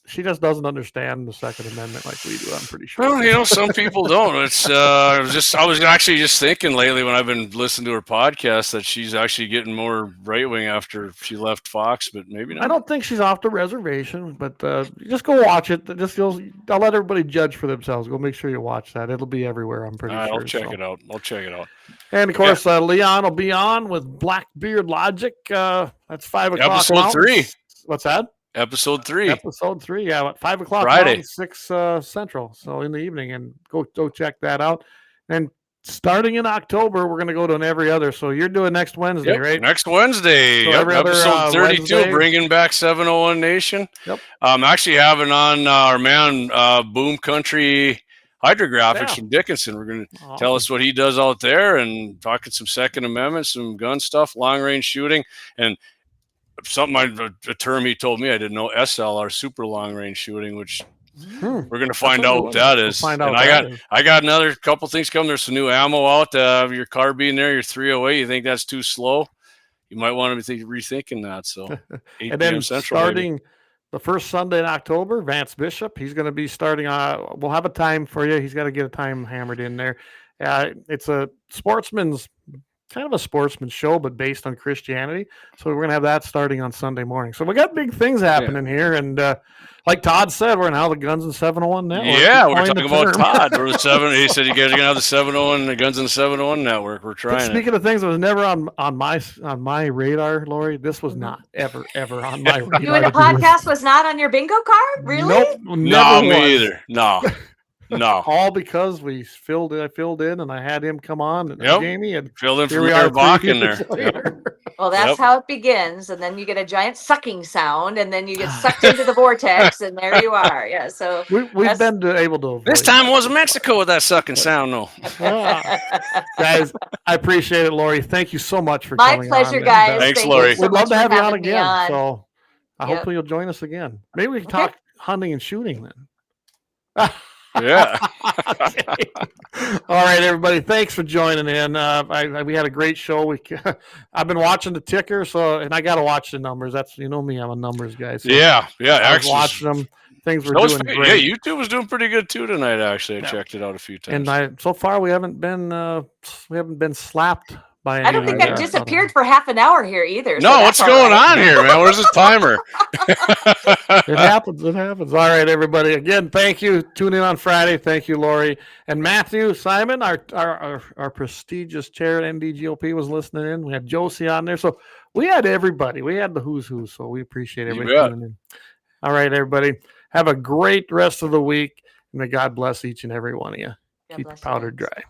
she just doesn't understand the Second Amendment like we do. I'm pretty sure. Well, some people don't. It's I was actually just thinking lately when I've been listening to her podcast that she's actually getting more right wing after she left Fox, but maybe not. I don't think she's off the reservation, but just go watch it. I'll let everybody judge for themselves. Go make sure you watch that. It'll be everywhere. I'm pretty sure. I'll check it out. And of course, Leon will be on with Blackbeard Logic. That's 5 o'clock. Episode 3. What's that? Episode 3. Episode 3. Yeah, at 5 o'clock Friday, Mountain, 6 Central. So in the evening, and go check that out. And starting in October, we're going to go to an every other. So you're doing next Wednesday, right? Next Wednesday. So every other, episode 32, Wednesday. Bringing back 701 Nation. Yep. I'm actually having on our man Boom Country Hydrographics from Dickinson. We're going to tell us what he does out there and talking some Second Amendment, some gun stuff, long range shooting, and a term he told me I didn't know, SLR, super long range shooting, which we're going to find out what that is. And I got another couple things coming. There's some new ammo out. Your carbine there, your 308. You think that's too slow? You might want to be rethinking that. So 8 and then p.m. Central, starting maybe. The first Sunday in October, Vance Bishop, he's going to be starting. We'll have a time for you. He's got to get a time hammered in there. It's a kind of a sportsman's show, but based on Christianity. So we're going to have that starting on Sunday morning. So we got big things happening here. And like Todd said, we're now the Guns and 701 Network. Yeah, we're talking about Todd. We're the 7. He said you guys are going to have the 701, the Guns and 701 Network. We're trying. Speaking of things that was never on my radar, Lori, this was not ever on my radar. Doing a podcast was not on your bingo card? Really? Nope. No, me either. No. All because I filled in and I had him come on and Jamie and filled in for Mayor Bach in there. Well, that's how it begins, and then you get a giant sucking sound, and then you get sucked into the vortex, and there you are. Yeah, so we've been able to avoid this time wasn't Mexico with that sucking sound, though. Guys, I appreciate it, Lori. Thank you so much for my coming pleasure, on. guys. Thanks, Lori. So we'd love to have you on having me again. on. So hopefully you'll join us again. Maybe we can talk hunting and shooting then. Yeah. Okay. All right, everybody. Thanks for joining in. We had a great show. I've been watching the ticker, and I got to watch the numbers. That's me. I'm a numbers guy. So yeah. I was watching them. Things were doing great. Yeah, YouTube was doing pretty good too tonight. Actually, I checked it out a few times. And so far we haven't been slapped by. I don't think I've disappeared for half an hour here either. No, so what's going on here, man? Where's this timer? It happens. All right, everybody. Again, thank you. Tune in on Friday. Thank you, Lori and Matthew Simon, our prestigious chair at NDGOP was listening in. We had Josie on there, so we had everybody. We had the who's who. So we appreciate everybody tuning in. All right, everybody. Have a great rest of the week. May God bless each and every one of you. Keep your powder dry.